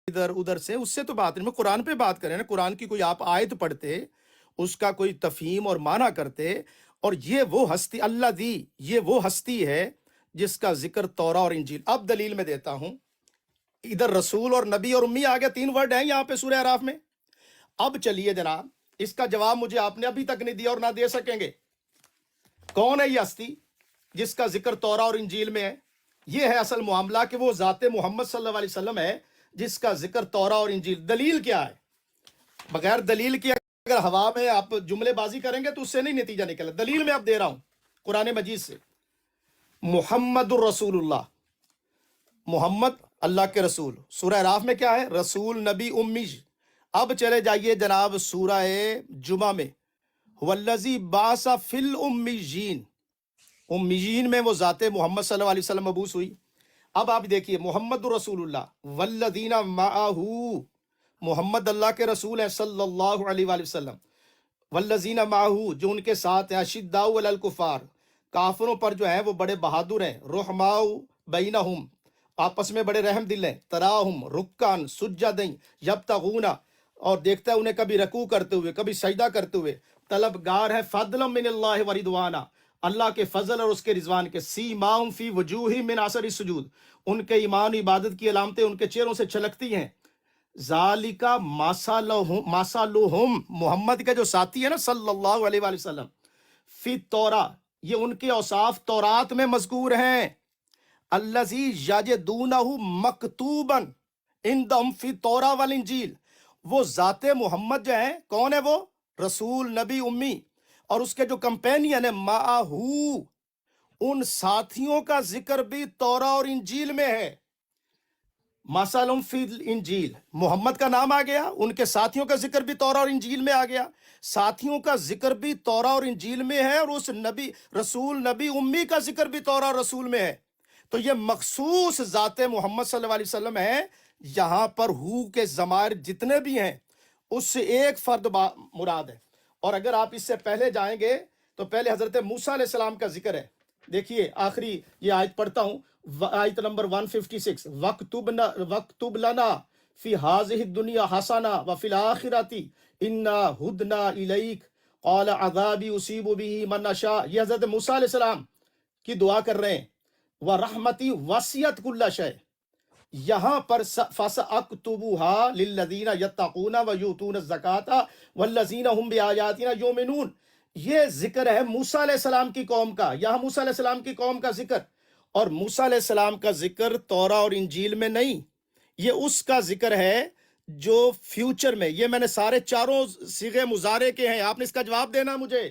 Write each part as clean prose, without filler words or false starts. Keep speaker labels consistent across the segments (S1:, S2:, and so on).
S1: ادھر ادھر سے، اس سے تو بات نہیں، میں قرآن پہ بات کریں نا، قرآن کی کوئی آپ آیت پڑھتے، اس کا کوئی تفہیم اور معنی کرتے، اور یہ وہ ہستی اللہ دی، یہ وہ ہستی ہے جس کا ذکر تورا اور انجیل۔ اب دلیل میں دیتا ہوں، ادھر رسول اور نبی اور امی آگے، 3 ورڈ ہیں یہاں پہ سورہ اعراف میں۔ اب چلیے جناب، اس کا جواب مجھے آپ نے ابھی تک نہیں دیا اور نہ دے سکیں گے۔ کون ہے یہ ہستی جس کا ذکر تورا اور انجیل میں ہے؟ یہ ہے اصل معاملہ کہ وہ ذات محمد صلی اللہ علیہ وسلم ہے جس کا ذکر تورا اور انجیل۔ دلیل کیا ہے؟ بغیر دلیل کی اگر ہوا میں آپ جملے بازی کریں گے تو اس سے نہیں نتیجہ نکلے۔ دلیل میں اب دے رہا ہوں قرآن مجید سے۔ محمد الرسول اللہ، محمد اللہ کے رسول۔ سورہ اعراف میں کیا ہے؟ رسول نبی امی۔ اب چلے جائیے جناب سورہ جمعہ میں، والذی بعث فی الامیین، امیین میں وہ ذات محمد صلی اللہ علیہ وسلم مبعوث ہوئی۔ اب آپ دیکھیے، محمد رسول اللہ والذین معہ، محمد اللہ کے رسول ہیں صلی اللہ علیہ وآلہ وسلم، والذین معہ جو ان کے ساتھ ہیں، اشداء علی الکفار، کافروں پر جو ہیں وہ بڑے بہادر ہیں، رحماء بینہم، آپس میں بڑے رحم دل ہیں، تراہم رکعن سجدًا یبتغون، اور دیکھتا ہے انہیں کبھی رکوع کرتے ہوئے کبھی سجدہ کرتے ہوئے، طلبگار ہے فضلا من اللہ ورضوانا، اللہ کے فضل اور اس کے رضوان کے، سیماہم فی وجوہہم من اثر السجود، ان کے ایمان و عبادت کی علامتیں ان کے چہروں سے چھلکتی ہیں۔ ذالک مثلہم، محمد کے جو ساتھی ہیں نا صلی اللہ علیہ وآلہ وسلم، فی تورا، یہ ان کے اوصاف تورات میں مذکور ہیں، الذی یجدونہ مکتوبا عندہم فی تورا والانجیل، وہ ذات محمد جو ہیں، کون ہے وہ؟ رسول نبی امی، اور اس کے جو کمپینین ہیں معہو، ان ساتھیوں کا ذکر بھی تورا اور انجیل میں ہے۔ مثلاً فی الانجیل، محمد کا نام آ گیا، ان کے ساتھیوں کا ذکر بھی تورا اور انجیل میں آ گیا، ساتھیوں کا ذکر بھی تورا اور انجیل میں ہے، اور اس نبی رسول نبی امی کا ذکر بھی تورا اور رسول میں ہے۔ تو یہ مخصوص ذات محمد صلی اللہ علیہ وسلم ہے۔ یہاں پر ہو کے ضمائر جتنے بھی ہیں اس سے ایک فرد مراد ہے۔ اور اگر آپ اس سے پہلے جائیں گے تو پہلے حضرت موسیٰ علیہ السلام کا ذکر ہے۔ دیکھیے آخری یہ آیت پڑھتا ہوں، آیت نمبر 156، وَاکْتُبْ لَنَا فِي هَٰذِهِ الدُّنْيَا حَسَنَةً وَفِي الْآخِرَةِ إِنَّا هُدْنَا إِلَيْكَ قَالَ عَذَابِي أُصِيبُ بِهِ مَن أَشَاءُ، یہ حضرت موسیٰ علیہ السلام کی دعا کر رہے ہیں۔ وَرَحْمَتِي وَسِعَتْ كُلَّ شَيْءٍ، یہاں پر فَسَأَكْتُبُهَا لِلَّذِينَ يَتَّقُونَ وَيُؤْتُونَ الزَّكَاةَ وَالَّذِينَ هُمْ بِآيَاتِنَا يُؤْمِنُونَ۔ یہ ذکر ہے موسیٰ علیہ السلام کی قوم کا، یہاں موسیٰ علیہ السلام کی قوم کا ذکر، اور موسیٰ علیہ السلام کا ذکر تورا اور انجیل میں نہیں، یہ اس کا ذکر ہے جو فیوچر میں، یہ میں نے سارے چاروں صیغے مضارع کے ہیں، آپ نے اس کا جواب دینا مجھے۔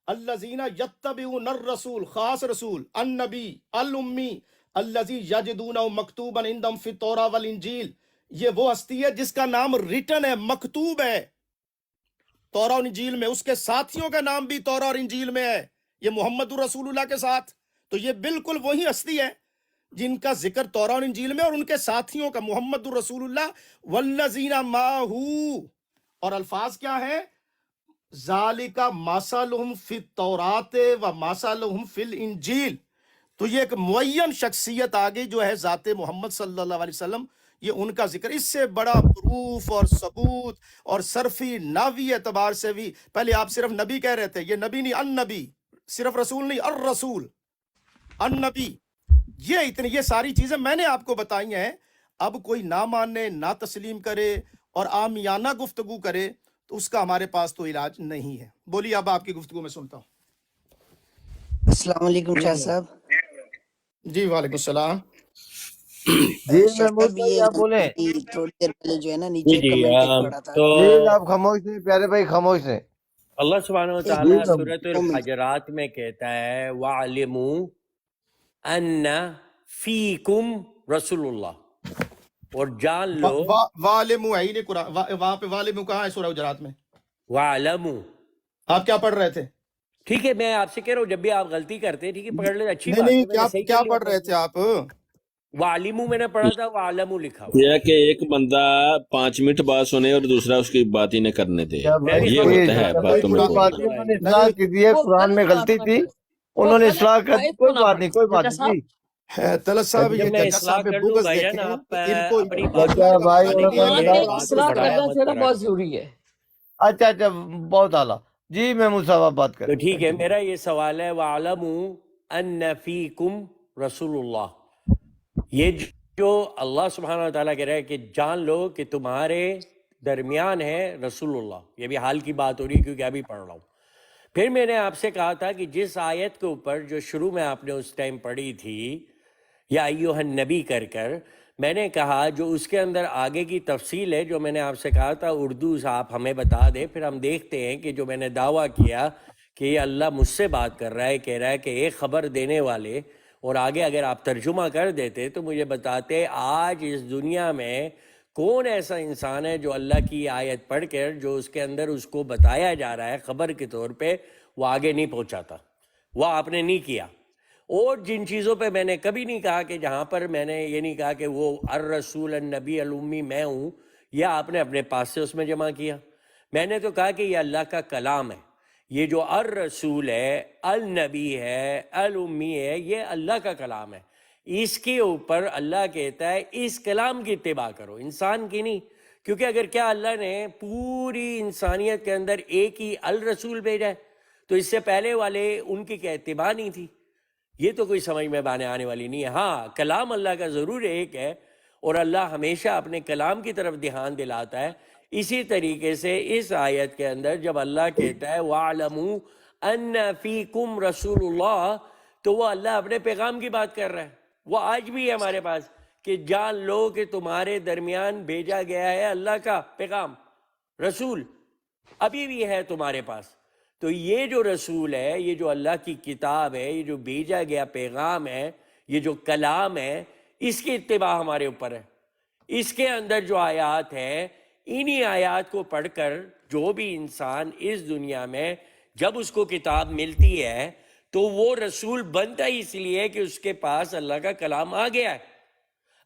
S1: الذین یتبعون الرسول، خاص رسول، النبی الامی الذی یجدونہ مکتوبا عندہم فی التوراۃ والانجیل، یہ وہ ہستی ہے جس کا نام ریٹن ہے، مکتوب ہے تورا اور انجیل میں، اس کے ساتھیوں کا نام بھی تورا اور انجیل میں ہے، یہ محمد الرسول اللہ کے ساتھ۔ تو یہ بالکل وہی ہستی ہے جن کا ذکر تورا اور انجیل میں، اور ان کے ساتھیوں کا، محمد الرسول اللہ والذین معہ، اور الفاظ کیا ہیں؟ ذالک مثلہم فی التوراۃ و مثلہم فی الانجیل۔ تو یہ ایک معین شخصیت آ گئی جو ہے ذات محمد صلی اللہ علیہ وسلم، یہ ان کا ذکر۔ اس سے بڑا پروف اور ثبوت اور صرفی ناوی اعتبار سے بھی، پہلے آپ صرف نبی کہہ رہے تھے، یہ نبی نہیں، النبی، صرف رسول نہیں، الرسول، النبی، یہ ساری چیزیں میں نے آپ کو بتائی ہیں۔ اب کوئی نہ مانے، نہ تسلیم کرے اور عامیانہ گفتگو کرے تو اس کا ہمارے پاس تو علاج نہیں ہے۔ بولیے، اب آپ کی گفتگو میں سنتا ہوں۔
S2: السلام علیکم شاہ صاحب۔
S1: جی وعلیکم السلام۔
S3: جی
S2: شاہ
S3: محمود
S2: صاحب
S3: بھائی
S2: یہ
S3: آپ بولیں۔
S2: تھوڑی دیر پہلے جو ہے نا
S4: جی
S2: نیچے
S4: جی
S2: کمنٹ ایک پڑا تھا،
S4: تو
S3: پلیز آپ خاموش ہیں، پیارے بھائی خاموش ہیں۔
S4: اللہ سبحانہ و
S2: ایک
S4: تعالیٰ
S3: جی محمود۔
S4: سورۃ
S2: 2 منٹ۔
S4: الحجرات میں کہتا ہے وَعَلِمُوا أَنَّ فِيكُمْ رسول اللہ، اور جان لو،
S1: والمو ہے ہی نہیں قرآن، وہاں پہ والمو کہاں ہے سورہ حجرات میں؟
S4: وَعَلَمُوا،
S1: آپ کیا پڑھ رہے تھے؟
S4: ٹھیک ہے میں آپ سے کہہ رہا ہوں جب بھی آپ غلطی کرتے ہیں ٹھیک ہے پکڑ لیں، اچھی
S1: نہیں
S4: بات
S1: نہیں،
S4: ہے، میں نے صحیح
S1: کیا
S4: کر لیا
S1: پڑھ رہے تھے آپ؟
S4: وَعَلِمُوا میں نے پڑھا تھا، وَعَلَمُوا لکھا ہوا ہے۔
S5: یہ کہ ایک بندہ 5 منٹ بات سنے اور دوسرا اس کی بات ہی نہ کرنے دے،
S3: کیا
S4: میں
S3: بھائی
S4: بھی
S5: یہ
S4: خاموش
S5: ہوتا
S4: ہوں،
S5: ہے
S4: آپ
S5: باتوں میں
S3: کوئی
S5: بولنا۔
S3: بات نہیں، انہوں نے اصلاح
S1: نہیں
S3: کی دی ہے، قرآن میں غلطی تھی، انہوں نے اصلاح کر دی، کوئی بات نہیں، کوئی بات نہیں جی۔
S1: طلعت صاحب
S4: جب
S1: یہ
S4: میں
S1: ججا
S4: اصلاح
S1: صاحب میں
S4: کر دوں
S1: بغض
S4: بھائی جان
S1: دیکھیں
S4: آپ
S1: تو ان کو
S4: اپنی
S3: ججا
S4: باتوں کو
S3: بھائی
S4: بتانے
S3: اور
S4: کے
S3: میں
S4: لیے
S3: بات
S6: اصلاح
S3: کر رہا
S6: کرنا
S3: ہوں.
S6: تھوڑا
S4: مت
S6: بہت
S4: کرا
S6: ضروری ہے.
S3: اچھا اچھا بہت اعلیٰ. جی محمود صاحب آپ بات
S4: تو
S3: کریں.
S4: ٹھیک ہے. میرا یہ سوال ہے وَاعْلَمُوا أَنَّ فِيكُمْ رَسُولُ اللَّهِ. یہ جو اللہ سبحانہ وتعالیٰ کہہ رہا ہے کہ جان لو کہ تمہارے درمیان ہے رسول اللہ. یہ بھی حال کی بات ہو رہی ہے کیونکہ ابھی پڑھ رہا ہوں. پھر میں نے آپ سے کہا تھا کہ جس آیت کے اوپر جو شروع میں آپ نے اس ٹائم پڑھی تھی یا ایوہ النبی کر میں نے کہا جو اس کے اندر آگے کی تفصیل ہے جو میں نے آپ سے کہا تھا اردو سے آپ ہمیں بتا دیں. پھر ہم دیکھتے ہیں کہ جو میں نے دعویٰ کیا کہ یہ اللہ مجھ سے بات کر رہا ہے, کہہ رہا ہے کہ ایک خبر دینے والے, اور آگے اگر آپ ترجمہ کر دیتے تو مجھے بتاتے آج اس دنیا میں کون ایسا انسان ہے جو اللہ کی آیت پڑھ کر جو اس کے اندر اس کو بتایا جا رہا ہے خبر کے طور پہ وہ آگے نہیں پہنچاتا. وہ آپ نے نہیں کیا. اور جن چیزوں پہ میں نے کبھی نہیں کہا کہ جہاں پر میں نے یہ نہیں کہا کہ وہ الرسول النبی الامی میں ہوں, یا آپ نے اپنے پاس سے اس میں جمع کیا. میں نے تو کہا کہ یہ اللہ کا کلام ہے. یہ جو الرسول ہے, النبی ہے, الامی ہے, یہ اللہ کا کلام ہے. اس کے اوپر اللہ کہتا ہے اس کلام کی اتباع کرو, انسان کی نہیں. کیونکہ اگر کیا اللہ نے پوری انسانیت کے اندر ایک ہی الرسول بھیجا ہے تو اس سے پہلے والے ان کی کیا اتباع نہیں تھی؟ یہ تو کوئی سمجھ میں آنے والی نہیں ہے. ہاں کلام اللہ کا ضرور ایک ہے اور اللہ ہمیشہ اپنے کلام کی طرف دھیان دلاتا ہے. اسی طریقے سے اس آیت کے اندر جب اللہ کہتا ہے وَاعْلَمُوا أَنَّ فِيكُمْ رَسُولُ اللَّهِ, تو وہ اللہ اپنے پیغام کی بات کر رہا ہے. وہ آج بھی ہے ہمارے پاس کہ جان لو کہ تمہارے درمیان بھیجا گیا ہے اللہ کا پیغام, رسول ابھی بھی ہے تمہارے پاس. تو یہ جو رسول ہے, یہ جو اللہ کی کتاب ہے, یہ جو بھیجا گیا پیغام ہے, یہ جو کلام ہے, اس کی اتباع ہمارے اوپر ہے. اس کے اندر جو آیات ہیں انہی آیات کو پڑھ کر جو بھی انسان اس دنیا میں جب اس کو کتاب ملتی ہے تو وہ رسول بنتا ہی اس لیے کہ اس کے پاس اللہ کا کلام آ گیا ہے.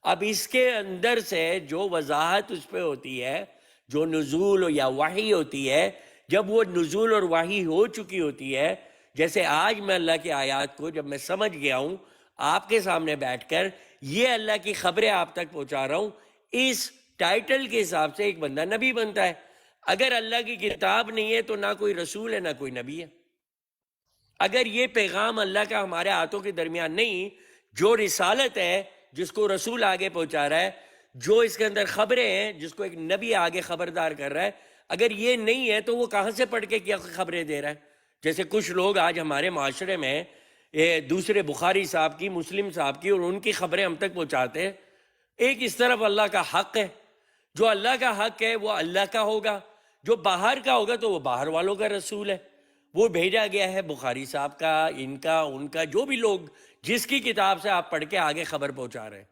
S4: اب اس کے اندر سے جو وضاحت اس پہ ہوتی ہے, جو نزول یا وحی ہوتی ہے, جب وہ نزول اور وحی ہو چکی ہوتی ہے, جیسے آج میں اللہ کی آیات کو جب میں سمجھ گیا ہوں آپ کے سامنے بیٹھ کر یہ اللہ کی خبریں آپ تک پہنچا رہا ہوں, اس ٹائٹل کے حساب سے ایک بندہ نبی بنتا ہے. اگر اللہ کی کتاب نہیں ہے تو نہ کوئی رسول ہے نہ کوئی نبی ہے. اگر یہ پیغام اللہ کا ہمارے ہاتھوں کے درمیان نہیں, جو رسالت ہے جس کو رسول آگے پہنچا رہا ہے, جو اس کے اندر خبریں ہیں جس کو ایک نبی آگے خبردار کر رہا ہے, اگر یہ نہیں ہے تو وہ کہاں سے پڑھ کے کیا خبریں دے رہا ہے؟ جیسے کچھ لوگ آج ہمارے معاشرے میں دوسرے بخاری صاحب کی, مسلم صاحب کی اور ان کی خبریں ہم تک پہنچاتے ہیں. ایک اس طرف اللہ کا حق ہے, جو اللہ کا حق ہے وہ اللہ کا ہوگا, جو باہر کا ہوگا تو وہ باہر والوں کا رسول ہے. وہ بھیجا گیا ہے بخاری صاحب کا, ان کا, ان کا, جو بھی لوگ جس کی کتاب سے آپ پڑھ کے آگے خبر پہنچا رہے ہیں.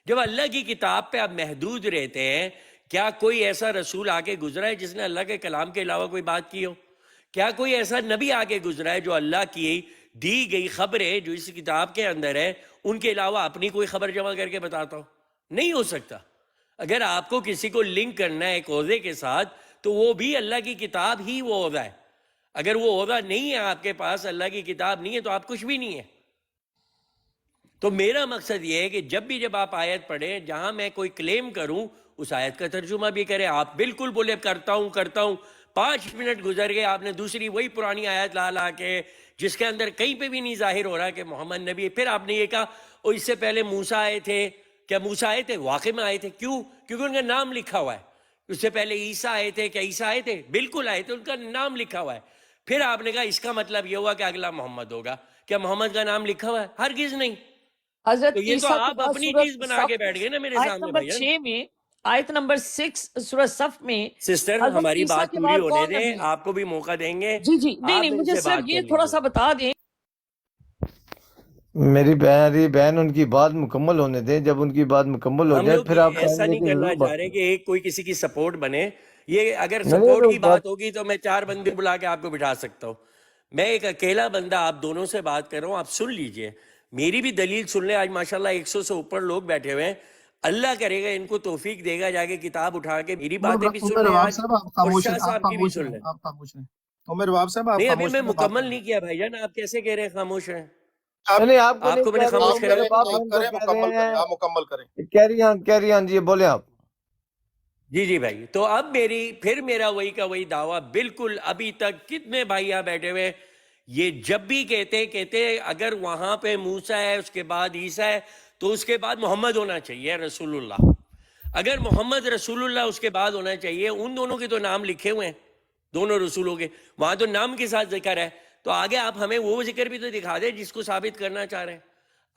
S4: جب اللہ کی کتاب پہ آپ محدود رہتے ہیں, کیا کوئی ایسا رسول آگے گزرا ہے جس نے اللہ کے کلام کے علاوہ کوئی بات کی ہو؟ کیا کوئی ایسا نبی آگے گزرا ہے جو اللہ کی دی گئی خبریں جو اس کتاب کے اندر ہے ان کے علاوہ اپنی کوئی خبر جمع کر کے بتاتا ہو؟ نہیں ہو سکتا. اگر آپ کو کسی کو لنک کرنا ہے ایک عہدے کے ساتھ تو وہ بھی اللہ کی کتاب ہی وہ عہدہ ہے. اگر وہ عہدہ نہیں ہے آپ کے پاس, اللہ کی کتاب نہیں ہے, تو آپ کچھ بھی نہیں ہے. تو میرا مقصد یہ ہے کہ جب آپ آیت پڑھیں, جہاں میں کوئی کلیم کروں اس آیت کا ترجمہ بھی کریں. آپ بالکل بولے کرتا ہوں 5 منٹ گزر گئے, آپ نے دوسری وہی پرانی آیت لا کے جس کے اندر کہیں پہ بھی نہیں ظاہر ہو رہا کہ محمد نبی ہے. پھر آپ نے یہ کہا اور اس سے پہلے موسیٰ آئے تھے. کیا موسیٰ آئے تھے؟ واقعی میں آئے تھے. کیوں؟ کیونکہ ان کا نام لکھا ہوا ہے. اس سے پہلے عیسیٰ آئے تھے. کیا عیسیٰ آئے تھے؟ بالکل آئے تھے, ان کا نام لکھا ہوا ہے. پھر آپ نے کہا اس کا مطلب یہ ہوا کہ اگلا محمد ہوگا. کیا محمد کا نام لکھا ہوا ہے؟ ہرگز نہیں.
S6: حضرت
S4: تو یہ تو
S6: عیسیٰ کے
S4: آپ
S6: بعد
S4: اپنی
S6: سورۃ
S4: چیز بنا کے
S6: صف
S4: بیٹھ گئے نا میرے
S6: آیت
S4: سامنے
S6: نمبر
S4: بھائی.
S6: 6 میں, آیت نمبر 6 سورۃ صف میں
S4: سسٹر
S6: حضرت
S4: ہماری
S6: عیسیٰ
S4: بات
S6: کے
S4: پوری
S6: بعد
S4: ہونے
S6: کون
S4: دیں,
S6: نبی ہے؟
S4: آپ کو بھی موقع دیں گے.
S6: جی نہیں
S4: آپ
S6: مجھے
S4: ان سے
S6: صرف
S4: بات
S6: یہ
S4: کر
S6: تھوڑا
S4: لیجیے.
S6: سا بتا دیں.
S3: میری بہن ان کی بات مکمل ہونے دیں. جب ان کی بات مکمل ہو
S4: ہم
S3: جائے
S4: لوگ
S3: پھر آپ کہیں
S4: ایسا
S3: گے
S4: نہیں
S3: کہ
S4: کرنا
S3: ضرور
S4: چاہ
S3: بات
S4: رہے
S3: کریں.
S4: کہ ایک کوئی کسی کی سپورٹ بنے. یہ اگر
S3: نہیں
S4: سپورٹ
S3: تو
S4: کی بات ہوگی تو میں 4 بندے بلا کے آپ کو بٹھا سکتا ہوں. میں ایک اکیلا بندہ آپ دونوں سے بات کر رہا ہوں, آپ سن لیجئے, میری بھی دلیل سن لیں. آج ماشاءاللہ 100 سے اوپر لوگ بیٹھے ہوئے ہیں. اللہ کرے گا ان کو توفیق دے گا جا کے کتاب اٹھا کے میری باتیں بھی سن
S1: عمر
S4: لیں
S1: واب
S4: آج,
S1: صاحب آپ
S4: اور
S1: خاموش
S4: شاہ
S1: ہیں, آپ
S4: صاحب کی بھی
S1: خاموش
S4: سن
S1: رہیں,
S4: لیں.
S1: آپ خاموش رہیں. عمر واب صاحب آپ
S4: نہیں ابھی
S1: خاموش
S4: میں
S1: رہیں, بات
S4: مکمل
S1: کریں.
S4: نہیں کیا بھائی جان, آپ کیسے کہہ رہے ہیں خاموش ہیں؟
S3: نہیں آپ کو
S4: آپ
S3: نہیں
S4: کو میں نے
S3: کہہ رہے
S4: خاموش
S3: ہیں،
S4: کرا
S3: میرے باپ بہن کو کہہ رہے ہیں.
S1: مکمل کریں.
S3: کیری آن جی بولیں آپ.
S4: جی بھائی، تو اب پھر میرا وہی کا وہی دعویٰ بالکل. ابھی تک کتنے بھائی یہاں بیٹھے ہوئے، یہ جب بھی کہتے اگر وہاں پہ موسیٰ ہے اس کے بعد عیسیٰ ہے تو اس کے بعد محمد ہونا چاہیے رسول اللہ. اگر محمد رسول اللہ اس کے بعد ہونا چاہیے، ان دونوں کے تو نام لکھے ہوئے ہیں، دونوں رسولوں کے، وہاں تو نام کے ساتھ ذکر ہے. تو آگے آپ ہمیں وہ ذکر بھی تو دکھا دیں جس کو ثابت کرنا چاہ رہے ہیں.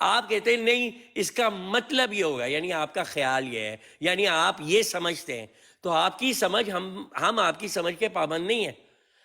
S4: آپ کہتے ہیں نہیں اس کا مطلب یہ ہوگا، یعنی آپ کا خیال یہ ہے، یعنی آپ یہ سمجھتے ہیں. تو آپ کی سمجھ، ہم آپ کی سمجھ کے پابند نہیں ہیں.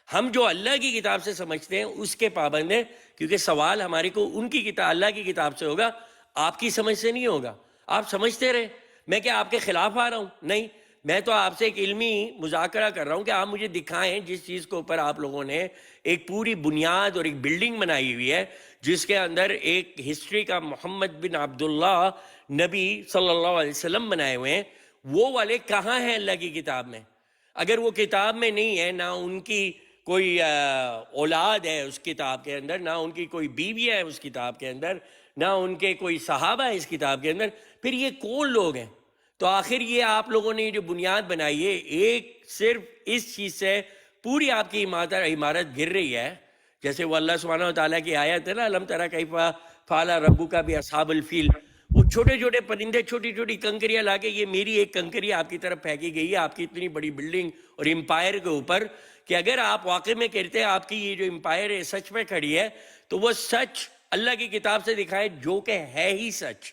S4: ہم جو اللہ کی کتاب سے سمجھتے ہیں اس کے پابند ہیں، کیونکہ سوال ہمارے کو ان کی کتاب، اللہ کی کتاب سے ہوگا، آپ کی سمجھ سے نہیں ہوگا. آپ سمجھتے رہے. میں کیا آپ کے خلاف آ رہا ہوں؟ نہیں، میں تو آپ سے ایک علمی مذاکرہ کر رہا ہوں کہ آپ مجھے دکھائیں جس چیز کے اوپر آپ لوگوں نے ایک پوری بنیاد اور ایک بلڈنگ بنائی ہوئی ہے جس کے اندر ایک ہسٹری کا محمد بن عبداللہ نبی صلی اللہ علیہ وسلم بنائے ہوئے ہیں. وہ والے کہاں ہیں اللہ کی کتاب میں؟ اگر وہ کتاب میں نہیں ہے، نہ ان کی کوئی اولاد ہے اس کتاب کے اندر، نہ ان کی کوئی بیوی ہے اس کتاب کے اندر، نہ ان کے کوئی صحابہ ہے اس کتاب کے اندر، پھر یہ کون لوگ ہیں؟ تو آخر یہ آپ لوگوں نے جو بنیاد بنائی ہے، ایک صرف اس چیز سے پوری آپ کی عمارت گر رہی ہے. جیسے وہ اللہ سبحانہ و تعالیٰ کی آیت ہے نا، الم تری کیف فعل ربک باصحاب الفیل، وہ چھوٹے چھوٹے پرندے چھوٹی چھوٹی کنکریاں لا کے، یہ میری ایک کنکری آپ کی طرف پھینکی گئی ہے آپ کی اتنی بڑی بلڈنگ اور امپائر کے اوپر، کہ اگر آپ واقع میں کہتے ہیں آپ کی یہ جو امپائر ہے سچ میں کھڑی ہے، تو وہ سچ اللہ کی کتاب سے دکھائے جو کہ ہے ہی سچ.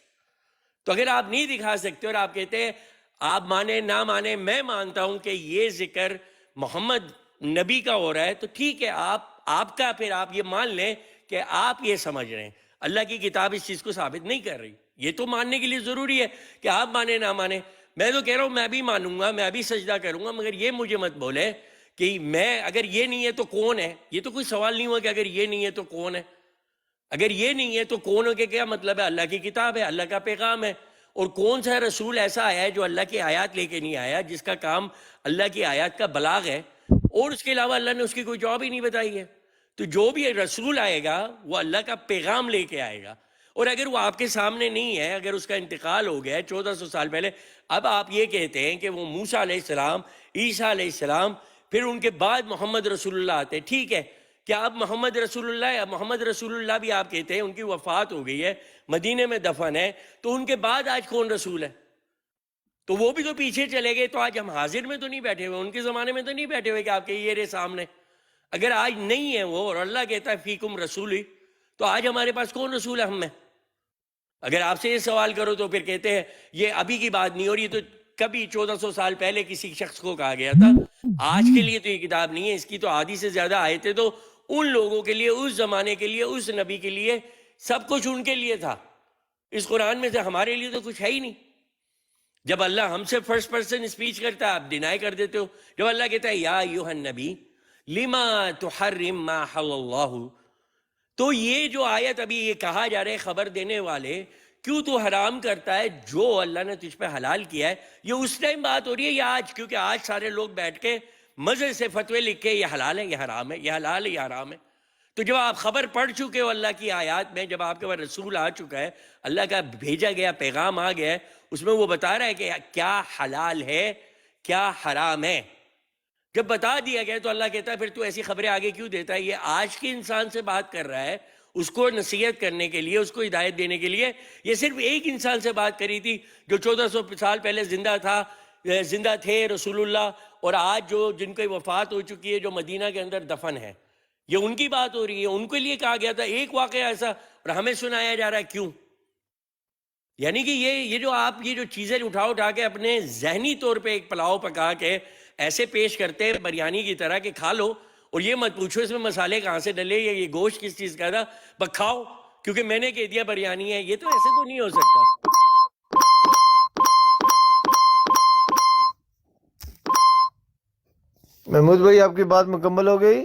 S4: تو اگر آپ نہیں دکھا سکتے اور آپ کہتے ہیں آپ مانے نہ مانے، میں مانتا ہوں کہ یہ ذکر محمد نبی کا ہو رہا ہے، تو ٹھیک ہے، آپ کا پھر آپ یہ مان لیں کہ آپ یہ سمجھ رہے ہیں. اللہ کی کتاب اس چیز کو ثابت نہیں کر رہی. یہ تو ماننے کے لیے ضروری ہے کہ آپ مانے نہ مانے. میں تو کہہ رہا ہوں میں بھی مانوں گا، میں بھی سجدہ کروں گا، مگر یہ مجھے مت بولے کہ میں اگر یہ نہیں ہے تو کون ہے. یہ تو کوئی سوال نہیں ہوا کہ اگر یہ نہیں ہے تو کون ہے. اگر یہ نہیں ہے تو کون ہو کے کیا مطلب ہے؟ اللہ کی کتاب ہے، اللہ کا پیغام ہے. اور کون سا رسول ایسا آیا ہے جو اللہ کی آیات لے کے نہیں آیا، جس کا کام اللہ کی آیات کا بلاغ ہے، اور اس کے علاوہ اللہ نے اس کی کوئی جواب ہی نہیں بتائی ہے. تو جو بھی رسول آئے گا وہ اللہ کا پیغام لے کے آئے گا. اور اگر وہ آپ کے سامنے نہیں ہے، اگر اس کا انتقال ہو گیا ہے 1400 سال پہلے، اب آپ یہ کہتے ہیں کہ وہ موسیٰ علیہ السلام، عیسیٰ علیہ السلام، پھر ان کے بعد محمد رسول اللہ آتے. ٹھیک ہے، کیا اب محمد رسول اللہ، محمد رسول اللہ بھی آپ کہتے ہیں ان کی وفات ہو گئی ہے، مدینے میں دفن ہے، تو ان کے بعد آج کون رسول ہے؟ تو وہ بھی تو پیچھے چلے گئے. تو آج ہم حاضر میں تو نہیں بیٹھے ہوئے، ان کے زمانے میں تو نہیں بیٹھے ہوئے کہ آپ کے یہ رہے سامنے. اگر آج نہیں ہے وہ، اور اللہ کہتا ہے فیکم رسولی، تو آج ہمارے پاس کون رسول ہے ہم میں؟ اگر آپ سے یہ سوال کرو تو پھر کہتے ہیں یہ ابھی کی بات نہیں، اور یہ تو کبھی 1400 سال پہلے کسی شخص کو کہا گیا تھا. آج کے لیے تو یہ کتاب نہیں ہے، اس کی تو آدھی سے زیادہ آیتیں تو ان لوگوں کے لیے، اس زمانے کے لیے، اس نبی کے لیے، سب کچھ ان کے لیے تھا. اس قرآن میں سے ہمارے لیے تو کچھ ہے ہی نہیں. جب اللہ ہم سے فرسٹ پرسن اسپیچ کرتا ہے آپ ڈینائی کر دیتے ہو. جب اللہ کہتا ہے یا ایھا النبی لما تحرم ما حل اللہ، تو یہ جو آیت ابھی یہ کہا جا رہا ہے خبر دینے والے، کیوں تو حرام کرتا ہے جو اللہ نے تجھ پہ حلال کیا ہے. یہ اس ٹائم بات ہو رہی ہے یا آج؟ کیونکہ آج سارے لوگ بیٹھ کے مزے سے فتوے لکھ کے یہ حلال ہے، یہ حرام ہے، یہ حلال ہے، یہ حرام ہے. تو جب آپ خبر پڑھ چکے ہو اللہ کی آیات میں، جب آپ کے پاس رسول آ چکا ہے، اللہ کا بھیجا گیا پیغام آ گیا ہے، اس میں وہ بتا رہا ہے کہ کیا حلال ہے کیا حرام ہے، جب بتا دیا گیا تو اللہ کہتا ہے پھر تو ایسی خبریں آگے کیوں دیتا ہے؟ یہ آج کے انسان سے بات کر رہا ہے، اس کو نصیحت کرنے کے لیے، اس کو ہدایت دینے کے لیے. یہ صرف ایک انسان سے بات کری تھی جو 1400 سال پہلے زندہ تھے رسول اللہ، اور آج جو جن کی وفات ہو چکی ہے، جو مدینہ کے اندر دفن ہے. یہ ان کی بات ہو رہی ہے، ان کے لیے کہا گیا تھا ایک واقعہ ایسا، اور ہمیں سنایا جا رہا ہے. کیوں؟ یعنی کہ یہ جو آپ یہ جو چیزیں اٹھا کے اپنے ذہنی طور پہ ایک پلاؤ پکا کے ایسے پیش کرتے ہیں بریانی کی طرح کہ کھا لو، اور یہ مت پوچھو اس میں مسالے کہاں سے ڈلے یا یہ گوشت کس چیز کا تھا، بس کھاؤ کیونکہ میں نے کہہ دیا بریانی ہے. یہ تو ایسے تو نہیں ہو سکتا.
S3: محمود بھائی آپ کی بات مکمل ہو گئی؟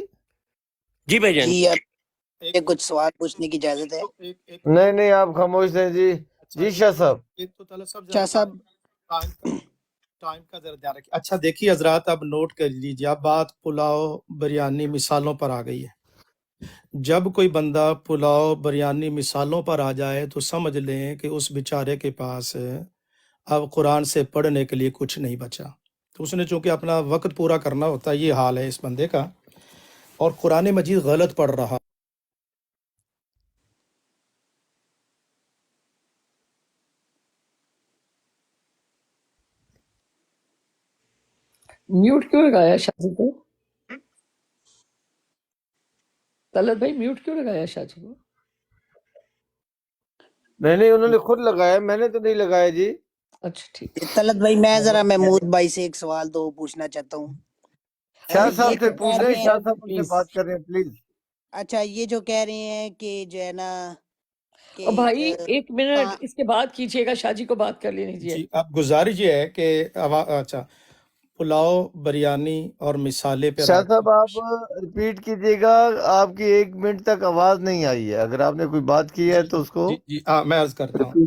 S4: جی بھائی جان.
S2: جی اب کچھ سوال پوچھنے کی اجازت ہے؟
S3: نہیں آپ خاموش رہیں. جی شاہ صاحب.
S2: شاہ صاحب
S1: ٹائم کا ذرا دھیان رکھیے. اچھا دیکھیے حضرات، اب نوٹ کر لیجیے، اب بات پلاؤ بریانی مثالوں پر آ گئی ہے. جب کوئی بندہ پلاؤ بریانی مثالوں پر آ جائے تو سمجھ لیں کہ اس بیچارے کے پاس اب قرآن سے پڑھنے کے لیے کچھ نہیں بچا. تو اس نے چونکہ اپنا وقت پورا کرنا ہوتا ہے، یہ حال ہے اس بندے کا، اور قرآن مجید غلط پڑھ رہا.
S6: میوٹ کیوں لگایا شاہ جی کو؟ طلعت بھائی میوٹ کیوں لگایا شاہ جی کو؟
S3: میں نے، انہوں نے خود لگایا، میں نے تو نہیں لگایا جی.
S6: اچھا ٹھیک.
S2: طلعت بھائی میں ذرا محمود بھائی سے ایک سوال تو پوچھنا چاہتا ہوں.
S3: شاہ
S2: یہ
S3: صاحب سے
S2: جو
S3: پوچھ
S2: کہہ
S3: رہے
S2: رہے
S3: ہیں،
S2: ہیں،
S3: شاہ صاحب ان سے
S6: پلیز.
S3: بات کر رہے ہیں پلیز.
S2: اچھا یہ جو کہہ رہے ہیں کہ جو ہے نا کہ
S6: اور بھائی ایک منٹ اس کے بعد کیجیے گا، شاہ جی کو بات کر لینی چاہیے.
S1: جی اب گزارش یہ ہے کہ اچھا پلاؤ بریانی اور مثالے پہ
S3: شاہ صاحب آپ ریپیٹ کیجئے گا، آپ کی 1 منٹ تک آواز نہیں آئی ہے، اگر آپ نے کوئی بات کی ہے تو اس کو
S1: جی میں عرض کرتا ہوں.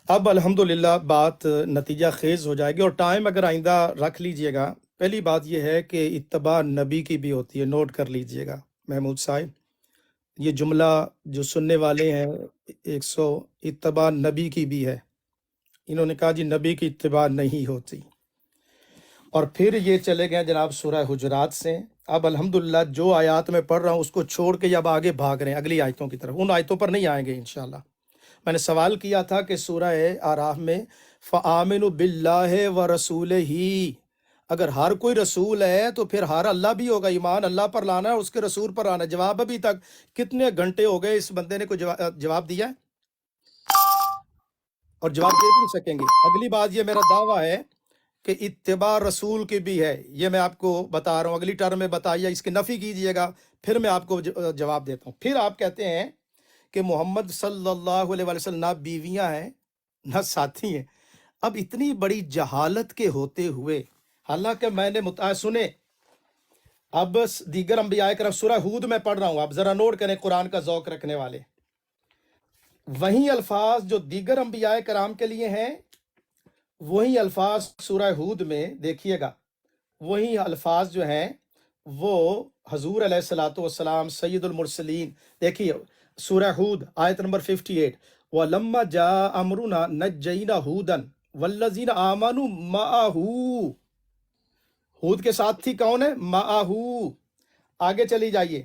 S1: اب الحمدللہ بات نتیجہ خیز ہو جائے گی، اور ٹائم اگر آئندہ رکھ لیجئے گا. پہلی بات یہ ہے کہ اتباع نبی کی بھی ہوتی ہے، نوٹ کر لیجئے گا محمود صاحب. یہ جملہ جو سننے والے ہیں 100 اتباع نبی کی بھی ہے، انہوں نے کہا جی نبی کی اتباع نہیں ہوتی. اور پھر یہ چلے گئے جناب سورہ حجرات سے. اب الحمدللہ جو آیات میں پڑھ رہا ہوں اس کو چھوڑ کے اب آگے بھاگ رہے ہیں اگلی آیتوں کی طرف، ان آیتوں پر نہیں آئیں گے انشاءاللہ. میں نے سوال کیا تھا کہ سورہ آراف میں فَآمِنُوا بِاللَّهِ وَرَسُولِهِ، اگر ہر کوئی رسول ہے تو پھر ہر اللہ بھی ہوگا، ایمان اللہ پر لانا ہے، اس کے رسول پر آنا. جواب ابھی تک کتنے گھنٹے ہو گئے اس بندے نے کوئی جواب دیا ہے؟ اور جواب دے بھی نہیں سکیں گے. اگلی بات یہ میرا دعویٰ ہے کہ اتباع رسول کی بھی ہے، یہ میں آپ کو بتا رہا ہوں. اگلی ٹرم میں بتائیے، اس کی نفی کیجئے گا، پھر میں آپ کو جواب دیتا ہوں. پھر آپ کہتے ہیں کہ محمد صلی اللہ علیہ وسلم نہ بیویاں ہیں نہ ساتھی ہیں. اب اتنی بڑی جہالت کے ہوتے ہوئے، حالانکہ میں نے سنے، اب دیگر انبیاء کرام سورہ ہود میں پڑھ رہا ہوں، آپ ذرا نوٹ کریں قرآن کا ذوق رکھنے والے. وہی الفاظ جو دیگر انبیاء کرام کے لیے ہیں، وہی الفاظ سورہ ہود میں دیکھیے گا، وہی الفاظ جو ہیں وہ حضور علیہ الصلوۃ والسلام سید المرسلین. دیکھیے سورہ ہود آیت نمبر 58، وَلَمَّا جَاءَ أَمْرُنَا نَجَّيْنَا هُودًا وَالَّذِينَ آمَنُوا مَعَهُ. ہود کے ساتھ تھی کون ہے؟ مَعَهُ. آگے چلی جائیے،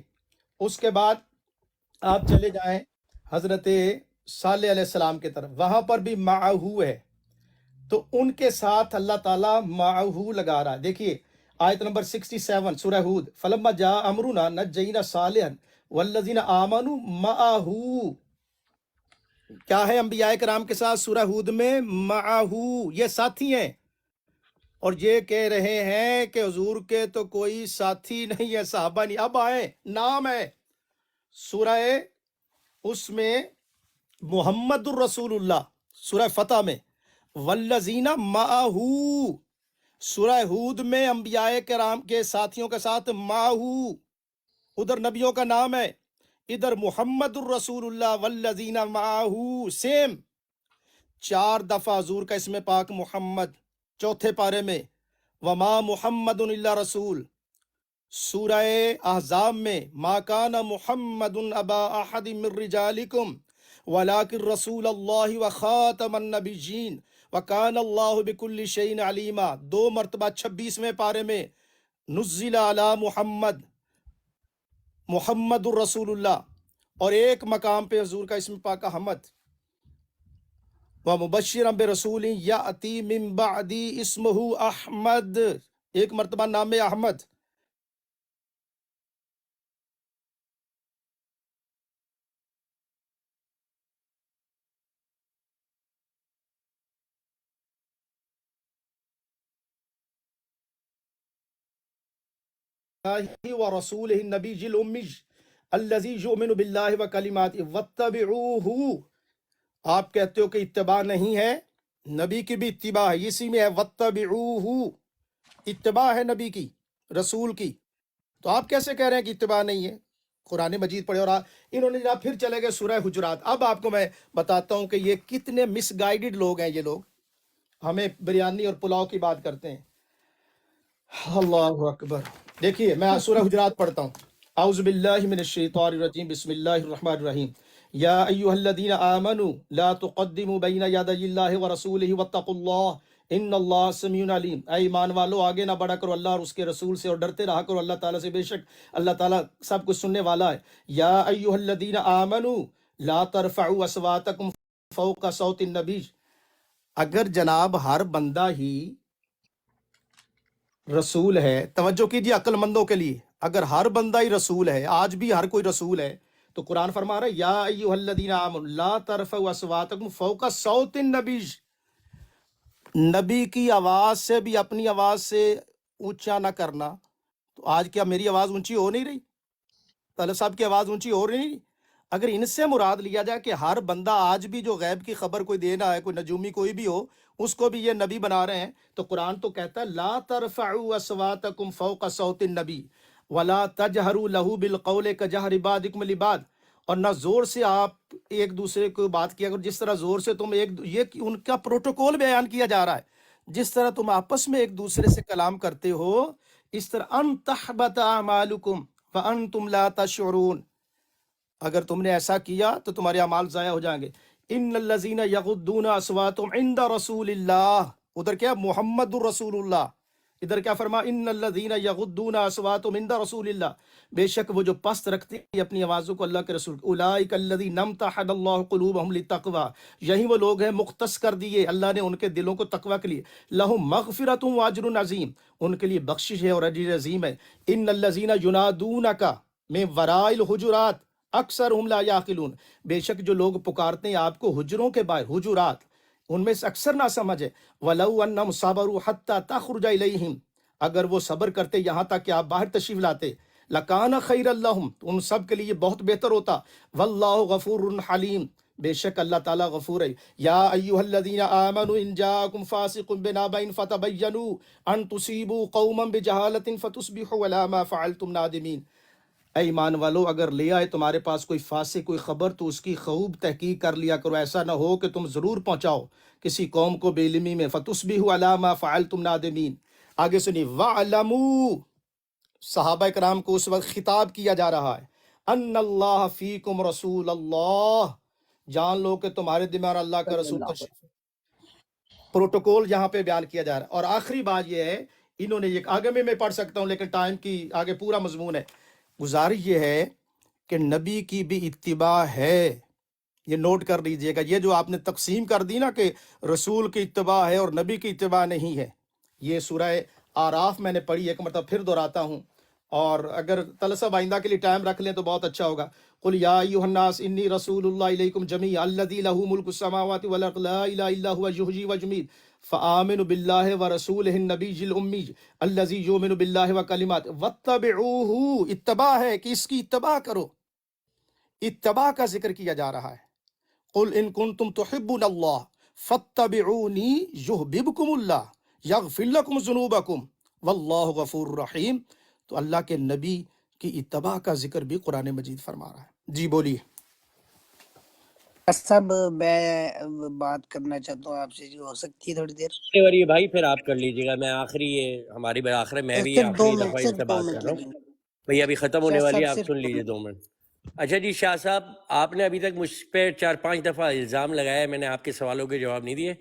S1: اس کے بعد آپ چلے جائیں حضرت صالح علیہ السلام کی طرف، وہاں پر بھی مَعَهُ ہے. تو ان کے ساتھ اللہ تعالیٰ معہو لگا رہا ہے. دیکھیے آیت نمبر 67 سورہ ہود، فلما جاء امرنا نجینا صالحا والذین آمنوا معہو. کیا ہے انبیاء کرام کے ساتھ سورہ ہود میں؟ معہو، یہ ساتھی ہیں. اور یہ کہہ رہے ہیں کہ حضور کے تو کوئی ساتھی نہیں ہے، صحابہ نہیں. اب آئے، نام ہے سورہ، اس میں محمد الرسول اللہ سورہ فتح میں، والذین معہو. سورہ ہود میں انبیاء کرام کے ساتھیوں کے ساتھ معہو، ادھر نبیوں کا نام ہے، ادھر محمد الرسول اللہ والذین معہو. سیم 4 دفعہ حضور کا اسم پاک محمد، چوتھے پارے میں وما محمد الا رسول. سورہ احزاب میں ما کان محمد ابا احد من رجالکم ولکن رسول اللہ وخاتم النبیین وکان اللہ بکل شیء علیما. 2 مرتبہ 26ویں پارے میں نزل علی محمد، محمد الرسول اللہ. اور ایک مقام پہ حضور کا اسم پاک احمد، ومبشرا برسول یاتی من بعدی اسمہ احمد، ایک مرتبہ نام احمد. ورسولہ النبی الامی الذی یؤمن باللہ وکلماتہ واتبعوہ. آپ کہتے ہو کہ اتباع نہیں ہے، نبی کی بھی اتباع ہے، اسی میں ہے واتبعوہ، اتباع ہے نبی کی، رسول کی. تو آپ کیسے کہہ رہے ہیں کہ اتباع نہیں ہے؟ قرآن مجید پڑھے. اور انہوں نے جناب پھر چلے گئے سورہ حجرات. اب آپ کو میں بتاتا ہوں کہ یہ کتنے مس گائیڈڈ لوگ ہیں. یہ لوگ ہمیں بریانی اور پلاؤ کی بات کرتے ہیں. اللہ اکبر. دیکھیے میں سورہ حجرات پڑھتا ہوں. اعوذ باللہ من الشیطان الرجیم بسم اللہ الرحمن الرحیم یا ایہا الذین آمنوا لا تقدموا بین یدی اللہ ورسولہ واتقوا اللہ ان اللہ سمیع علیم۔ اے ایمان والو، آگے نہ بڑھا کرو اللہ اور اس کے رسول سے، اور ڈرتے رہا کرو اللہ تعالیٰ سے، بے شک اللہ تعالیٰ سب کچھ سننے والا ہے۔ یا ایہا الذین آمنوا لا ترفعوا اصواتکم فوق صوت النبی۔ اگر جناب ہر بندہ ہی رسول ہے، توجہ کیجیے عقل مندوں کے لیے، اگر ہر بندہ ہی رسول ہے، آج بھی ہر کوئی رسول ہے، تو قرآن فرما رہا ہے یا ایھا الذین آمنوا لا ترفعوا اصواتکم فوق صوت النبی، نبی کی آواز سے بھی اپنی آواز سے اونچا نہ کرنا۔ تو آج کیا میری آواز اونچی ہو نہیں رہی؟ طالب صاحب کی آواز اونچی ہو رہی نہیں؟ اگر ان سے مراد لیا جائے کہ ہر بندہ آج بھی جو غیب کی خبر کوئی دینا ہے، کوئی نجومی کوئی بھی ہو، اس کو بھی یہ نبی بنا رہے ہیں، تو قرآن تو کہتا ہے لا ترفعوا اصواتکم فوق صوت النبی ولا تجہروا لہ بالقول کجہر بعضکم لبعض، اور نہ زور سے آپ ایک دوسرے کو بات کیا کرو جس طرح زور سے تم یہ ان کا پروٹوکول بیان کیا جا رہا ہے، جس طرح تم آپس میں ایک دوسرے سے کلام کرتے ہو، اس طرح ان تحبط اعمالکم وانتم لا تشعرون، اگر تم نے ایسا کیا تو تمہارے اعمال ضائع ہو جائیں گے۔ ان الذین یغضون اصواتهم عند رسول اللہ، ادھر کیا محمد الرسول اللہ، ادھر کیا فرما ان الذین یغضون اصواتهم عند رسول اللہ، بے شک وہ جو پست رکھتے ہیں اپنی آوازوں کو اللہ کے رسول، اولئک الذین امتحن اللہ قلوبهم للتقوی، یہی وہ لوگ ہیں مختص کر دیے اللہ نے ان کے دلوں کو تقوی کے لیے، لہم مغفرۃ واجر عظیم، ان کے لیے بخشش ہے اور اجر عظیم ہے۔ ان الذین ینادونک من وراء الحجرات اکثرہم لا یعقلون، بے شک جو لوگ پکارتے ہیں آپ کو حجروں کے باہر، حجرات، ان میں سے اکثر نہ سمجھ ہے۔ وَلَوْ أَنَّهُمْ صَبَرُوا حَتَّى تَخْرُجَ إِلَيْهِمْ، اگر وہ صبر کرتے یہاں تک کہ آپ باہر تشریف لاتے، لَكَانَ خَيْرًا لَهُمْ، ان سب کے لیے بہت بہتر ہوتا۔ وَاللَّهُ غَفُورٌ حَلِيمٌ، بے شک اللہ تعالیٰ غفور ہے۔ یا ایھا الذین آمنوا ان جاءکم فاسق بنبأ فتبینوا ان تصیبوا قوما بجہالۃ فتصبحوا علی ما فعلتم نادمین۔ اے ایمان والو، اگر لے آئے تمہارے پاس کوئی فاسق کوئی خبر تو اس کی خوب تحقیق کر لیا کرو، ایسا نہ ہو کہ تم ضرور پہنچاؤ کسی قوم کو بے علمی میں، فتصبحوا علی ما فعلتم نادمین۔ آگے سنی وَاعْلَمُوا، صحابہ کرام کو اس وقت خطاب کیا جا رہا ہے، ان اللہ فیکم رسول اللہ، جان لو کہ تمہارے درمیان اللہ کا رسول تشریف ہے۔ پروٹوکول یہاں پہ بیان کیا جا رہا ہے۔ اور آخری بات یہ ہے، انہوں نے یہ آگے میں پڑھ سکتا ہوں لیکن ٹائم کی آگے پورا مضمون ہے، گزارش یہ ہے کہ نبی کی بھی اتباع ہے، یہ نوٹ کر لیجئے گا، یہ جو آپ نے تقسیم کر دی نا کہ رسول کی اتباع ہے اور نبی کی اتباع نہیں ہے، یہ سورہ آراف میں نے پڑھی، ایک مرتبہ پھر دہراتا ہوں، اور اگر طلسم آئندہ کے لیے ٹائم رکھ لیں تو بہت اچھا ہوگا۔ قل یا ایھا الناس انی رسول اللہ الیکم جمیعا الذی لہ ملک السماوات والارض لا الہ الا هو یحیی ویمیت فآمنوا باللہ ورسولہ النبی الامی الذی یؤمن باللہ وکلماتہ واتبعوہ، اتباع ہے کہ اس کی اتباع کرو، اتباع کا ذکر کیا جا رہا ہے۔ قل ان کنتم تحبون اللہ فاتبعونی یحببکم اللہ یغفر لکم ذنوبکم واللہ غفور رحیم۔ تو اللہ کے نبی کی اتباع کا ذکر بھی قرآن مجید فرما رہا ہے۔ جی بولیے۔
S2: سب میں بات کرنا چاہتا ہوں آپ سے، جو ہو سکتی ہے تھوڑی دیر؟
S4: اور یہ بھائی پھر آپ کر لیجیے گا، میں آخری یہ ہماری آخر میں بھی
S2: صرف دو
S4: آخری
S2: منٹ،
S4: دفعہ ان
S2: صرف
S4: سے
S2: دو
S4: بات
S2: منٹ
S4: کر رہا ہوں،
S2: لگیں گے
S4: بھئی ابھی ختم ہونے
S2: شاہ
S4: والی ہے،
S2: صاحب،
S4: آپ
S2: صرف
S4: سن
S2: دو
S4: لیجیے
S2: منٹ۔
S4: 2 منٹ۔ اچھا جی، شاہ صاحب آپ نے ابھی تک مجھ پہ 4-5 دفعہ الزام لگایا ہے، میں نے آپ کے سوالوں کے جواب نہیں دیے،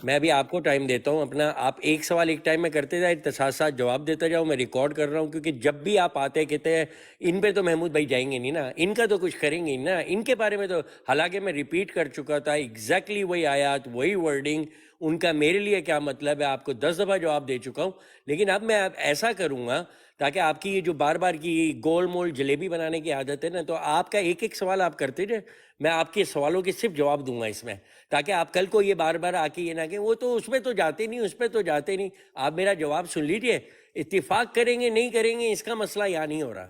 S4: میں بھی آپ کو ٹائم دیتا ہوں اپنا، آپ ایک سوال ایک ٹائم میں کرتے جائیں، ساتھ ساتھ جواب دیتا جاؤ، میں ریکارڈ کر رہا ہوں، کیونکہ جب بھی آپ آتے کہتے ہیں ان پہ تو محمود بھائی جائیں گے نہیں نا، ان کا تو کچھ کریں گے نہیں نا، ان کے بارے میں تو، حالانکہ میں ریپیٹ کر چکا تھا ایگزیکٹلی وہی آیات وہی ورڈنگ، ان کا میرے لیے کیا مطلب ہے، آپ کو 10 دفعہ جواب دے چکا ہوں، لیکن اب میں ایسا کروں گا تاکہ آپ کی یہ جو بار بار کی گول مول جلیبی بنانے کی عادت ہے نا، تو آپ کا ایک ایک سوال آپ کرتے جائیں، میں آپ کے سوالوں کے صرف جواب دوں گا اس میں، تاکہ آپ کل کو یہ بار بار آ کے یہ نہ کہ وہ تو اس پہ تو جاتے نہیں، اس پہ تو جاتے نہیں، آپ میرا جواب سن لیجئے، اتفاق کریں گے نہیں کریں گے اس کا مسئلہ یہاں نہیں ہو رہا،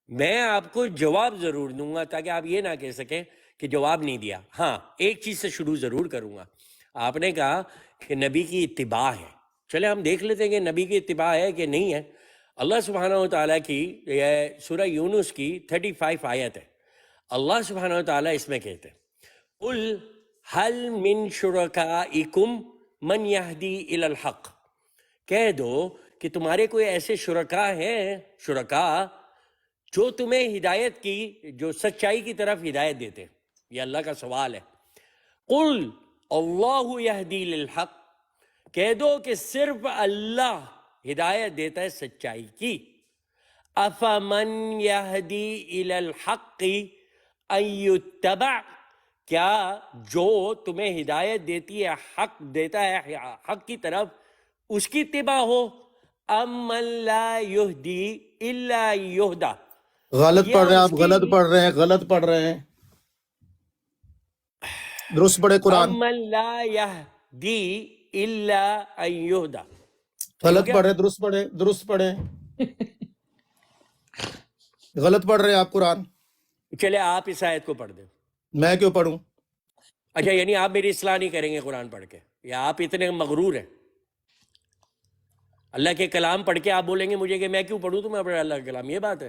S4: میں آپ کو جواب ضرور دوں گا تاکہ آپ یہ نہ کہہ سکیں کہ جواب نہیں دیا۔ ہاں ایک چیز سے شروع ضرور کروں گا، آپ نے کہا کہ نبی کی اتباع ہے، چلے ہم دیکھ لیتے ہیں کہ نبی کی اتباع ہے کہ نہیں ہے۔ اللہ سبحانہ وتعالیٰ کی یہ سورہ یونس کی 35 آیت ہے، اللہ سبحانہ وتعالیٰ اس میں کہتے ہیں قُلْ هَلْ مِن شُرَكَائِكُمْ مَنْ يَهْدِي إِلَى الْحَقِّ، کہہ دو کہ تمہارے کوئی ایسے شرکاء ہیں، شرکاء جو تمہیں ہدایت کی، جو سچائی کی طرف ہدایت دیتے. یہ اللہ کا سوال ہے. قل اللہ یہدی للحق، کہہ دو کہ صرف اللہ ہدایت دیتا ہے سچائی کی. افمن یہدی الی الحق ان یتبع، کیا جو تمہیں ہدایت دیتی ہے، حق دیتا ہے حق کی طرف، اس کی اتباع ہو. ام من لا یہدی الا یہدا،
S1: غلط
S4: یا
S1: پڑھ رہے ہیں
S4: اس
S1: آپ،
S4: کی،
S1: غلط پڑھ رہے ہیں، غلط پڑھ رہے ہیں. درست پڑھے قرآن.
S4: ام من لا یہدی الا ان یہدا. صحیح ہو
S1: غلط
S4: گیا؟
S1: پڑھ رہے، درست پڑھے، درست پڑھے. غلط پڑھ رہے ہیں آپ قرآن.
S4: چلے آپ اس آیت کو پڑھ دیں.
S1: میں کیوں پڑھوں؟
S4: اچھا، یعنی آپ میری اصلاح نہیں کریں گے قرآن پڑھ کے، یا آپ اتنے مغرور ہیں؟ اللہ کے کلام پڑھ کے آپ بولیں گے مجھے کہ میں کیوں پڑھوں، تو میں پڑھ اللہ کا کلام. یہ بات ہے.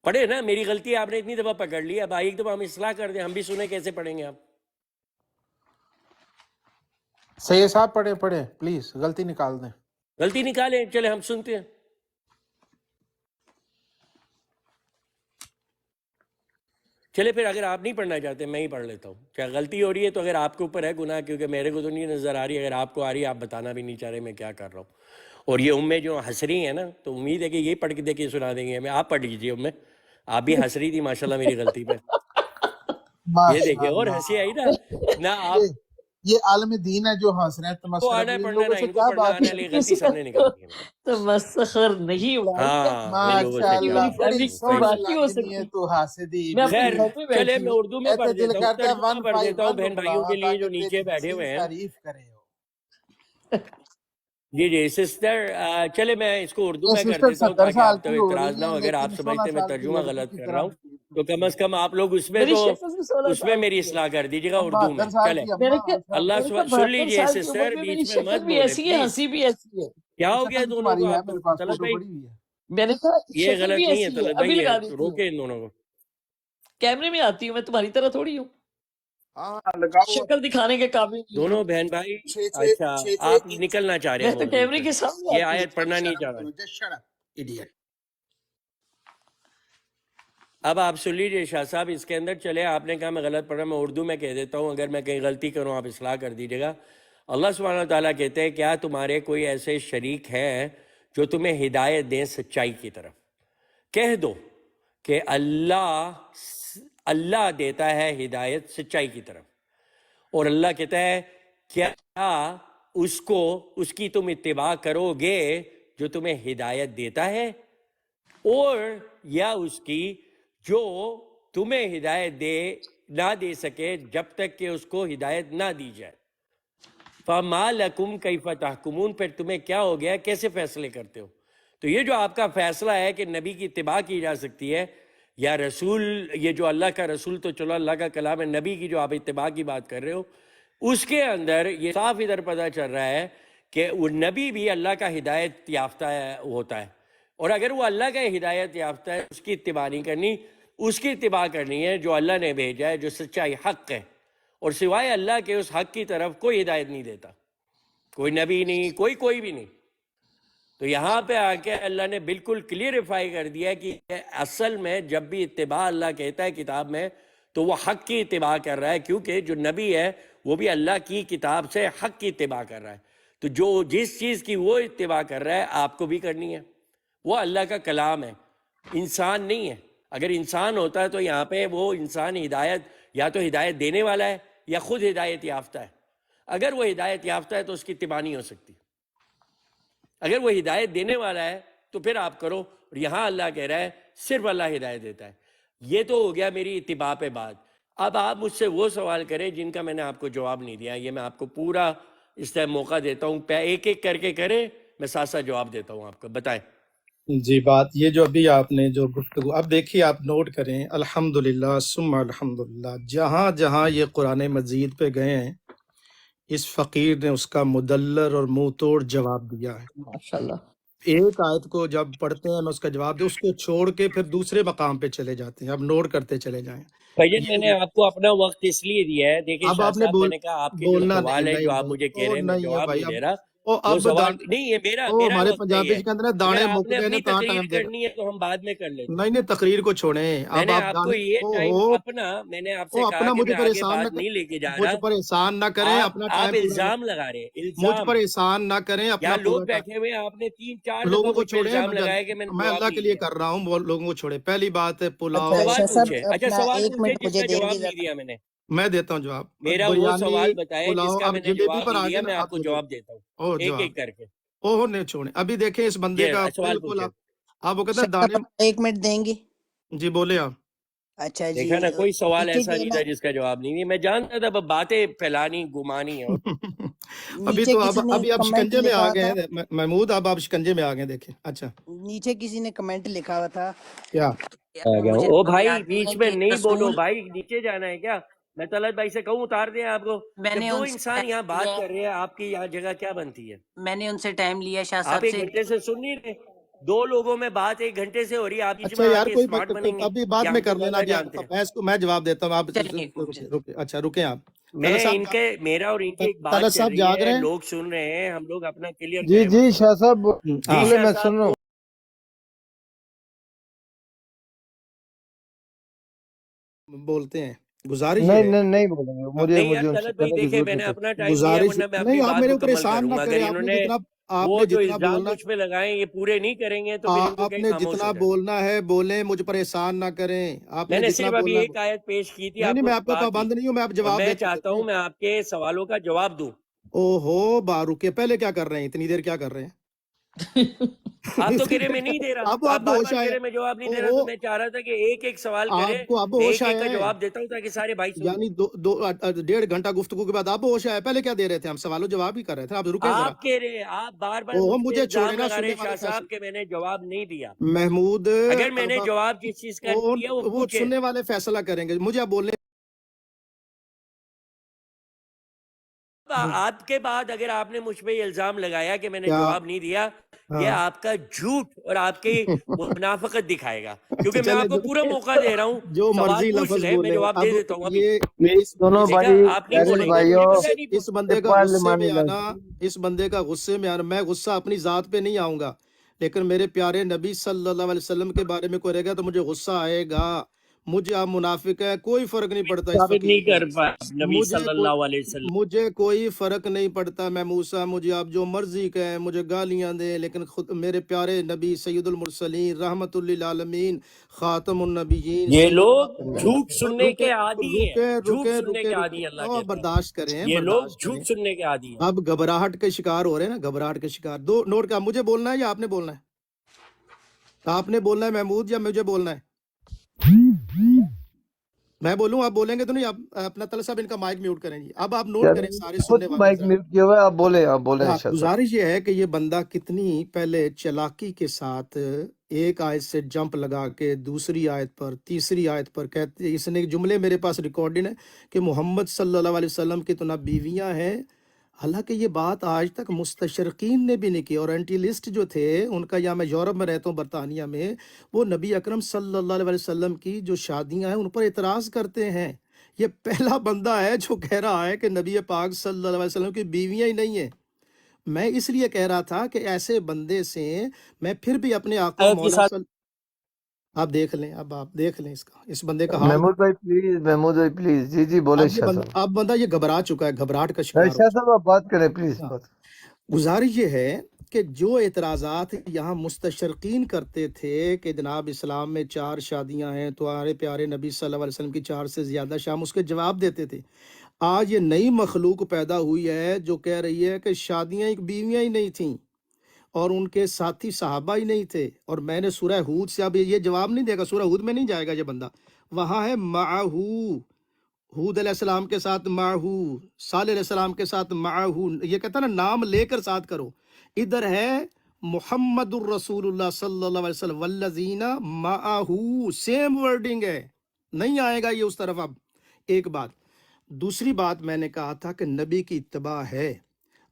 S4: پڑھے نا، میری غلطی آپ نے اتنی دفعہ پکڑ لی، اب ایک دفعہ ہم اصلاح کر دیں، ہم بھی سنیں کیسے پڑھیں گے آپ.
S7: سید صاحب پڑھیں پڑھیں پلیز، غلطی نکال دیں.
S4: غلطی نکالیں، چلے ہم سنتے ہیں. چلے پھر اگر آپ نہیں پڑھنا چاہتے میں ہی پڑھ لیتا ہوں. کیا غلطی ہو رہی ہے تو اگر آپ کے اوپر ہے گناہ، کیونکہ میرے کو تو نہیں نظر آ رہی. اگر آپ کو آ رہی ہے، آپ بتانا بھی نہیں چاہ رہے میں کیا کر رہا ہوں. اور یہ امیں جو ہنس رہی ہیں نا، تو امید ہے کہ یہ پڑھ کے دے کے سنا دیں گے ہمیں. آپ پڑھ لیجیے امیں، آپ بھی ہنس رہی تھی ماشاءاللہ میری غلطی پہ. یہ دیکھیں، اور ہنسی آئی نا آپ
S7: یہ عالم دین ہے جو ہنس رہے ہیں
S4: کو
S7: تمسخر.
S4: آنا ہے
S7: ان
S4: پڑھنا
S7: لوگوں
S4: نا،
S7: سے
S4: ان کو
S7: کیا
S4: پڑھنا
S7: بات
S4: آنا
S7: ہے؟
S4: ہے، غلطی سب نے نکال دی.
S6: تو مسخر نہیں ہوا.
S4: ہاں، ان لوگوں سے
S7: ماشاء
S4: کیا
S7: اللہ،
S6: میری
S7: بڑی
S6: فیملی کی
S7: سوچ
S6: بات نہیں ہو
S7: لگنی ہے
S6: سکتی.
S7: تو حاسدی.
S6: میں اپنے
S4: خیر،
S6: گھر میں
S4: چلے
S6: بیٹھی
S4: میں
S6: ہوں.
S4: اردو میں پڑھ
S7: دل
S4: دیتا ہوں،
S7: کرتا ہے
S4: ترجمہ پڑھ دیتا ہوں
S7: 151
S4: بہن بھائیوں کے لیے جو
S7: تاکہ
S4: نیچے
S7: تیری
S4: بیٹھے ہوئے
S7: مزید
S4: ہیں.
S7: تعریف کرے ہو.
S4: جی جی سسٹر، چلے میں اس کو اردو
S7: یہ
S4: میں کر
S7: سسٹر
S4: دیتا ہوں
S7: 70
S4: تاکہ
S7: سال
S4: آپ تو
S7: کی ہو
S4: اعتراض
S7: رہی
S4: نہ
S7: ہیں
S4: ہو. اگر آپ
S7: لیکن 16
S4: سمجھتے میں
S7: سال کی
S4: ترجمہ
S7: لڑکی
S4: غلط
S7: کی
S4: کر رہا
S7: طرح
S4: ہوں
S7: بہیو
S4: تو کم از کم آپ لوگ اس میں
S6: میری
S4: تو
S6: شکل بھی 16
S4: اس میں
S6: سال
S4: میری
S6: کی ہے.
S4: اصلاح کر دیجیے گا
S7: اب
S4: اردو میں.
S7: 72 سال
S4: چلے
S7: کی
S6: میں نے
S7: اماں.
S6: کہا
S4: اللہ
S6: میں نے کہا
S4: سن
S6: 72
S4: لیجیے
S6: سال کی عمر
S4: سسٹر،
S6: میں میری
S4: بیچ میں مت
S6: شکل بھی
S4: بولے
S6: ایسی ہے،
S4: پلیز.
S6: ہنسی بھی ایسی ہے.
S4: کیا ہو گیا
S7: شکل
S4: دونوں کو
S7: تمہاری ہے
S4: آپ کو؟
S7: میرے پاس،
S4: طلعت
S7: فوٹو
S4: بھائی،
S7: پڑی ہوئی ہے.
S6: میں نے کہا
S4: یہ
S6: شکل
S4: غلط
S6: بھی
S4: نہیں ہے
S6: ایسی ہے.
S4: طلعت
S6: ابھی
S4: بھائی،
S6: لگا دیتی ہوں،
S4: روکے ان دونوں کو.
S6: کیمرے میں آتی ہوں، میں تمہاری طرح تھوڑی ہوں
S7: ہاں لگاؤ.
S6: شکل دکھانے کے قابل نہیں ہوں.
S4: دونوں بہن بھائی.
S7: 6
S4: اچھا،
S7: 6
S4: آپ
S7: انچ.
S4: نکلنا چاہ رہے
S6: میں
S4: ہیں
S6: تو
S4: موضوع
S6: کیمرے
S4: سے،
S6: کے سامنے
S4: یہ
S6: آتی
S4: آیت پڑھنا نہیں چاہ رہے.
S7: Just shut up, idiot.
S4: اب آپ سن لیجیے شاہ صاحب، اس کے اندر چلے آپ نے کہا میں غلط پڑھا، میں اردو میں کہہ دیتا ہوں، اگر میں کہیں غلطی کروں آپ اصلاح کر دیجیے گا. اللہ سبحانہ و تعالیٰ کہتے ہیں کیا تمہارے کوئی ایسے شریک ہیں جو تمہیں ہدایت دیں سچائی کی طرف. کہہ دو کہ اللہ دیتا ہے ہدایت سچائی کی طرف. اور اللہ کہتا ہے کیا اس کی تم اتباع کرو گے جو تمہیں ہدایت دیتا ہے، اور یا اس کی جو تمہیں ہدایت نہ دے سکے جب تک کہ اس کو ہدایت نہ دی جائے. فَمَا لَكُمْ كَيْفَ تَحْكُمُونَ، پھر تمہیں کیا ہو گیا، کیسے فیصلے کرتے ہو. تو یہ جو آپ کا فیصلہ ہے کہ نبی کی اتباع کی جا سکتی ہے یا رسول، یہ جو اللہ کا رسول تو چلو اللہ کا کلام ہے، نبی کی جو آپ اتباع کی بات کر رہے ہو، اس کے اندر یہ صاف ادھر پتہ چل رہا ہے کہ وہ نبی بھی اللہ کا ہدایت یافتہ ہوتا ہے. اور اگر وہ اللہ کا ہدایت یافتہ ہے، اس کی اتباع نہیں کرنی، اس کی اتباع کرنی ہے جو اللہ نے بھیجا ہے، جو سچائی حق ہے. اور سوائے اللہ کے اس حق کی طرف کوئی ہدایت نہیں دیتا، کوئی نبی نہیں، کوئی بھی نہیں. تو یہاں پہ آ کے اللہ نے بالکل کلیئرفائی کر دیا کہ اصل میں جب بھی اتباع اللہ کہتا ہے کتاب میں تو وہ حق کی اتباع کر رہا ہے، کیونکہ جو نبی ہے وہ بھی اللہ کی کتاب سے حق کی اتباع کر رہا ہے. تو جو جس چیز کی وہ اتباع کر رہا ہے آپ کو بھی کرنی ہے. وہ اللہ کا کلام ہے، انسان نہیں ہے. اگر انسان ہوتا ہے تو یہاں پہ وہ انسان ہدایت یا تو ہدایت دینے والا ہے یا خود ہدایت یافتہ ہے. اگر وہ ہدایت یافتہ ہے تو اس کی اتباع نہیں ہو سکتی. اگر وہ ہدایت دینے والا ہے تو پھر آپ کرو. اور یہاں اللہ کہہ رہا ہے صرف اللہ ہدایت دیتا ہے. یہ تو ہو گیا میری اتباع پہ بات. اب آپ مجھ سے وہ سوال کریں جن کا میں نے آپ کو جواب نہیں دیا. یہ میں آپ کو پورا اس طرح موقع دیتا ہوں، ایک ایک کر کے کریں، میں ساتھ ساتھ جواب دیتا ہوں آپ کو. بتائیں.
S1: جی، بات یہ جو ابھی آپ نے جو گفتگو، اب دیکھیے آپ نوٹ کریں، الحمدللہ ثم الحمدللہ، جہاں جہاں یہ قرآن مجید پہ گئے ہیں اس فقیر نے اس کا مدلل اور منہ توڑ جواب دیا ہے.
S6: ماشاءاللہ.
S1: ایک آیت کو جب پڑھتے ہیں میں اس کا جواب دوں، اس کو چھوڑ کے پھر دوسرے مقام پہ چلے جاتے ہیں. اب نوٹ کرتے چلے جائیں.
S4: بھائیجان میں
S1: یہ
S4: نے آپ کو اپنا وقت اس لیے دیا ہے، دیکھیں
S1: اب
S4: شاہ
S1: آپ نے
S4: صاحب، میں نے کہا آپ کے جو
S1: بولنا
S4: سوال ہے جو آپ
S1: نہیں
S4: مجھے کہہ
S1: وہ
S4: رہے ہیں میں
S1: نہیں ہے
S4: جواب
S1: بھائی.
S4: نہیں
S1: اب
S4: دے رہا.
S1: او
S4: وہ
S1: اب
S4: سوال نہیں، یہ میرا
S1: او
S4: میرا
S1: ہمارے
S4: وقت
S1: پنجابی
S4: نہیں ہے.
S1: کے اندر
S4: اگر
S1: دانے
S4: آپ
S1: مک
S4: نے
S1: گئے نا
S4: اپنی
S1: تا
S4: تقریر
S1: ٹائم دے
S4: کرنی ہے تو ہم بعد میں کر لیتے ہیں.
S1: نہیں تقریر کو چھوڑیں
S4: میں
S1: اب
S4: نے
S1: آپ
S4: آپ کو
S1: دانے
S4: یہ
S1: او
S4: ٹائم
S1: ہو
S4: اپنا، میں نے آپ
S1: او
S4: سے کہا
S1: اپنا
S4: کہ
S1: مجھے
S4: میں آگے
S1: پریشان نہ
S4: بات نہیں لے کے جا
S1: مجھ
S4: رہا.
S1: پر احسان نہ کریں اپنا
S4: آپ
S1: ٹائم پورا
S4: الزام لگا رہے ہیں،
S1: مجھ پر
S4: الزام.
S1: احسان نہ کریں اپنا
S4: یہاں لوگ
S1: پورا
S4: بیٹھے ہوئے ہیں، آپ نے 3-4 دفعہ
S1: لوگوں کو
S4: مجھ پہ
S1: چھوڑیں
S4: الزام لگایا کہ میں نے
S1: میں
S4: جواب
S1: اللہ کے
S4: نہیں
S1: لیے
S4: دیا.
S1: کر رہا ہوں وہ لوگوں کو چھوڑے. پہلی بات ہے
S2: اچھا
S1: پلاؤ
S4: سوال
S2: شاہ صاحب
S4: پوچھے. اچھا
S2: اپنا
S4: سوال
S2: 1
S4: پوچھے
S2: منٹ
S4: جس
S2: مجھے
S4: کا
S2: دیں
S4: جواب
S2: گے
S4: نہیں
S2: ذرا؟
S4: دیا میں نے.
S1: میں دیتا ہوں جواب.
S4: میرا وہ
S1: بریانی
S4: سوال بتائے جس
S1: پلاؤ
S4: کا
S1: آپ
S4: میں نے
S1: جلیبی
S4: جواب
S1: پر
S4: نہیں
S1: آ
S4: دیا،
S1: گئے
S4: میں
S1: نا
S4: آپ
S1: آپ
S4: کو
S1: بولیے
S4: جواب دیتا ہوں
S1: او
S4: ایک
S1: جواب
S4: ایک کر کے.
S1: اوہ نہیں چھوڑیں. ابھی دیکھیں اس بندے
S4: جی
S1: کا
S4: سوال
S1: بالکل
S4: پوچھے.
S1: آپ وہ کہتے ہیں
S2: شاہ
S1: دانے.
S2: صاحب اپنا 1 منٹ دیں گے؟
S1: جی بولے آپ.
S2: اچھا جی،
S4: دیکھا نا، کوئی سوال
S2: نیچے
S4: ایسا
S2: جو
S4: نہیں
S2: نا
S4: تھا جس کا جواب نہیں دیا. میں جانتا تھا بس باتیں پھیلانی گمانی ہے.
S1: ابھی
S2: نیچے
S1: تو
S2: کسی نے
S1: ابھی آپ
S2: کمنٹ
S1: شکنجے میں آ
S2: لکھا
S1: گئے
S2: تھا،
S1: ہیں محمود. اب آپ شکنجے میں آ گئے. دیکھیں اچھا
S2: نیچے کسی نے کمنٹ لکھا ہوا تھا،
S1: کیا
S4: آ گیا
S2: مجھے
S4: ہوں. او
S2: نام
S4: بھائی
S2: یاد نہیں
S4: بیچ
S2: ہے
S4: میں
S2: کہ
S4: نہیں بولو
S2: رسول،
S4: بھائی، نیچے جانا ہے کیا؟ میں طلعت بھائی سے کہوں اتار دیں آپ کو.
S2: میں
S4: جب
S2: نے
S4: دو
S2: ان سے
S4: انسان یہاں
S2: ٹائم
S4: بات
S2: لیا،
S4: کر رہے ہیں، آپ کی یہاں جگہ کیا بنتی ہے؟
S2: میں نے ان سے ٹائم لیا شاہ
S4: آپ
S2: صاحب
S4: 1
S2: سے.
S4: گھنٹے سے سن نہیں رہے. 2 لوگوں میں بات 1 گھنٹے سے ہو رہی ہے، آپ بیچ
S1: اچھا
S4: میں آ
S1: یار
S4: کے
S1: کوئی
S4: اسمارٹ بنیں گے
S1: ابھی بعد
S4: یا
S1: میں
S4: ہم کو
S1: کر لینا.
S4: زیادہ
S1: ابھی
S4: جانتے ہیں.
S1: میں جواب دیتا ہوں. آپ
S2: چلیے
S1: رکے اچھا رکیں آپ.
S4: میں
S1: طلعت صاحب
S4: ان کے، میرا اور ان کی ایک
S1: طلعت
S4: بات چل
S1: صاحب
S4: رہی
S1: جاگ
S4: ہے،
S1: رہے ہیں.
S4: لوگ سن رہے ہیں، ہم لوگ اپنا کلیئر
S3: جی
S4: کریں
S3: جی
S4: مسئلہ.
S3: شاہ صاحب
S4: جی
S1: ہاں
S3: بولے،
S4: شاہ
S3: میں
S4: صاحب
S3: سن رہا ہوں.
S1: بولتے ہیں. گزارش یہ
S3: نہیں
S1: ہے
S3: نہیں نہیں بولیں گے،
S1: ہاں،
S3: مجھے
S4: نہیں یار
S3: مجھے ان سے
S4: طلعت بھائی
S3: کہنے کی
S4: دیکھیں،
S3: ضرورت
S4: میں نے
S3: نہیں.
S4: اپنا ٹائم دیا،
S1: گزارش
S4: ورنہ میں اپنی
S1: نہیں آپ
S4: بات
S1: میرے اوپر
S4: مکمل
S1: احسان نہ
S4: کروں گا. اگر
S1: کریں.
S4: انہوں نے
S1: آپ
S4: وہ
S1: نے
S4: جو
S1: جتنا
S4: الزام
S1: بولنا
S4: مجھ پہ لگائیں یہ پورے نہیں کریں گے تو پھر ان کو
S1: آپ
S4: کہیں
S1: نے
S4: خاموش ہو
S1: جتنا
S4: جائیں.
S1: بولنا ہے بولیں. مجھ پر احسان نہ کریں. آپ
S4: میں
S1: نے
S4: نے
S1: جتنا
S4: صرف ابھی
S1: بولنا
S4: ایک آیت پیش کی تھی،
S1: نہیں
S4: آپ
S1: نہیں
S4: کو
S1: میں آپ کا
S4: کہا تھی،
S1: پابند نہیں ہوں. میں آپ
S4: اور
S1: جواب
S4: میں
S1: دیتے
S4: چاہتا ہوں میں آپ کے سوالوں کا جواب دوں.
S1: او ہو باروکے پہلے کیا کر رہے ہیں؟ اتنی دیر کیا کر رہے ہیں؟
S4: آپ تو گرے میں نہیں دے رہا،
S1: اب
S4: آپ
S1: آپ کو
S4: بار
S1: ہوش
S4: بار
S1: آیا.
S4: گرے میں جواب نہیں
S1: او
S4: دے رہا، تو
S1: ہو
S4: میں چاہ رہا تھا کہ ایک ایک سوال کرے،
S1: آپ کو اب
S4: میں
S1: ہوش
S4: ایک ایک
S1: آیا
S4: کا
S1: ہے.
S4: جواب دیتا ہوں تاکہ سارے بھائی سن
S1: یعنی
S4: لیں.
S1: 1.5 گھنٹہ گفتگو کے بعد آپ ہوش آیا. پہلے کیا دے رہے تھے؟ ہم سوال و جواب ہی کر رہے تھے. آپ رکیں ذرا.
S4: آپ کہہ رہے، آپ بار بار
S1: او
S4: مجھ پہ
S1: مجھے چھوڑے
S4: الزام
S1: نا
S4: لگا
S1: سننے
S4: رہے
S1: والے
S4: شاہ
S1: فیصلے
S4: صاحب کہ میں نے جواب نہیں دیا.
S1: محمود
S4: اگر میں نے
S1: اب
S4: جواب جس چیز کا دیا وہ
S1: وہ
S4: پوچھے.
S1: سننے والے فیصلہ کریں گے. مجھے اب بولنے
S4: آپ کے بعد اگر آپ نے مجھ پہ یہ الزام لگایا کہ میں نے
S1: کیا
S4: جواب نہیں دیا، یہ
S1: ہاں
S4: آپ کا جھوٹ اور آپ کی منافقت دکھائے گا،
S1: تو
S4: کیونکہ میں
S1: چلے
S4: آپ کو پورا موقع دے رہا ہوں.
S1: جو
S4: سوال
S1: مرضی
S4: پوچھ
S1: لفظ
S4: لے، میں
S1: بولے.
S4: جواب دے
S1: اب
S4: دیتا ہوں ابھی.
S1: یہ
S3: پلیز دونوں
S4: دیکھا
S3: بھائی،
S4: آپ نہیں
S3: پیارے
S4: بولیں گے،
S3: بھائیوں،
S4: مجھے پتہ ہے نہیں
S1: اس
S4: بولیں.
S1: بندے کا
S3: اقبال
S1: غصے میں
S3: مانی
S1: آنا اس بندے کا غصے میں آنا. میں غصہ اپنی ذات پہ نہیں آؤں گا، لیکن میرے پیارے نبی صلی اللہ علیہ وسلم کے بارے میں کوئی رہے گا تو مجھے غصہ آئے گا. مجھے آپ منافق ہے کوئی فرق نہیں پڑتا اس
S4: ثابت
S1: فقیر
S4: نہیں
S1: کو.
S4: کر پائے نبی صلی اللہ علیہ وسلم.
S1: مجھے کوئی فرق نہیں پڑتا. میں موسیٰ مجھے آپ جو مرضی کہیں، مجھے گالیاں دیں، لیکن خود میرے پیارے نبی سید المرسلین رحمت للعالمین خاتم النبیین
S4: یہ
S1: سیدنا
S4: لوگ جھوٹ سننے
S1: رکے
S4: کے عادی ہیں،
S1: رکے
S4: جھوٹ
S1: رکے
S4: سننے
S1: رکے
S4: کے
S1: رکے
S4: عادی ہیں. اللہ
S1: اور
S4: کہتا ہے
S1: برداشت کریں
S4: یہ لوگ
S1: برداشت کریں.
S4: جھوٹ سننے کے عادی ہیں.
S1: اب گھبراہٹ کے شکار ہو رہے ہیں نا، گھبراہٹ کے شکار. دو نوٹ کا مجھے بولنا ہے یا آپ نے بولنا ہے؟ آپ نے بولنا ہے محمود یا مجھے بولنا ہے؟ میں بولوں آپ بولیں گے تو نہیں؟ آپ اپنا طلعت صاحب ان کا مائک میوٹ کریں. جی اب آپ نوٹ کریں سارے
S3: خود
S1: سننے والے
S3: مائک
S1: ذرا.
S3: میوٹ کیا ہوا ہے، آپ بولیں
S1: ہاں
S3: شاہ صاحب.
S1: گزارش یہ ہے کہ یہ بندہ کتنی پہلے چلاکی کے ساتھ ایک آیت سے جمپ لگا کے دوسری آیت پر تیسری آیت پر کہتے. اس نے جملے میرے پاس ریکارڈنگ ہے کہ محمد صلی اللہ علیہ وسلم کی تو نہ بیویاں ہیں. حالانکہ یہ بات آج تک مستشرقین نے بھی نہیں کی. اور اینٹی لسٹ جو تھے ان کا، یا میں یورپ میں رہتا ہوں برطانیہ میں، وہ نبی اکرم صلی اللہ علیہ وسلم کی جو شادیاں ہیں ان پر اعتراض کرتے ہیں. یہ پہلا بندہ ہے جو کہہ رہا ہے کہ نبی پاک صلی اللہ علیہ وسلم کی بیویاں ہی نہیں ہیں. میں اس لیے کہہ رہا تھا کہ ایسے بندے سے میں پھر بھی اپنے آقا
S4: آیت کے
S1: مولا
S4: ساتھ
S1: آپ دیکھ لیں. اب آپ دیکھ لیں اس بندے کا حال.
S3: محمود بھائی پلیز. جی جی بولے
S1: اب یہ
S3: شاہ
S1: بندہ
S3: صاحب.
S1: اب بندہ یہ گھبرا چکا ہے، گھبراہٹ کا شکار ہو
S3: شاہ
S1: چکا
S3: صاحب آپ بات کریں پلیز.
S1: ہے.
S3: بات
S1: گزارش یہ ہے کہ جو اعتراضات یہاں مستشرقین کرتے تھے کہ جناب اسلام میں 4 شادیاں ہیں تو ہمارے پیارے نبی صلی اللہ علیہ وسلم کی 4 سے زیادہ شام، اس کے جواب دیتے تھے. آج یہ نئی مخلوق پیدا ہوئی ہے جو کہہ رہی ہے کہ شادیاں ایک بیویاں ہی نہیں تھیں اور ان کے ساتھی صحابہ ہی نہیں تھے. اور میں نے سورہ ہود سے، اب یہ جواب نہیں دے گا، سورہ ہود میں نہیں جائے گا یہ بندہ. وہاں ہے معہو، ہود علیہ السلام کے ساتھ معہو، صالح علیہ السلام کے ساتھ معہو. یہ کہتا ہے نا نام لے کر ساتھ کرو. ادھر ہے محمد الرسول اللہ صلی اللہ علیہ وسلم والذین معہو، سیم ورڈنگ ہے. نہیں آئے گا یہ اس طرف. اب ایک بات. دوسری بات میں نے کہا تھا کہ نبی کی اتباع ہے.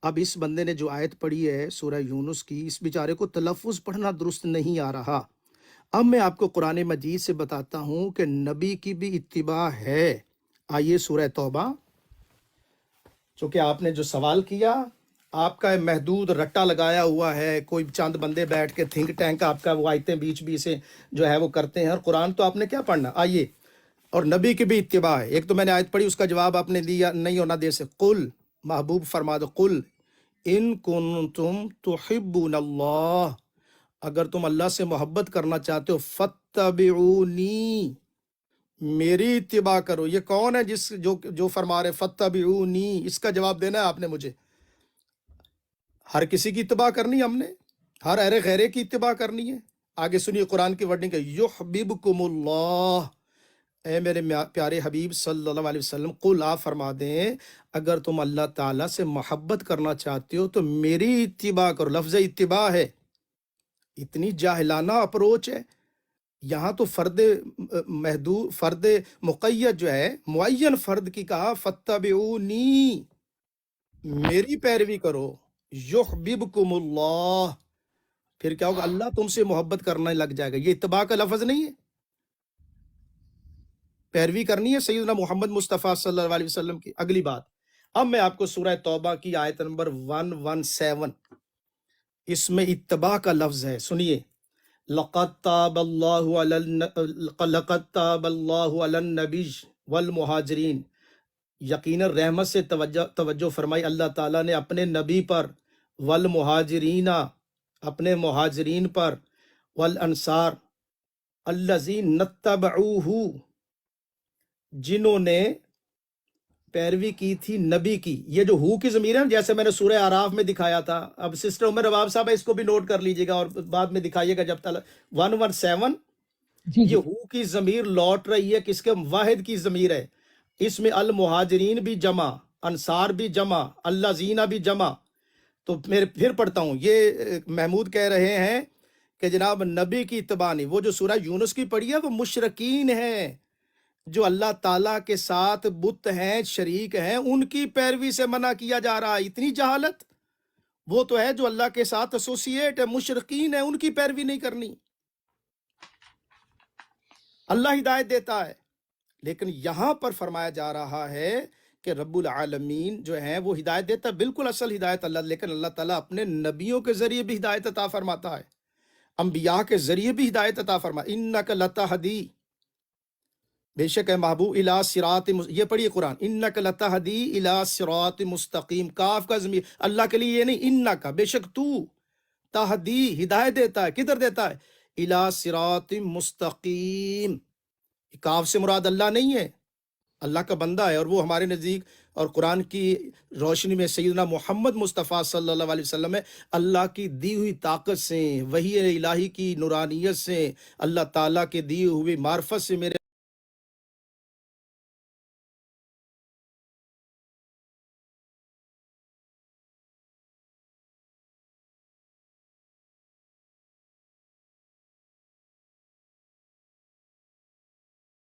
S1: اب اس بندے نے جو آیت پڑھی ہے سورہ یونس کی، اس بیچارے کو تلفظ پڑھنا درست نہیں آ رہا. اب میں آپ کو قرآن مجید سے بتاتا ہوں کہ نبی کی بھی اتباع ہے. آئیے سورہ توبہ، چونکہ آپ نے جو سوال کیا آپ کا محدود رٹا لگایا ہوا ہے، کوئی چند بندے بیٹھ کے تھنک ٹینک آپ کا وہ آیتیں بیچ بیچ سے جو ہے وہ کرتے ہیں، اور قرآن تو آپ نے کیا پڑھنا. آئیے، اور نبی کی بھی اتباع ہے. ایک تو میں نے آیت پڑھی، اس کا جواب آپ نے دیا نہیں ہونا دے سے. قل، محبوب فرما دو، قل ان کنتم تحبون اللہ، اگر تم اللہ سے محبت کرنا چاہتے ہو، فتبعونی، میری اتباع کرو. یہ کون ہے جس جو فرما رہے فتبعونی؟ اس کا جواب دینا ہے آپ نے مجھے. ہر کسی کی اتباع کرنی ہے ہم نے، ہر اہل غیرے کی اتباع کرنی ہے. آگے سنیے قرآن کی ورڈنگ ہے، یحببکم اللہ، اے میرے پیارے حبیب صلی اللہ علیہ وسلم، قل، آپ فرما دیں اگر تم اللہ تعالیٰ سے محبت کرنا چاہتے ہو تو میری اتباع کرو. لفظ اتباع ہے، اتنی جاہلانہ اپروچ ہے. یہاں تو فرد محدود، فرد مقید جو ہے، معین فرد کی کہا فتبعونی، میری پیروی کرو. یحببکم اللہ، پھر کیا ہوگا؟ اللہ تم سے محبت کرنے لگ جائے گا. یہ اتباع کا لفظ نہیں ہے، پیروی کرنی ہے سیدنا محمد مصطفیٰ صلی اللہ علیہ وسلم کی. اگلی بات، اب میں آپ کو سورہ توبہ کی آیت نمبر 117، اس میں اتباع کا لفظ ہے، سنیے. لقد تاب اللہ علی النبی والمہاجرین، یقیناً رحمت سے توجہ فرمائی اللہ تعالیٰ نے اپنے نبی پر، والمہاجرین، اپنے مہاجرین پر، والانصار الذین اتبعوہ، جنہوں نے پیروی کی تھی نبی کی. یہ جو ہو کی ضمیر ہے، جیسے میں نے سورہ اعراف میں دکھایا تھا، اب سسٹر عمر رباب صاحب اس کو بھی نوٹ کر لیجئے گا اور بعد میں دکھائیے گا جب تک. 117،
S6: جی
S1: یہ ہو کی ضمیر لوٹ رہی ہے کس کے؟ واحد کی ضمیر ہے. اس میں المہاجرین بھی جمع، انصار بھی جمع، الذین بھی جمع. تو پھر پڑھتا ہوں. یہ محمود کہہ رہے ہیں کہ جناب نبی کی اتباع نہیں. وہ جو سورہ یونس کی پڑھی ہے وہ مشرکین ہیں، جو اللہ تعالیٰ کے ساتھ بت ہیں، شریک ہیں، ان کی پیروی سے منع کیا جا رہا ہے. اتنی جہالت! وہ تو ہے جو اللہ کے ساتھ ایسوسیٹ ہے، مشرکین ہیں، ان کی پیروی نہیں کرنی. اللہ ہدایت دیتا ہے، لیکن یہاں پر فرمایا جا رہا ہے کہ رب العالمین جو ہیں وہ ہدایت دیتا ہے، بالکل اصل ہدایت اللہ، لیکن اللہ تعالیٰ اپنے نبیوں کے ذریعے بھی ہدایت عطا فرماتا ہے، انبیاء کے ذریعے بھی ہدایت عطا فرماتا. انک لتہدی، بے شک ہے محبوب، الی صراط، یہ پڑھیے قرآن، انک لتہدی الی صراط مستقیم. کاف کا ضمیر اللہ کے لیے یہ نہیں، انک، بے شک تو، تہدی، ہدایت دیتا ہے. کدھر دیتا ہے؟ الی صراط مستقیم. کاف سے مراد اللہ نہیں ہے، اللہ کا بندہ ہے، اور وہ ہمارے نزدیک اور قرآن کی روشنی میں سیدنا محمد مصطفیٰ صلی اللہ علیہ وسلم ہے. اللہ کی دی ہوئی طاقت سے، وحی الہی کی نورانیت سے، اللہ تعالیٰ کے دی ہوئی معرفت سے میرے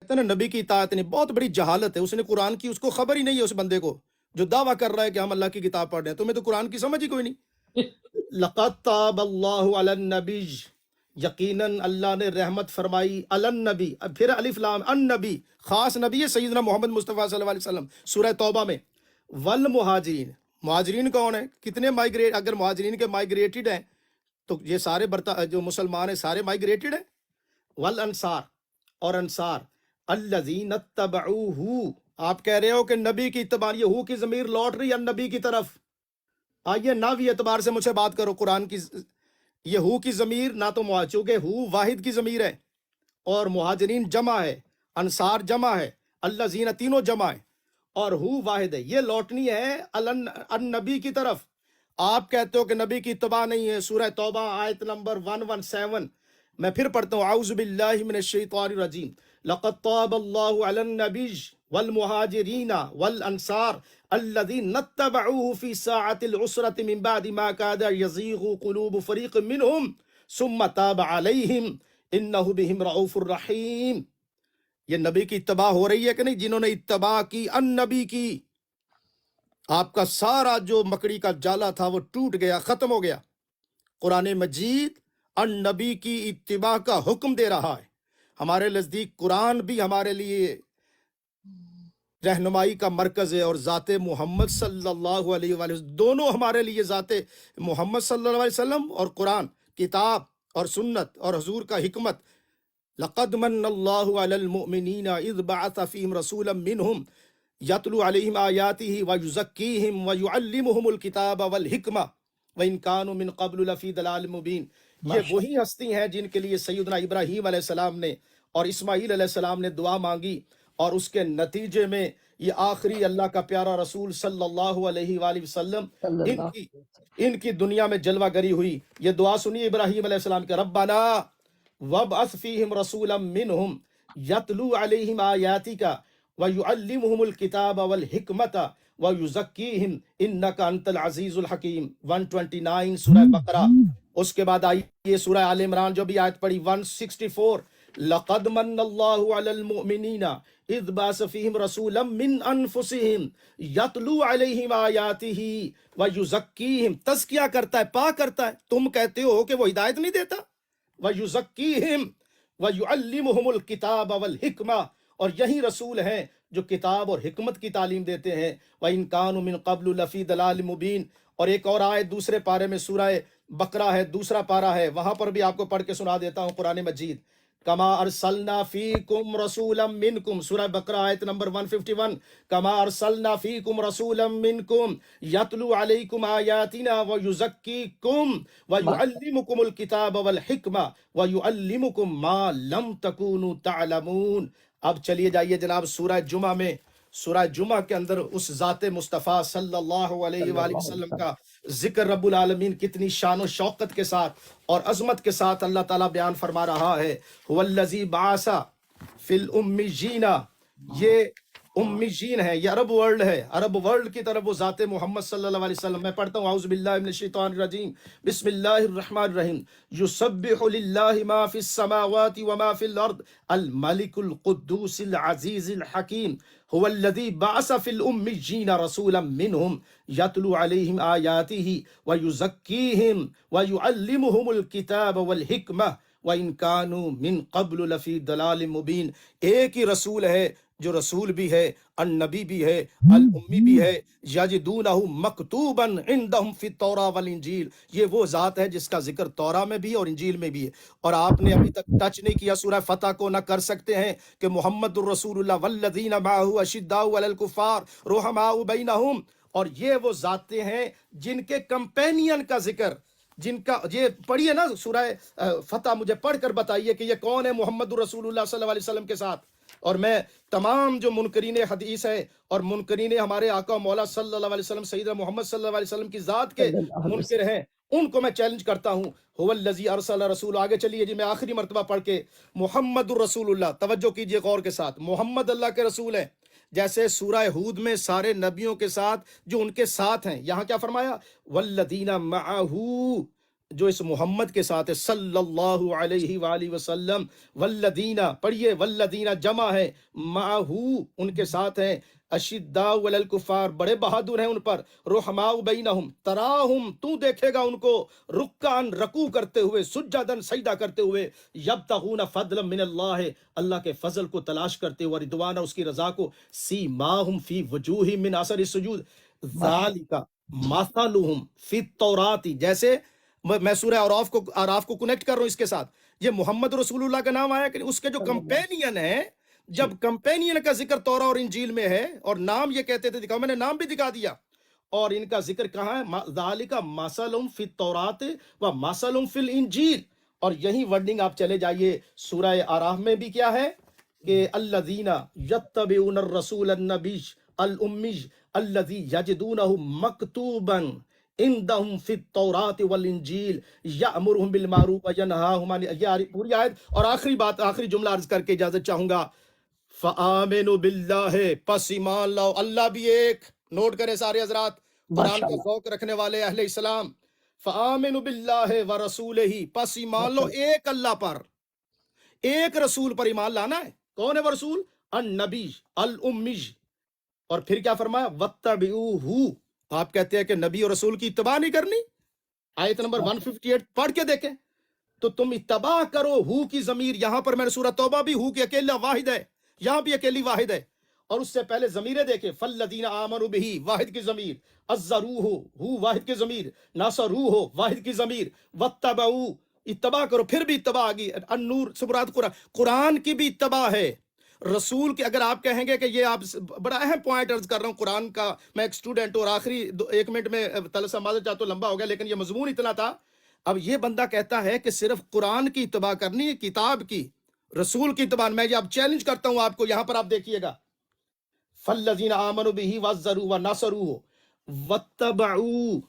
S1: کہتے ہیں نا، نبی کی اطاعت نہیں، بہت بڑی جہالت ہے. اس نے قرآن کی، اس کو خبر ہی نہیں ہے اس بندے کو جو دعویٰ کر رہا ہے کہ ہم اللہ کی کتاب پڑھ رہے ہیں. تمہیں تو قرآن کی سمجھ ہی کوئی نہیں. لقد تاب اللہ علی النبی، یقیناً اللہ نے رحمت فرمائی علی النبی. اب پھر الف لام، النبی، خاص نبی ہے سیدنا محمد مصطفیٰ صلی اللہ علیہ وسلم. سورہ توبہ میں والمہاجرین، مہاجرین کون ہیں؟ کتنے مائیگریٹ؟ اگر مہاجرین کے مائیگریٹڈ ہیں تو یہ سارے جو مسلمان ہیں سارے مائیگریٹڈ ہیں. والانصار، اور انصار، الذین اتبعوہ، آپ کہہ رہے ہو کہ نبی کی اتباع، یہ ہو کی ضمیر لوٹ رہی ہے نبی کی طرف. آئیے ناوی اعتبار سے مجھ سے بات کرو. قرآن کی یہ ہو کی ضمیر نہ تو چونکہ ہو واحد کی ضمیر ہے اور مہاجرین جمع ہے، انصار جمع ہے، الذین تینوں جمع ہے، اور ہو واحد ہے، یہ لوٹنی ہے النبی کی طرف. آپ کہتے ہو کہ نبی کی اتباع نہیں ہے. سورہ توبہ آیت نمبر 117، میں پھر پڑھتا ہوں. اعوذ باللہ من الشیطان الرجیم. لقد طاب اللہ علی النبی والمہاجرین والانصار الذین اتبعوہ فی ساعۃ العسرۃ من بعد ما کاد یزیغ قلوب فریق منہم ثم تاب علیہم انہ بہم رؤوف الرحیم. یہ نبی کی اتباع ہو رہی ہے کہ نہیں؟ جنہوں نے اتباع کی النبی کی، آپ کا سارا جو مکڑی کا جالا تھا وہ ٹوٹ گیا، ختم ہو گیا. قرآن مجید النبی کی اتباع کا حکم دے رہا ہے. ہمارے نزدیک قرآن بھی ہمارے لیے رہنمائی کا مرکز ہے، اور ذات محمد صلی اللہ علیہ وآلہ وسلم دونوں ہمارے لیے ذات محمد صلی اللہ علیہ وسلم اور قرآن کتاب اور سنت اور حضور کا حکمت. لقد من اللہ علی المؤمنین اذ بعث فیہم رسولا منہم یتلو علیہم آیاتہ ویزکیہم ویعلمہم الکتاب والحکمہ وإن كانوا من قبل لفی ضلال مبین. یہ وہی ہستی ہیں جن کے لیے سیدنا ابراہیم علیہ السلام نے اور اسماعیل علیہ السلام نے دعا مانگی، اور اس کے نتیجے میں یہ آخری اللہ کا پیارا رسول صلی اللہ علیہ وآلہ وسلم ان کی دنیا میں جلوہ گری ہوئی. یہ دعا سنیے ابراہیم علیہ السلام کے، ربنا وابعث فیہم رسولا منہم یتلو علیہم آیاتک ویعلمہم الکتاب والحکمت ویزکیہم انک انت العزیز الحکیم. 129 سورہ بقرہ. اس کے بعد آئیے سورہ آل عمران جو بھی آیت پڑھی 164. لقد من اللہ علی المؤمنین اذ بعث فیہم رسولا من انفسہم یتلو علیہم آیاتہ ویزکیہم. تزکیہ کرتا ہے، پاک کرتا ہے. تم کہتے ہو کہ وہ ہدایت نہیں دیتا. ویزکیہم ویعلمہم الکتاب والحکمہ، اور یہی رسول ہیں جو کتاب اور حکمت کی تعلیم دیتے ہیں. وَإِن كَانُوا مِن قَبْلُ لَفِي ضَلَالٍ مُبِينٍ. اور ایک اور آیت دوسرے پارے میں سورہ بقرہ ہے، دوسرا پارہ ہے، وہاں پر بھی آپ کو پڑھ کے سنا دیتا ہوں قرآن مجید. کما ارسلنا فیکم رسولا منکم، سورہ بقرہ آیت نمبر 151. کما ارسلنا فیکم رسولا منکم یتلو علیکم آیاتنا ویزکیکم ویعلمکم الکتاب والحکمہ ویعلمکم ما لم تکونوا تعلمون. اب چلیے جائیے جناب سورہ جمعہ میں. سورہ جمعہ کے اندر اس ذات مصطفیٰ صلی اللہ علیہ وآلہ وسلم کا ذکر رب العالمین کتنی شان و شوقت کے ساتھ اور عظمت کے ساتھ اللہ تعالیٰ بیان فرما رہا ہے. هو الذی بعث فی الامیین. یہ امیین ہے، یہ عرب ورلڈ ہے. عرب ورلڈ کی طرف وہ ذات محمد صلی اللہ علیہ وسلم. میں پڑھتا ہوں اعوذ باللہ من الشیطان الرجیم بسم اللہ الرحمن الرحیم. یسبح للہ ما فی السماوات وما فی الارض الملک القدوس العزیز الحکیم. هو الذی بعث فی الامیین رسولا منہم یتلو علیہم آیاتہ ویزکیہم ویعلمہم الکتاب والحکمہ وَإِن كَانُوا مِن قَبْلُ لَفِي ضَلَالٍ مُبِينٍ. ایک ہی رسول ہے جو رسول بھی ہے، النبی بھی ہے، الامی بھی ہے. یجدونہ مکتوبا عندہم فی التوراۃ والانجیل. یہ وہ ذات ہے جس کا ذکر توراہ میں بھی ہے اور انجیل میں بھی ہے. اور آپ نے ابھی تک ٹچ نہیں کیا سورہ فتح کو، نہ کر سکتے ہیں کہ محمد الرسول اللہ والذین معہ اشداء علی الکفار رحماء بینہم. اور یہ وہ ذاتیں ہیں جن کے کمپینین کا ذکر، جن کا یہ پڑھیے نا سورہ فتح، مجھے پڑھ کر بتائیے کہ یہ کون ہے محمد الرسول اللہ صلی اللہ علیہ وسلم کے ساتھ. اور میں تمام جو منکرین حدیث ہے اور منکرین ہمارے آقا مولا صلی اللہ علیہ وسلم سیدنا محمد صلی اللہ علیہ وسلم کی ذات کے منکر ہیں، ان کو میں چیلنج کرتا ہوں. هو الذی ارسل رسول. آگے چلیے جی، میں آخری مرتبہ پڑھ کے محمد الرسول اللہ، توجہ کیجئے غور کے ساتھ. محمد اللہ کے رسول ہیں. جیسے سورہ ہود میں سارے نبیوں کے ساتھ جو ان کے ساتھ ہیں، یہاں کیا فرمایا؟ والذین معہ، جو اس محمد کے ساتھ ہے صلی اللہ علیہ وآلہ وسلم. والذین پڑھیے، والذین جمع ہے، معہ ان کے ساتھ ہیں، اشداء علی الکفار بڑے بہادر ہیں ان پر، رحماء بینہم تراہم تو دیکھے گا ان کو رکعن رکوع کرتے ہوئے، سجدن سجدہ کرتے ہوئے، یبتغون فضلا من اللہ اللہ کے فضل کو تلاش کرتے ہوئے، رضوان اس کی رضا کو، سیماہم فی وجوہہم من اثر السجود ذالک مثلہم فی التوراۃ. جیسے میں سورہ اعراف کو کنیکٹ کر رہا ہوں اس کے ساتھ. یہ محمد رسول اللہ کا نام آیا کہ اس کے جو کمپینین ہیں، جب کمپینین کا ذکر تورا اور انجیل میں ہے اور نام یہ کہتے تھے، دکھاؤ، میں نے نام بھی دکھا دیا. اور ان کا ذکر کہاں ہے؟ ذالک مثلہم فی التوراۃ و مثلہم فی الانجیل. اور یہی ورڈنگ آپ چلے جائیے سورہ اعراف میں بھی کیا ہے کہ الذین یتبعون الرسول النبی الامی الذی یجدونہ مکتوبا عندہم فی التوراۃ والانجیل یأمرہم بالمعروف وینہاہم عن، یہ پوری آیت. اور آخری بات، آخری جملہ عرض کر کے اجازت چاہوں گا. فآمنوا باللہ، پس ایمان لاؤ. اللہ بھی ایک، نوٹ کریں سارے حضرات قرآن کا ذوق رکھنے والے اہل اسلام. فآمنوا باللہ ورسولہ، پس ایمان لو ایک اللہ پر، ایک رسول پر ایمان لانا ہے. کون ہے وہ رسول؟ النبی الامی. اور پھر کیا فرمایا؟ واتبعوہ. آپ کہتے ہیں کہ نبی اور رسول کی اتباع نہیں کرنی؟ آیت نمبر 158 پڑھ کے دیکھیں تو تم اتباع کرو. ہو کی ضمیر یہاں پر میں نے سورہ توبہ بھی ہو کی اکیلا واحد ہے، یہاں بھی اکیلی واحد ہے. اور اس سے پہلے ضمیریں دیکھیں، فالذین آمنوا بہ واحد کی ضمیر، عزروہ ہو واحد کی ضمیر، ناصروہ واحد کی ضمیر، واتبعوا اتباع کرو، پھر بھی اتباع آگی، النور سے مراد قرآن، قرآن کی بھی اتباع ہے، رسول کے اگر آپ کہیں گے کہ یہ آپ بڑا اہم پوائنٹ عرض کر رہا ہوں قرآن کا، میں ایک اسٹوڈنٹ اور آخری 1 منٹ میں طلسم معذرت چاہتا ہوں لمبا ہو گیا لیکن یہ مضمون اتنا تھا. اب یہ بندہ کہتا ہے کہ صرف قرآن کی اتباع کرنی ہے، کتاب کی، رسول کی اتباع. میں یہ اب چیلنج کرتا ہوں آپ کو، یہاں پر آپ دیکھیے گا، فالذین آمنوا بہ وعزروہ ونصروہ واتبعوا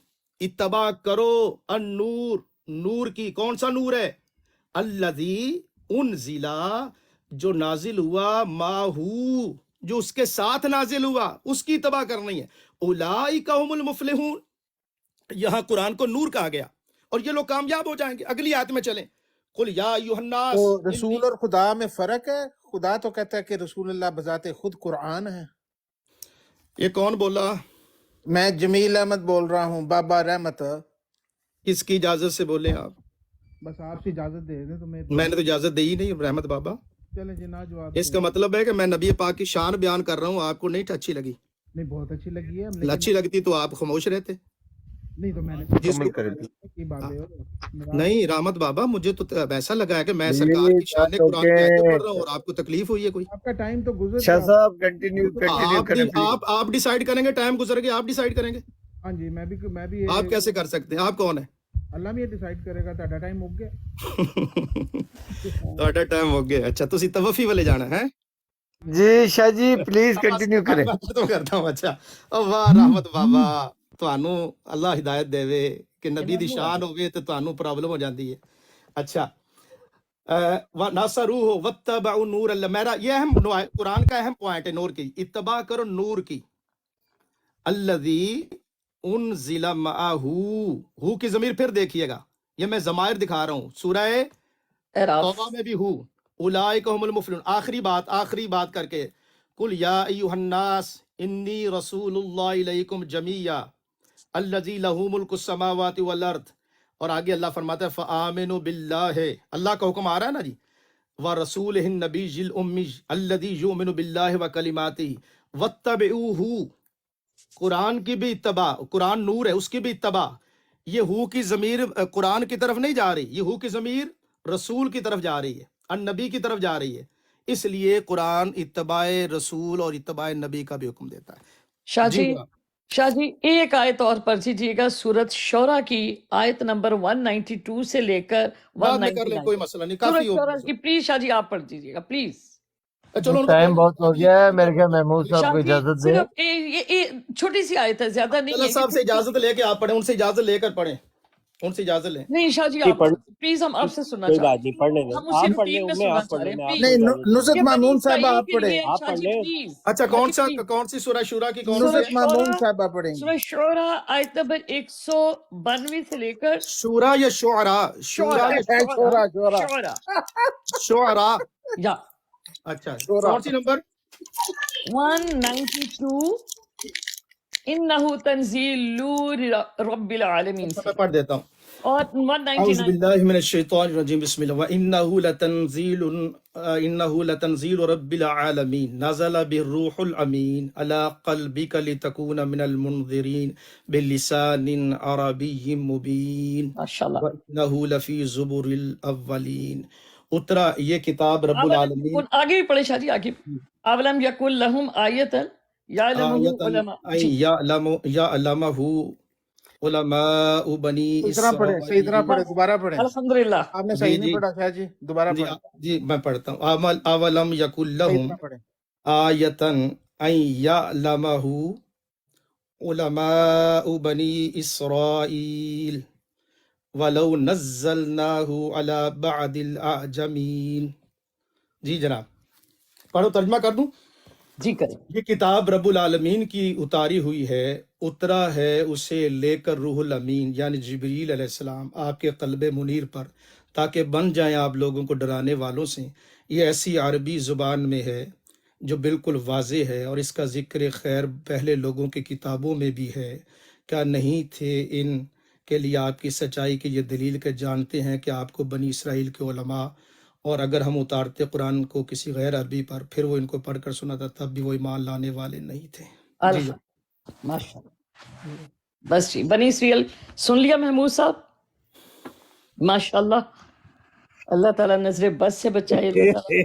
S1: اتباع کرو، النور نور کی، کون سا نور ہے؟ الذی انزل جو نازل ہوا، ماہو جو اس کے ساتھ نازل ہوا، اس کی اتباع کرنی ہے. اولئک هم المفلحون، یہاں قرآن کو نور کہا گیا اور یہ لوگ کامیاب ہو جائیں گے. اگلی آیت میں چلیں، قل یا ایھا الناس
S7: تو رسول اور خدا میں فرق ہے؟ خدا تو کہتا ہے کہ رسول اللہ بذات خود قرآن ہے.
S1: یہ کون بولا؟
S7: میں جمیل احمد بول رہا ہوں، بابا رحمت.
S1: کس کی اجازت سے بولیں آپ؟
S7: بس آپ سے اجازت دے دیں تو
S1: میں نے تو اجازت دی ہی نہیں رحمت بابا.
S7: چلیں جی، نہ جواب
S1: اس کا مطلب ہے کہ میں نبی پاک کی شان بیان کر رہا ہوں، آپ کو نہیں اچھی لگی.
S7: نہیں، بہت اچھی لگی ہے لیکن
S1: اچھی لگتی تو آپ خاموش رہتے.
S7: نہیں تو میں نے
S1: جس
S3: کمل
S1: کو
S3: کریں.
S7: کی باتیں
S1: نہیں رحمت بابا، مجھے تو ایسا لگا ہے کہ میں
S3: یہ
S1: سرکار کی شان
S3: بات ہو
S1: قرآن کی آیتیں پڑھ رہا ہوں
S3: کہ
S1: اور آپ کو تکلیف ہوئی ہے کوئی.
S7: آپ کا ٹائم تو گزر
S3: شاہ
S7: گیا.
S3: صاحب کنٹینیو کریں پلیز.
S1: آپ ڈیسائیڈ کریں گے، ٹائم گزر گیا، آپ ڈیسائیڈ کریں گے.
S7: ہاں جی، میں بھی
S1: آپ کیسے کر سکتے ہیں؟ آپ کون ہیں؟
S7: اللہ بھی ڈیسائیڈ کرے گا. تہاڈا ٹائم ہو گیا.
S1: ਤੁਹਾਡਾ ਟਾਈਮ ਹੋ ਗਿਆ. ਅੱਛਾ ਤੁਸੀਂ ਤਵਫੀ ਵਾਲੇ ਜਾਣਾ ਹੈ?
S3: جی شاہ جی پلیز کنٹینیو کریں.
S1: ਮੈਂ ਖਤਮ ਕਰਦਾ ਹਾਂ. ਅੱਛਾ ਉਹ ਵਾਹ ਰਹਿਮਤ ਬਾਬਾ, ਤੁਹਾਨੂੰ ਅੱਲਾ ਹਿਦਾਇਤ ਦੇਵੇ ਕਿ ਨਬੀ ਦੀ ਸ਼ਾਨ ਹੋਵੇ ਤੇ ਤੁਹਾਨੂੰ ਪ੍ਰੋਬਲਮ ਹੋ ਜਾਂਦੀ ہے. ਅੱਛਾ ناصروہ واتبعوا نور اللہ، میرا یہ اہم قرآن کا اہم پوائنٹ ہے نور کی. اتباع کرو نور کی. الذی انزل معہ، ہو کی ضمیر پھر دیکھیے گا، یہ میں ضمائر دکھا رہا ہوں. سورہ
S6: اعراف.
S1: توبہ میں بھی ہو، اولئک هم المفلحون. آخری بات کر کے، قل یا ایھا الناس انی رسول اللہ الیکم جمیعا الذی لہ ملک السماوات والارض. اور آگے اللہ فرماتا ہے فآمنوا باللہ، اللہ کا حکم آ رہا ہے نا جی، ورسولہ النبی الامی الذی یؤمن باللہ وکلماتہ واتبعوہ. قرآن کی بھی اتباع، قرآن نور ہے اس کی بھی اتباع. یہ ہو کی ضمیر قرآن کی طرف نہیں جا رہی، یہ ہو کی ضمیر رسول کی طرف جا رہی ہے، النبی کی طرف جا رہی ہے. اس لیے قرآن اتباع رسول اور اتباع نبی کا بھی حکم دیتا ہے.
S6: شاہ جی،
S1: جناب.
S6: شاہ جی ایک آیت اور پڑھ دیجیے گا، سورت شورا کی آیت نمبر 192 سے لے کر
S1: بعد میں کر لیں،
S6: 199.
S1: کوئی مسئلہ نہیں،
S6: سورت
S1: کافی ہو
S6: شورا
S1: گیا.
S6: کی پلیز شاہ جی آپ پڑھ دیجیے گا پلیز.
S1: چلو ان کو
S3: ٹائم بہت ہو گیا ہے، میرے خیال محمود صاحب
S6: شاہ
S3: کو
S6: جی
S3: اجازت دیں.
S6: صرف یہ چھوٹی سی آیت ہے، زیادہ نہیں
S1: اللہ
S6: ہے.
S1: صاحب سے اجازت لے کے آپ پڑھیں، ان سے اجازت لے کر پڑھیں، ان سے اجازت لیں.
S6: نہیں شاہ جی آپ پلیز، ہم آپ سے سننا
S4: کوئی
S6: چاہتے
S4: بات نہیں، پڑھ لیں
S6: ہیں،
S4: گے.
S6: ہم اسی
S4: آپ پڑھ لیں،
S6: روٹین میں
S4: میں
S6: سننا
S4: آپ
S6: چاہ
S4: پڑھ
S6: رہے
S4: لیں،
S6: ہیں
S4: میں آپ
S6: پلیز.
S4: کو
S7: نہیں،
S4: اجازت دوں.
S7: نصرت
S6: یہ بنی
S7: مامون صاحب
S6: اسرائیل
S7: آپ
S6: کے لیے
S7: پڑھیں.
S6: ہے،
S4: آپ
S6: شاہ
S4: پڑھ
S6: جی
S4: لیں.
S6: پلیز.
S1: اچھا
S6: شاہ جی،
S1: کون سی سورہ شورا کی کون سی
S7: نصرت
S1: ہے؟
S7: مامون صاحبہ پڑھیں گے.
S6: سورہ شورا آیت نمبر 192 سے لے کر
S1: شورا یا شعراء؟
S6: شورا
S7: شورا
S6: شورا
S1: شعراء.
S6: یا
S1: اچھا
S7: شورا.
S1: کون سی نمبر؟
S6: 192. انہو تنزیل رب العالمین
S1: اچھا
S6: سے،
S1: میں پڑھ دیتا ہوں.
S6: اور
S1: اعوذ
S6: 199.
S1: باللہ من الشیطان الرجیم، بسم اللہ. وَإِنَّهُ لَتَنزِيلُ رَبِّ الْعَالَمِينَ نَزَلَ بِالرُّوحِ الْأَمِينُ عَلَىٰ قَلْبِكَ لِتَكُونَ مِنَ الْمُنذِرِينَ بِلِسَانٍ عَرَبِيٍّ مُبِينٍ
S6: ماشاءاللہ.
S1: وَإِنَّهُ لَفِي زُبُرِ الْأَوَّلِينَ. اترا یہ کتاب رب العالمین.
S6: آگے بھی پڑھے شاہ جی، آگے. اولم یکن لہم آیتن یعلمہ
S1: آیتاً
S6: علماء.
S1: این یعلمہ علماء بنی
S7: صحیح طرح پڑھیں، صحیح طرح
S1: اسرائیل.
S7: پڑھیں، دوبارہ پڑھیں.
S6: الحمدللہ.
S7: آپ نے
S1: جی
S7: صحیح نہیں
S1: جی
S7: پڑھا شاہ جی، دوبارہ
S1: جی
S7: پڑھیں.
S1: جی میں پڑھتا ہوں. اولم یکن
S7: صحیح
S1: لہم
S7: طرح پڑھیں.
S1: آیتاً این یعلمہ علماء بنی اسرائیل ولو نزلناہ علی بعض الاعجمین. جی جناب پڑھو، ترجمہ کر دوں.
S6: جی کریں.
S1: یہ کتاب رب العالمین کی اتاری ہوئی ہے، اترا ہے اسے لے کر روح الامین یعنی جبریل علیہ السلام آپ کے قلب منیر پر، تاکہ بن جائیں آپ لوگوں کو ڈرانے والوں سے. یہ ایسی عربی زبان میں ہے جو بالکل واضح ہے، اور اس کا ذکر خیر پہلے لوگوں کی کتابوں میں بھی ہے. کیا نہیں تھے ان کے لیے آپ کی سچائی کی یہ دلیل کہ جانتے ہیں کہ آپ کو بنی اسرائیل کے علماء اور اگر ہم اتارتے قرآن کو کسی غیر عربی پر پھر وہ ان کو پڑھ کر سناتا تب بھی وہ ایمان لانے والے نہیں تھے. جی
S6: الحمد ماشاء اللہ. بس جی بنی اسرائیل سن لیا محمود صاحب. ماشاء اللہ اللہ تعالیٰ نظر بس سے بچائے. اللہ تعالیٰ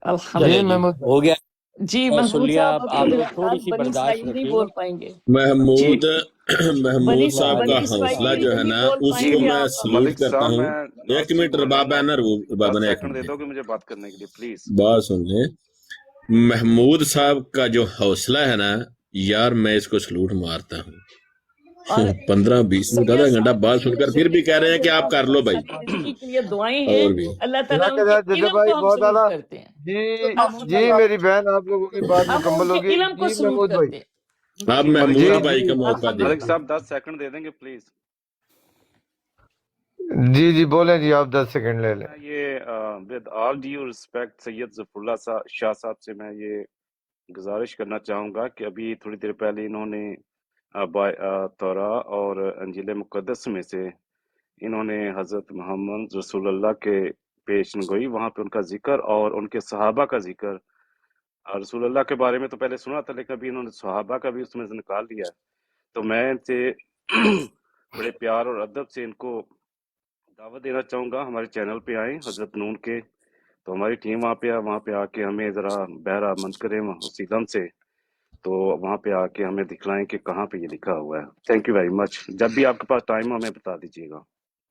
S6: الحمد
S4: چلے
S3: جی
S4: جی
S3: محمود بھائی.
S4: ہو گیا
S6: جی
S4: سن
S6: محمود
S4: لیا.
S6: صاحب
S4: آپ
S6: اب
S4: لوگ
S6: آپ
S4: تھوڑی سی
S6: بنی
S4: برداشت
S6: اسرائیل نہیں
S4: رکھیے
S6: بول
S4: گا.
S6: پائیں گے.
S5: محمود
S6: بنی
S5: محمود صاحب
S6: بنی
S5: کا
S6: اسرائیل
S5: حوصلہ جو ہے
S6: نہیں
S5: نا
S6: بول
S5: اس
S6: پائیں
S5: کو
S6: گے
S5: میں
S6: آپ.
S5: سلوٹ
S8: ملک
S5: کرتا
S8: صاحب
S5: ہوں.
S8: میں
S5: ایک
S8: ناصر
S5: منٹ
S8: بول رہا
S5: رباب ہے
S8: ہوں،
S5: نا، رباب
S8: 10
S5: نے ایک
S8: سیکنڈ دے
S5: منٹ
S8: دو کہ مجھے بات کرنے کے لیے پلیز.
S5: بات سن لیں. محمود صاحب کا جو حوصلہ ہے نا یار، میں اس کو سلوٹ مارتا ہوں.
S6: اور
S5: 15-20 منٹ آدھا
S6: سید
S5: گھنٹہ
S6: صاحب
S5: بات سن کر پھر بھی کہہ رہے ہیں کہ آپ کر لو بھائی.
S6: یونیورسٹی کے لیے دعائیں ہیں.
S5: اور بھی
S6: اللہ تعالیٰ
S3: جزاک
S6: ان کے
S3: اللہ جدہ
S6: علم
S3: بھائی،
S6: کو ہم
S3: بہت
S6: سلوٹ
S3: اعلیٰ.
S6: کرتے ہیں.
S3: جی
S6: محمود
S3: جی
S6: بھائی
S3: میری بہن، آپ لوگوں کی بات
S6: ہم ان
S3: مکمل
S6: کے
S3: ہوگی.
S6: علم کو
S3: جی
S6: سلوٹ
S3: محمود بھائی.
S6: کرتے ہیں.
S5: آپ
S8: جی ملک
S3: جی
S5: محمود
S8: صاحب،
S5: بھائی
S3: جی
S5: کا موقع
S6: الحمد
S5: دیں.
S8: ملک
S6: للہ.
S8: صاحب 10 سیکنڈ دے دیں گے پلیز.
S3: جی جی بولیں جی، آپ 10 سیکنڈ لے لیں.
S8: میں یہ ود آل ڈیو ریسپیکٹ سید ظفر اللہ شاہ صاحب سے میں یہ گزارش کرنا چاہوں گا کہ ابھی تھوڑی دیر پہلے انہوں نے تورا اور انجیل مقدس میں سے انہوں نے حضرت محمد رسول اللہ کے پیشن گوئی، وہاں پہ ان کا ذکر اور ان کے صحابہ کا ذکر. رسول اللہ کے بارے میں تو پہلے سنا تھا، لیکن ابھی انہوں نے صحابہ کا بھی اس میں سے نکال دیا ہے. تو میں ان سے بڑے پیار اور ادب سے ان کو دعوت دینا چاہوں گا ہمارے چینل پہ آئیں حضرت نون کے. تو ہماری ٹیم وہاں پہ آ کے ہمیں ذرا بہرا مند کریں اسی دم سے، تو وہاں پہ آ کے ہمیں دکھلائیں کہ کہاں پہ یہ لکھا ہوا ہے. Thank you very much. جب بھی آپ کے پاس ٹائم ہو ہمیں بتا دیجیے گا.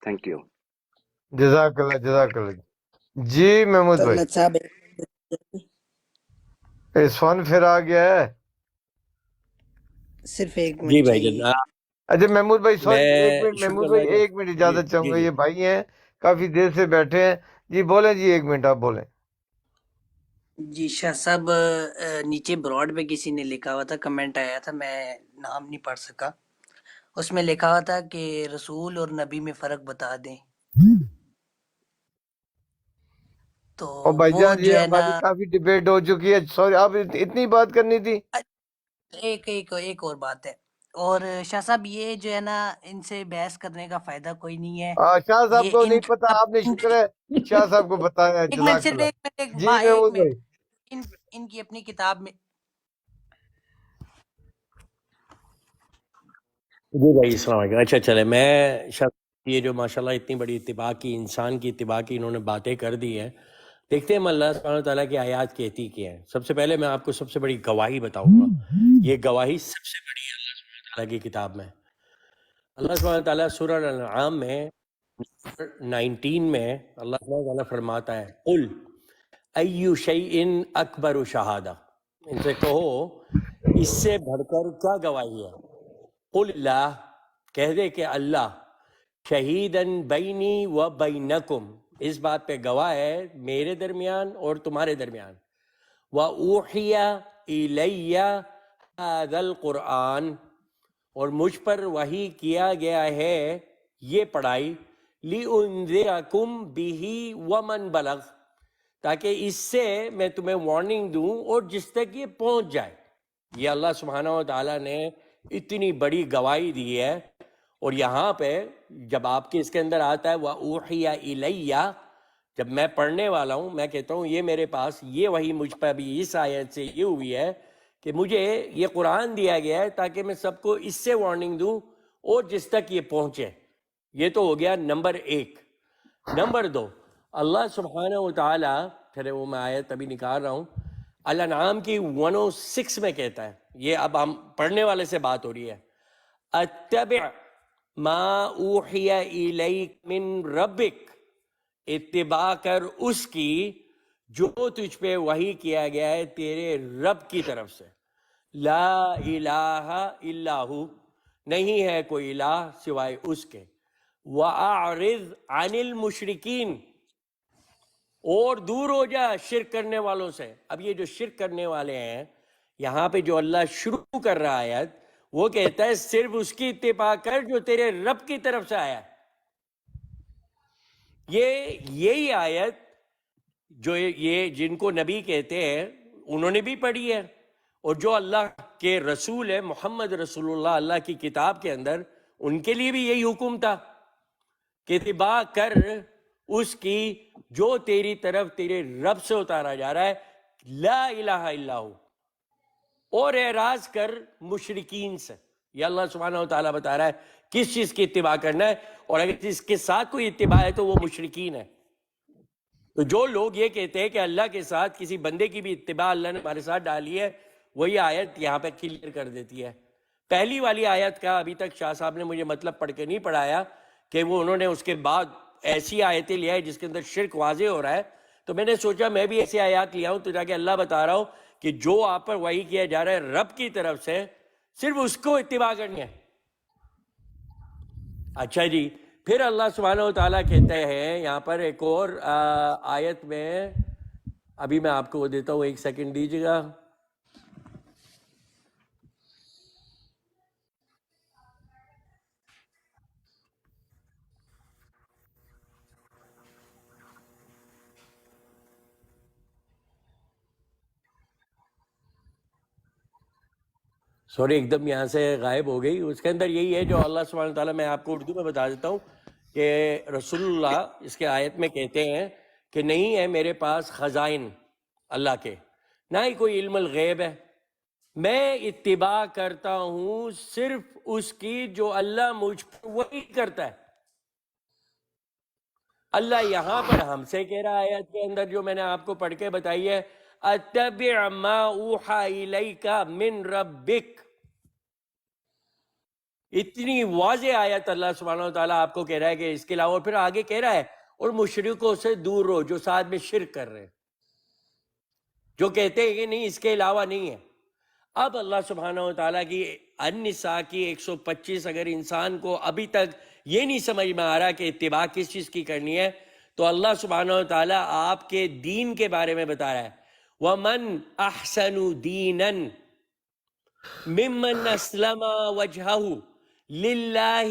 S8: Thank you.
S3: جزاک اللہ جزاک اللہ. جی محمود بھائی.
S2: طلعت صاحب
S3: اس فن پھر آ گیا ہے.
S2: صرف 1
S4: جی
S2: منٹ
S4: بھائی
S2: چاہیے.
S4: جناب
S3: اچھا محمود بھائی سوری، ایک
S4: میں
S3: منٹ
S4: شروع
S3: محمود
S4: کرنا
S3: بھائی، ایک منٹ
S4: جی
S3: اجازت چاہوں
S4: جی
S3: گا.
S4: جی
S3: یہ بھائی ہیں کافی دیر سے بیٹھے ہیں. جی بولیں جی، 1 منٹ آپ بولیں.
S2: جی شاہ صاحب نیچے براڈ پہ کسی نے لکھا ہوا تھا، کمنٹ آیا تھا، میں نام نہیں پڑھ سکا. اس میں لکھا ہوا تھا کہ رسول اور نبی میں فرق بتا دیں. تو
S3: اور بھائی
S2: وہ
S3: جان،
S2: جو
S3: یہ
S2: ہے نا
S3: ہماری کافی ڈبیٹ ہو چکی ہے. سوری، آپ اتنی بات کرنی تھی.
S2: ایک اور بات ہے. اور شاہ صاحب یہ جو ہے نا، ان سے بحث کرنے کا فائدہ کوئی نہیں ہے.
S3: شاہ صاحب
S2: یہ
S3: کو
S2: ان
S3: نہیں پتا، آپ نے شکر ہے شاہ صاحب کو بتایا.
S2: ایک منٹ،
S3: جزاک
S2: صرف
S3: اللہ.
S2: ایک منٹ،
S3: جی
S2: ایک
S3: محمود بھائی.
S2: منٹ. ان کی اپنی کتاب میں
S4: جی بھائی السلام علیکم. اچھا چلے میں یہ جو ماشاءاللہ اتنی بڑی اتباع کی، انسان کی اتباع کی انہوں نے باتیں کر دی ہیں. دیکھتے ہیں اللہ سبحانہ تعالیٰ کی آیات کہتی کیا ہیں. سب سے پہلے میں آپ کو سب سے بڑی گواہی بتاؤں گا. یہ گواہی سب سے بڑی ہے اللہ سبحانہ تعالیٰ کی کتاب میں. اللہ سبحانہ تعالیٰ سورہ الانعام میں 19 میں اللہ سبحانہ تعالیٰ فرماتا ہے قل ای شیء اکبر شہادہ. ان سے کہو اس سے بڑھ کر کیا گواہی ہے. قل اللہ، کہہ دے کہ اللہ شہیدن بینی و بینکم، اس بات پہ گواہ ہے میرے درمیان اور تمہارے درمیان. وَأُوحِيَ إِلَيَّ هَذَا الْقُرْآنِ، اور مجھ پر وحی کیا گیا ہے یہ پڑھائی. لِأُنذِرَكُمْ بِهِ وَمَنْ بَلَغَ، تاکہ اس سے میں تمہیں وارننگ دوں اور جس تک یہ پہنچ جائے. یہ اللہ سبحانہ و تعالیٰ نے اتنی بڑی گواہی دی ہے. اور یہاں پہ جب آپ کے اس کے اندر آتا ہے وَأُوحِيَ إِلَيَّ، جب میں پڑھنے والا ہوں میں کہتا ہوں یہ میرے پاس یہ وحی مجھ پہ بھی اس آیت سے یہ ہوئی ہے کہ مجھے یہ قرآن دیا گیا ہے تاکہ میں سب کو اس سے وارننگ دوں اور جس تک یہ پہنچے. یہ تو ہو گیا نمبر 1. نمبر 2، اللہ سبحانہ و تعالیٰ، پھر وہ میں آیت ابھی نکال رہا ہوں، الانعام کی 106 میں کہتا ہے، یہ اب ہم پڑھنے والے سے بات ہو رہی ہے، اتبع ما اوحی الیک من ربک، اتباع کر اس کی جو تجھ پہ وحی کیا گیا ہے تیرے رب کی طرف سے. لا الہ الا ہو، نہیں ہے کوئی الہ سوائے اس کے. وَأَعْرِضْ عَنِ الْمُشْرِكِينَ، اور دور ہو جا شرک کرنے والوں سے. اب یہ جو شرک کرنے والے ہیں یہاں پہ جو اللہ شروع کر رہا ہے وہ کہتا ہے صرف اس کی اتباع کر جو تیرے رب کی طرف سے آیا. یہی آیت جو یہ جن کو نبی کہتے ہیں انہوں نے بھی پڑھی ہے، اور جو اللہ کے رسول ہے محمد رسول اللہ اللہ کی کتاب کے اندر ان کے لیے بھی یہی حکم تھا کہ اتباع کر اس کی جو تیری طرف تیرے رب سے اتارا جا رہا ہے، لا الہ الا ہو، اور اعراض کر مشرکین سے۔ یہ اللہ سبحانہ و تعالیٰ بتا رہا ہے کس چیز کی اتباع کرنا ہے، اور اگر اس کے ساتھ کوئی اتباع ہے تو وہ مشرکین ہے۔ تو جو لوگ یہ کہتے ہیں کہ اللہ کے ساتھ کسی بندے کی بھی اتباع اللہ نے ہمارے ساتھ ڈالی ہے، وہی آیت یہاں پہ کلیئر کر دیتی ہے۔ پہلی والی آیت کا ابھی تک شاہ صاحب نے مجھے مطلب پڑھ کے نہیں پڑھایا کہ وہ انہوں نے اس کے بعد ایسی آیتیں لیا ہے جس کے اندر شرک واضح ہو رہا ہے، تو میں نے سوچا میں بھی ایسی آیات لیا ہوں تو جا کے اللہ بتا رہا ہوں کہ جو آپ پر وحی کیا جا رہا ہے رب کی طرف سے، صرف اس کو اتباع کرنی ہے۔ اچھا جی، پھر اللہ سبحانہ و تعالیٰ کہتے ہیں یہاں پر ایک اور آیت میں، ابھی میں آپ کو وہ دیتا ہوں، ایک سیکنڈ دیجیے گا۔ سوری ایک دم یہاں سے غائب ہو گئی، اس کے اندر یہی ہے جو اللہ سبحانہ تعالیٰ، میں آپ کو اردو میں بتا دیتا ہوں کہ رسول اللہ اس کے آیت میں کہتے ہیں کہ نہیں ہے میرے پاس خزائن اللہ کے، نہ ہی کوئی علم الغیب ہے، میں اتباع کرتا ہوں صرف اس کی جو اللہ مجھ پر وحی کرتا ہے۔ اللہ یہاں پر ہم سے کہہ رہا ہے آیت کے اندر جو میں نے آپ کو پڑھ کے بتائی ہے، اتبع ما اوحی الیک من ربک، اتنی واضح آیت اللہ سبحانہ و تعالیٰ آپ کو کہہ رہا ہے کہ اس کے علاوہ، پھر آگے کہہ رہا ہے اور مشرکوں سے دور رہو جو ساتھ میں شرک کر رہے ہیں، جو کہتے ہیں کہ نہیں اس کے علاوہ نہیں ہے۔ اب اللہ سبحانہ و تعالیٰ کی النساء کی 125 اگر انسان کو ابھی تک یہ نہیں سمجھ میں آ رہا کہ اتباع کس چیز کی کرنی ہے، تو اللہ سبحانہ و تعالیٰ آپ کے دین کے بارے میں بتا رہا ہے، وَمَنْ أَحْسَنُ دِينًا مِمَّنْ أَسْلَمَ وَجْهَهُ لِلَّهِ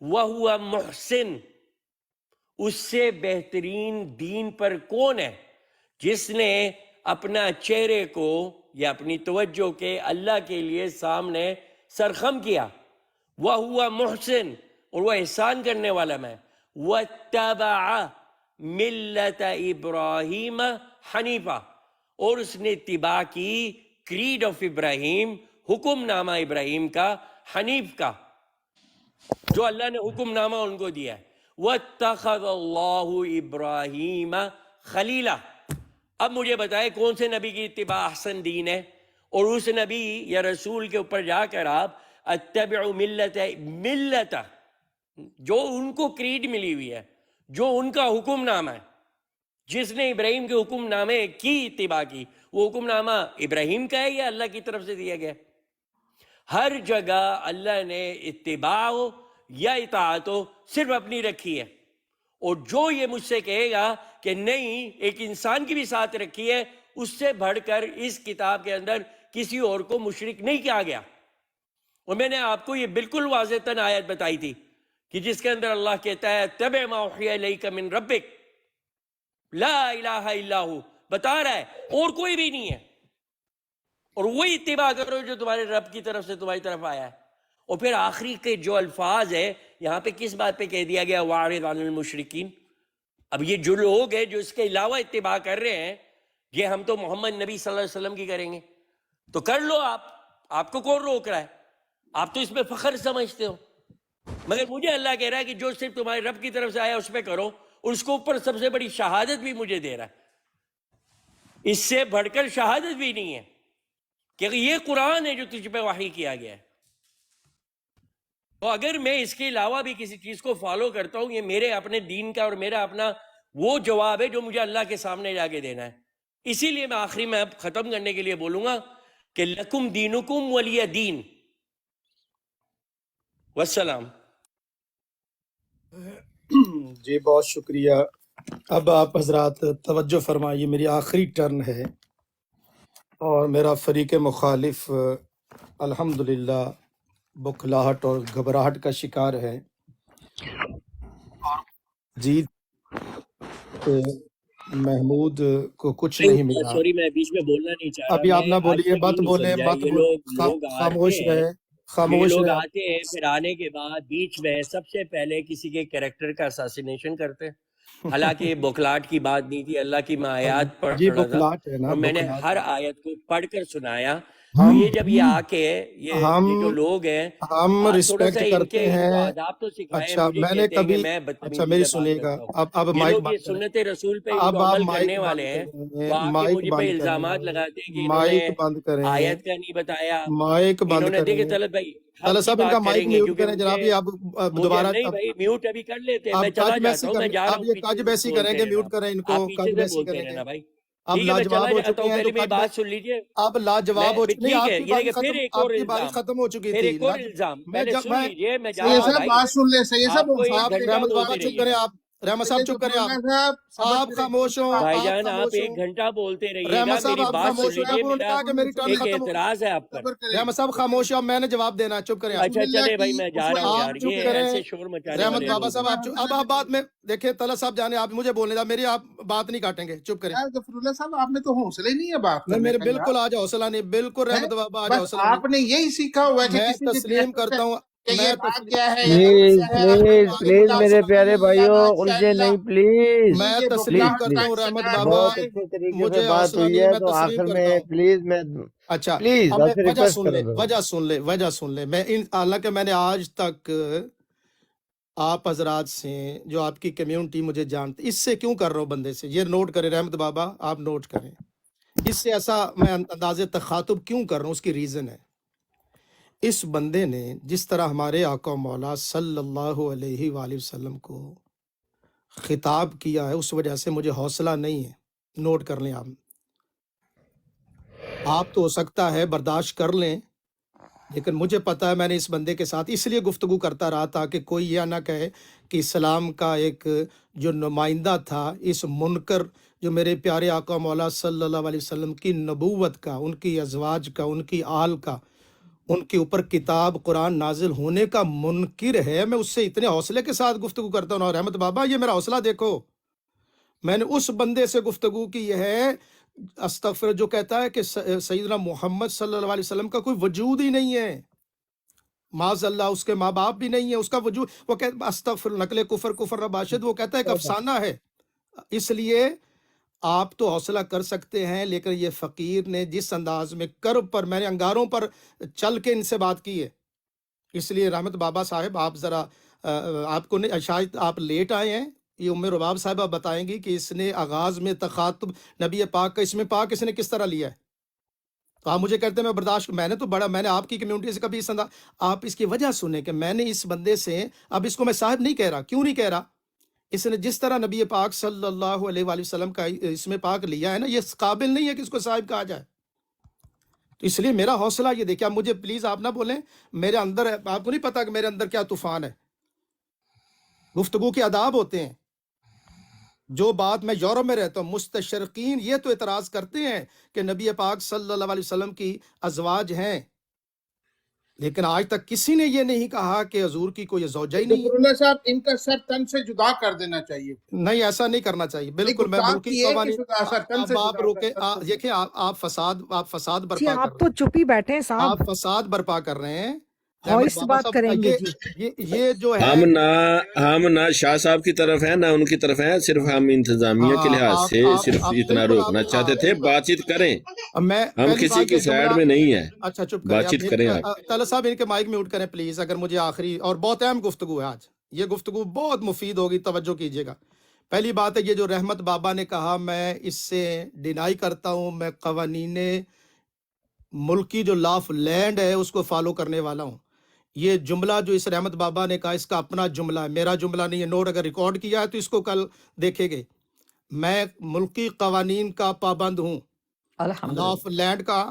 S4: وَهُوَ مُحْسِنٌ، اس سے بہترین دین پر کون ہے جس نے اپنا چہرے کو یا اپنی توجہ کے اللہ کے لیے سامنے سرخم کیا، وَهُوَ مُحْسِن، اور وہ احسان کرنے والا میں، وَاتَّبَعَ مِلَّةَ إِبْرَاهِيمَ حَنِيفًا، اور اس نے اتباع کی کریڈ آف ابراہیم، حکم نامہ ابراہیم کا، حنیف کا، جو اللہ نے حکم نامہ ان کو دیا ہے۔ وَاتَّخَذَ اللَّهُ إِبْرَاهِيمَ خَلِيلًا، اب مجھے بتائے کون سے نبی کی اتباع احسن دین ہے، اور اس نبی یا رسول کے اوپر جا کر آپ اتبعوا ملت، جو ان کو کریڈ ملی ہوئی ہے، جو ان کا حکم نامہ ہے، جس نے ابراہیم کے حکم نامے کی اتباع کی، وہ حکم نامہ ابراہیم کا ہے یا اللہ کی طرف سے دیا گیا؟ ہر جگہ اللہ نے اتباع ہو یا اطاعت ہو صرف اپنی رکھی ہے، اور جو یہ مجھ سے کہے گا کہ نہیں ایک انسان کی بھی ساتھ رکھی ہے، اس سے بڑھ کر اس کتاب کے اندر کسی اور کو مشرک نہیں کیا گیا۔ اور میں نے آپ کو یہ بالکل واضح تن آیت بتائی تھی کہ جس کے اندر اللہ کہتا ہے اتبع ما اوحی الیک من ربک لا الہ الا ہو، بتا رہا ہے اور کوئی بھی نہیں ہے، اور وہی اتباع کرو جو تمہارے رب کی طرف سے تمہاری طرف آیا ہے۔ اور پھر آخری کے جو الفاظ ہے یہاں پہ کس بات پہ کہہ دیا گیا، واعرض عن المشرکین۔ اب یہ جو لوگ ہیں جو اس کے علاوہ اتباع کر رہے ہیں، یہ ہم تو محمد نبی صلی اللہ علیہ وسلم کی کریں گے، تو کر لو، آپ کو کون روک رہا ہے؟ آپ تو اس میں فخر سمجھتے ہو، مگر مجھے اللہ کہہ رہا ہے کہ جو صرف تمہارے رب کی طرف سے آیا اس پہ کرو، اور اس کو اوپر سب سے بڑی شہادت بھی مجھے دے رہا ہے، اس سے بڑھ کر شہادت بھی نہیں ہے کہ یہ قرآن ہے جو تجھ پہ وحی کیا گیا ہے۔ تو اگر میں اس کے علاوہ بھی کسی چیز کو فالو کرتا ہوں، یہ میرے اپنے دین کا اور میرا اپنا وہ جواب ہے جو مجھے اللہ کے سامنے جا کے دینا ہے۔ اسی لیے میں آخری میں اب ختم کرنے کے لیے بولوں گا کہ لکم دینکم ولی دین، والسلام۔
S1: جی بہت شکریہ۔ اب آپ حضرات توجہ فرمائیے، میری آخری ٹرن ہے اور میرا فریق مخالف الحمدللہ بکھلاہٹ اور گھبراہٹ کا شکار ہے۔ جی محمود کو کچھ نہیں ملا۔
S4: سوری میں بیچ میں بولنا نہیں چاہ رہا،
S1: ابھی آپ نہ
S4: میں
S1: بولیے،
S4: آج
S1: مت
S4: تک
S1: بولیں،
S4: نہیں
S1: مت
S4: سمجھا، یہ لوگ
S1: خاموش
S4: آتے ہیں،
S1: رہے، خاموش
S4: یہ لوگ
S1: رہے۔
S4: آتے ہیں، پھر آنے کے بعد بیچ میں سب سے پہلے کسی کے کریکٹر کا اساسینیشن کرتے ہیں، حالانکہ یہ بکلاٹ کی بات نہیں تھی، اللہ کی میں آیات پڑھ
S1: جی
S4: رہا تھا
S1: بکلاٹ ہے نا،
S4: اور میں نے
S1: بکلاٹ
S4: ہر
S1: ہے۔
S4: آیت کو پڑھ کر سنایا۔ تو
S1: ہم
S4: یہ جب یہ آ کے یہ
S1: ہم
S4: جو لوگ ہیں
S1: ہم
S4: تھوڑا سا
S1: رسپیکٹ
S4: ان
S1: کرتے
S4: کو
S1: ہیں۔
S4: آداب تو سکھائیں،
S1: اچھا
S4: مجھے
S1: میں نے
S4: کہتے ہیں کہ
S1: کبھی،
S4: میں
S1: اچھا
S4: بدتمیزی
S1: میری
S4: سے بات
S1: سنیے گا،
S4: کرتا ہوں۔
S1: اب
S4: یہ
S1: مائک
S4: لوگ یہ
S1: بند کریں،
S4: سنت رسول پہ
S1: اب آپ
S4: عمل
S1: مائک
S4: کرنے
S1: بند
S4: والے ہیں،
S1: کریں،
S4: تو آ کے
S1: مائک
S4: مجھے
S1: بند
S4: پہ الزامات
S1: کریں،
S4: لگاتے ہیں کہ انہوں نے
S1: مائک بند کریں،
S4: آیت کا نہیں بتایا،
S1: مائک بند
S4: انہوں نے دیکھے
S1: کریں۔
S4: طلعت بھائی
S1: طلعت
S4: حق کی
S1: صاحب ان کا
S4: بات
S1: مائک
S4: کریں گے
S1: میوٹ
S4: کیونکہ
S1: کریں جناب،
S4: مجھے
S1: یہ اب
S4: مجھے
S1: دوبارہ
S4: نہیں بھائی میوٹ ابھی کر لیتے ہیں،
S1: اب
S4: میں چلا
S1: کج میسی
S4: جاتا ہوں، میں جا رہا
S1: اب
S4: ہوں،
S1: یہ
S4: پیچھے
S1: کج
S4: سے
S1: بیسی
S4: بولتے
S1: کریں گے،
S4: رہنا،
S1: میوٹ کریں ان کو،
S4: آپ پیچھے
S1: کج
S4: سے
S1: بیسی
S4: بولتے
S1: کریں گے۔
S4: رہنا بھائی۔
S1: اب
S4: ٹھیک ہے میں چلا
S1: لاجواب ہو
S4: جاتا
S1: چکے
S4: ہوں،
S1: ہیں تو
S4: پہلے میری
S1: کج
S4: بات سن لیجیے۔
S1: اب لاجواب ہو چکے نہیں،
S4: ٹھیک
S1: آپ
S4: ہے
S1: کی
S4: یہ
S1: باری
S4: دیکھیں پھر
S1: ختم،
S4: ایک اور
S1: آپ کی باری
S4: الزام،
S1: ختم ہو چکی
S4: پھر
S1: تھی۔
S4: ایک اور الزام،
S1: میں
S4: پہلے
S1: جب
S4: سن لیجیے میں جا
S7: سید
S4: رہا ہوں
S1: آپ
S7: صاحب
S4: بھائی،
S7: بات سن لیں، سید صاحب
S4: آپ کو ایک
S1: آپ
S4: گھنٹہ
S1: رحمت بابا
S4: بولتے
S1: چپ
S4: رہیے
S1: کریں،
S4: گا۔
S1: آپ رحمت صاحب
S7: سید
S1: چپ کریں،
S7: ظفراللہ صاحب صبر
S1: آپ
S7: کریں،
S1: خاموش ہوں،
S4: بھائی
S1: آپ
S4: جان آپ
S1: خاموش
S4: ایک
S1: ہوں،
S4: گھنٹہ بولتے رہیے گا،
S1: رحمت صاحب
S4: میری
S1: آپ
S4: بات سن
S1: خاموش ہوں،
S4: لیجیے،
S1: اب انہوں نے
S4: میرا
S1: کہا کہ میری ٹرن
S4: ایک
S1: ختم ہو،
S4: اعتراض ہے آپ پر۔
S7: صبر کریں۔
S1: رحمت صاحب خاموش ہیں، اب میں نے جواب دینا ہے، چپ کریں آپ،
S7: رسول
S4: اچھا
S7: اللہ
S4: چلے بھائی
S7: کی
S4: میں جا رہا ہوں
S7: اسوہ
S4: یار،
S1: چپ
S4: یہ
S1: کریں۔
S4: ایسے شور مچانے
S1: رحمت
S4: والے
S1: بابا
S4: لوگ
S1: صاحب
S4: ہیں۔
S1: آپ اب آپ بات میں دیکھیں، طلعت صاحب جانے، آپ مجھے بولنے دا، میری آپ بات نہیں کاٹیں گے، چپ کریں۔
S7: یار ظفراللہ صاحب آپ میں تو حوصلہ ہی نہیں ہے بات
S1: نہیں
S7: کرنے
S1: میرے
S7: کا یار،
S1: بالکل آج حوصلہ نہیں، بالکل
S7: ہیں؟
S1: رحمت بابا آج
S7: بس
S1: حوصلہ نہیں،
S7: آپ نے یہی سیکھا ہوا ہے کہ
S1: میں
S7: کسی کی
S1: تسلیم
S7: پریکٹس
S1: کرتا ہوں،
S7: کہ یہ
S1: میں
S7: بات
S1: تسلیم،
S7: کیا ہے یا
S3: پلیز
S7: کیسا ہے،
S3: پلیز
S1: آج
S3: پلیز
S7: اللہ
S3: میرے پیارے
S7: سبحان اللہ
S3: بھائیوں، ان
S7: ماشاء
S3: سے
S7: اللہ،
S3: نہیں، پلیز
S1: میں
S7: یہ
S1: تسلیم
S3: پلیز
S7: بکلا
S1: کرتا
S3: پلیز،
S1: ہوں
S7: کٹ
S1: رحمت
S7: سٹا
S1: بابا،
S3: بہت
S7: کے
S3: اچھے طریقے سے
S1: مجھے
S3: بات
S1: حوصلہ
S3: ہوئی
S1: نہیں ہے،
S3: ہے،
S1: میں
S3: تو
S1: تسلیم
S3: آخر
S1: کرتا
S3: میں
S1: ہوں۔
S3: پلیز میں
S1: اچھا
S3: پلیز
S1: اب
S3: آپ
S1: میں
S3: سے
S1: وجہ
S3: ریکویسٹ
S1: سن
S3: کر
S1: لیں،
S3: رہا ہوں۔
S1: وجہ سن لیں، وجہ سن لیں، میں حالانکہ میں نے آج تک آپ حضرات سے، جو آپ کی کمیونٹی مجھے جانتی، اس سے کیوں کر رہا ہوں بندے سے، یہ نوٹ کریں رحمت بابا، آپ نوٹ کریں، اس سے ایسا میں انداز تخاطب کیوں کر رہا ہوں، اس کی ریزن ہے، اس بندے نے جس طرح ہمارے آقا و مولا صلی اللہ علیہ وآلہ وسلم کو خطاب کیا ہے، اس وجہ سے مجھے حوصلہ نہیں ہے، نوٹ کر لیں آپ تو ہو سکتا ہے برداشت کر لیں، لیکن مجھے پتا ہے میں نے اس بندے کے ساتھ اس لیے گفتگو کرتا رہا تاکہ کوئی یہ نہ کہے کہ اسلام کا ایک جو نمائندہ تھا، اس منکر جو میرے پیارے آقا مولا صلی اللہ علیہ وسلم کی نبوت کا، ان کی ازواج کا، ان کی آل کا، ان کے اوپر کتاب قرآن نازل ہونے کا منکر ہے، میں اس سے اتنے حوصلے کے ساتھ گفتگو کرتا ہوں۔ اور رحمت بابا یہ میرا حوصلہ دیکھو، میں نے اس بندے سے گفتگو کی ہے، استغفر، جو کہتا ہے کہ سیدنا محمد صلی اللہ علیہ وسلم کا کوئی وجود ہی نہیں ہے، معاذ اللہ اس کے ماں باپ بھی نہیں ہے، اس کا وجود، وہ کہتا استغفر، نقل کفر، کفر رباشد، وہ کہتا ہے ایک افسانہ ہے۔ اس لیے آپ تو حوصلہ کر سکتے ہیں، لیکن یہ فقیر نے جس انداز میں کرب پر، میں نے انگاروں پر چل کے ان سے بات کی ہے، اس لیے رحمت بابا صاحب آپ ذرا آپ کو نہیں، شاید آپ لیٹ آئے ہیں، یہ ام رباب صاحبہ بتائیں گی کہ اس نے آغاز میں تخاطب نبی پاک کا، اس میں پاک اس نے کس طرح لیا ہے، تو آپ مجھے کہتے ہیں میں برداشت، میں نے تو بڑا، میں نے آپ کی کمیونٹی سے کبھی اس انداز، آپ اس کی وجہ سنیں کہ میں نے اس بندے سے، اب اس کو میں صاحب نہیں کہہ رہا، کیوں نہیں کہہ رہا، اس نے جس طرح نبی پاک صلی اللہ علیہ وآلہ وسلم کا اس میں پاک لیا ہے نا، یہ قابل نہیں ہے کہ اس کو صاحب کہا جائے، تو اس لیے میرا حوصلہ یہ دیکھیں، مجھے پلیز آپ نہ بولیں، میرے اندر، آپ کو نہیں پتا کہ میرے اندر کیا طوفان ہے، گفتگو کے آداب ہوتے ہیں، جو بات میں یورپ میں رہتا ہوں، مستشرقین یہ تو اعتراض کرتے ہیں کہ نبی پاک صلی اللہ علیہ وسلم کی ازواج ہیں، لیکن آج تک کسی نے یہ نہیں کہا کہ حضور کی کوئی زوجہ ہی نہیں ہے،
S7: ظفراللہ صاحب ان کا سر تن سے جدا کر دینا چاہیے،
S1: نہیں ایسا نہیں کرنا چاہیے، بالکل، میں
S7: گفتاخ
S1: ملکی
S7: کی ہے کہ
S1: قوانین،
S7: سر تن سے
S1: اب آپ
S7: جدا
S1: روکے،
S7: کر
S1: دیکھیں آپ فساد
S9: جی
S1: برپا کر
S9: آپ
S1: رہے
S9: تو
S1: ہیں،
S9: چپ ہی بیٹھے ہیں صاحب،
S1: آپ فساد برپا کر رہے ہیں، رحمت
S9: وائس
S1: بابا
S9: بات کریں
S1: صاحب،
S9: گے جی۔
S1: یہ جو ہے،
S5: ہم نہ شاہ صاحب کی طرف ہیں نہ ان کی طرف ہیں، صرف ہم انتظامیہ کے لحاظ سے صرف
S1: آپ
S5: اتنا
S1: بالکل،
S5: روکنا چاہتے تھے، بات چیت کریں،
S1: میں
S5: ہم
S1: پہلی
S5: کسی
S1: بات
S5: کی
S1: یہ
S5: سائڈ
S1: جملہ،
S5: میں نہیں ہے،
S1: اچھا چپ کریں،
S5: بات چیت کریں آپ۔
S1: طلعت صاحب ان کے مائک میوٹ کریں پلیز، اگر مجھے آخری اور بہت اہم گفتگو ہے آج، یہ گفتگو بہت مفید ہوگی، توجہ کیجیے گا۔ پہلی بات ہے، یہ جو رحمت بابا نے کہا، میں اس سے ڈینائی کرتا ہوں، میں قوانین ملکی جو لا آف لینڈ ہے اس کو فالو کرنے والا ہوں، یہ جملہ جو اس رحمت بابا نے کہا، اس کا اپنا جملہ ہے، میرا جملہ نہیں ہے، نوٹ اگر ریکارڈ کیا ہے تو اس کو کل دیکھیں گے، میں ملکی قوانین کا پابند ہوں، لا آف
S6: الحمدللہ۔
S1: لینڈ کا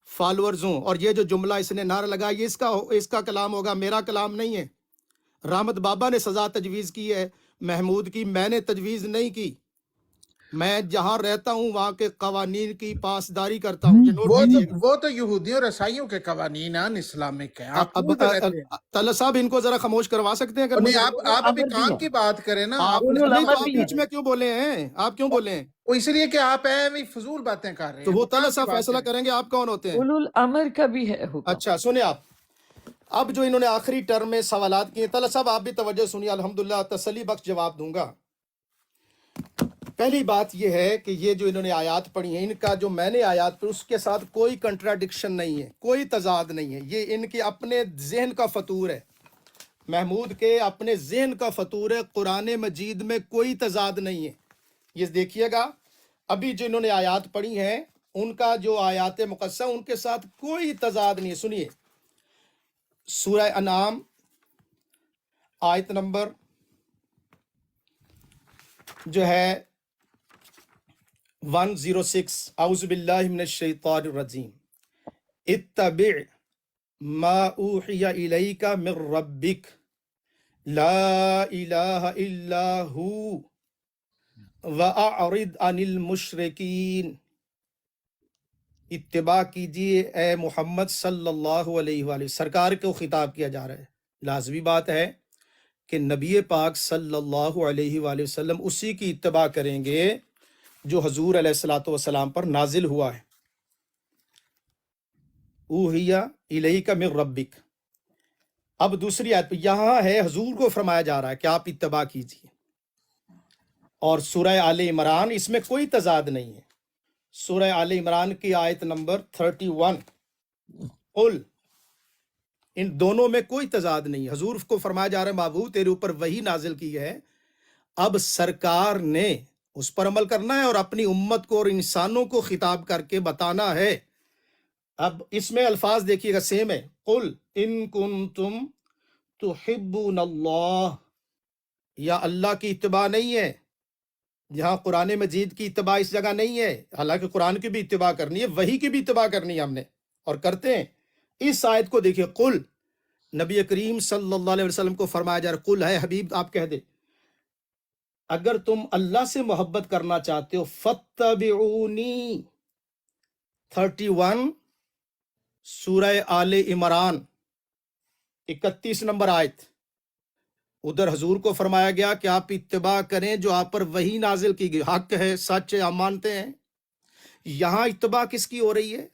S1: فالورز ہوں، اور یہ جو جملہ اس نے نعرہ لگا، یہ اس کا کلام ہوگا، میرا کلام نہیں ہے، رحمت بابا نے سزا تجویز کی ہے محمود کی، میں نے تجویز نہیں کی، میں جہاں رہتا ہوں وہاں کے قوانین کی پاسداری کرتا ہوں، یہ نوٹ کیجیے گا۔
S7: وہ تو یہودیوں اور عیسائیوں کے قوانین ہیں، اسلامک ہیں، آپ
S1: اب
S7: کیوں رہتے ہیں؟
S1: طلعت صاحب ان کو ذرا خاموش کروا سکتے ہیں اگر
S7: نہیں،
S1: مجھے،
S7: آپ ابھی
S6: امر بھی
S7: کام
S6: ہے،
S7: کی بات کریں نا،
S1: آپ
S7: آپ نے
S1: نہیں تو
S6: الامر
S1: آپ
S6: بھی
S1: بیچ
S6: ہے،
S1: میں کیوں بولے ہیں، آپ کیوں بولے ہیں،
S7: وہ اس لیے کہ آپ فضول باتیں کر رہے
S1: تو
S7: ہیں،
S1: وہ
S7: وہ کام
S1: طلعت
S7: کی
S1: صاحب
S7: بات
S1: فیصلہ
S7: کریں۔
S1: کریں گے آپ کون ہوتے ہیں۔
S6: اولو الامر کا بھی ہے حکم۔
S1: اچھا سنیں آپ، اب جو انہوں نے آخری ٹرم میں سوالات کیے، طلعت صاحب آپ بھی توجہ سنیے، الحمدللہ تسلی بخش جواب دوں گا، پہلی بات یہ ہے کہ یہ جو انہوں نے آیات پڑھی ہیں، ان کا جو میں نے آیات پڑھی اس کے ساتھ کوئی کنٹراڈکشن نہیں ہے، کوئی تضاد نہیں ہے، یہ ان کے اپنے ذہن کا فطور ہے، محمود کے اپنے ذہن کا فطور ہے، قرآن مجید میں کوئی تضاد نہیں ہے۔ یہ دیکھیے گا ابھی جو انہوں نے آیات پڑھی ہیں ان کا جو آیات مقدسہ ان کے ساتھ کوئی تضاد نہیں ہے۔ سنیے سورہ انعام آیت نمبر جو ہے 106، اعوذ باللہ من الشیطان الرجیم، اتبع ما اوحی الیک من ربک لا الہ الا ہو وَأَعْرِضْ عَنِ الْمُشْرِكِينَ، اتباع کیجیے اے محمد صلی اللہ علیہ وآلہ، سرکار کو خطاب کیا جا رہا ہے۔ لازمی بات ہے کہ نبی پاک صلی اللہ علیہ وآلہ وسلم اسی کی اتباع کریں گے جو حضور علیہ الصلوۃ والسلام پر نازل ہوا ہے۔ اوحی الیک من ربک، اب دوسری آیت پہ یہاں ہے حضور کو فرمایا جا رہا ہے کہ آپ اتباع کیجیے، اور سورہ آل عمران اس میں کوئی تضاد نہیں ہے۔ سورہ آل عمران کی آیت نمبر 31، قل، ان دونوں میں کوئی تضاد نہیں ہے۔ حضور کو فرمایا جا رہا ہے محبوب تیرے اوپر وحی نازل کی ہے، اب سرکار نے اس پر عمل کرنا ہے اور اپنی امت کو اور انسانوں کو خطاب کر کے بتانا ہے۔ اب اس میں الفاظ دیکھیے گا سیم ہے، قل ان کنتم تحبون اللہ، یا اللہ کی اتباع نہیں ہے، یہاں قرآن مجید کی اتباع اس جگہ نہیں ہے، حالانکہ قرآن کی بھی اتباع کرنی ہے، وحی کی بھی اتباع کرنی ہے ہم نے، اور کرتے ہیں۔ اس آیت کو دیکھیے، قل، نبی کریم صلی اللہ علیہ وسلم کو فرمایا جا رہا ہے، قل ہے حبیب آپ کہہ دے اگر تم اللہ سے محبت کرنا چاہتے ہو فاتبعونی، 31 سورہ آل عمران 31 نمبر آیت، ادھر حضور کو فرمایا گیا کہ آپ اتباع کریں جو آپ پر وحی نازل کی گئی، حق ہے، سچ ہے، ہم مانتے ہیں۔ یہاں اتباع کس کی ہو رہی ہے؟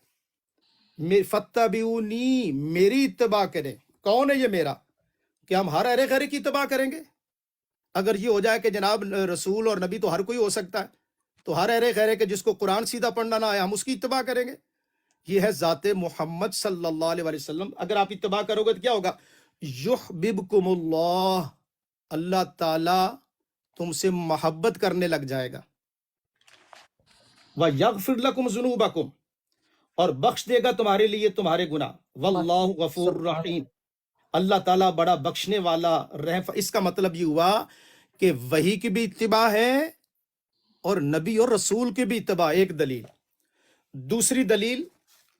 S1: فاتبعونی، میری اتباع کریں۔ کون ہے یہ میرا؟ کہ ہم ہر ارے غیرے کی اتباع کریں گے؟ اگر یہ ہو جائے کہ جناب رسول اور نبی تو ہر کوئی ہو سکتا ہے، تو ہر ارے غیرے کے جس کو قرآن سیدھا پڑھنا نہ آئے ہم اس کی اتباع کریں گے؟ یہ ہے ذات محمد صلی اللہ علیہ وسلم۔ اگر آپ اتباع کرو گے تو کیا ہوگا؟ یحببکم اللہ، اللہ تعالیٰ تم سے محبت کرنے لگ جائے گا، وَيَغْفِرْ لَكُمْ ذُنُوبَكُمْ، اور بخش دے گا تمہارے لیے تمہارے گناہ، واللہ غفور رحیم، اللہ تعالیٰ بڑا بخشنے والا رحم۔ اس کا مطلب یہ ہوا کہ وحی کی بھی اتباع ہے اور نبی اور رسول کی بھی اتباع، ایک دلیل۔ دوسری دلیل،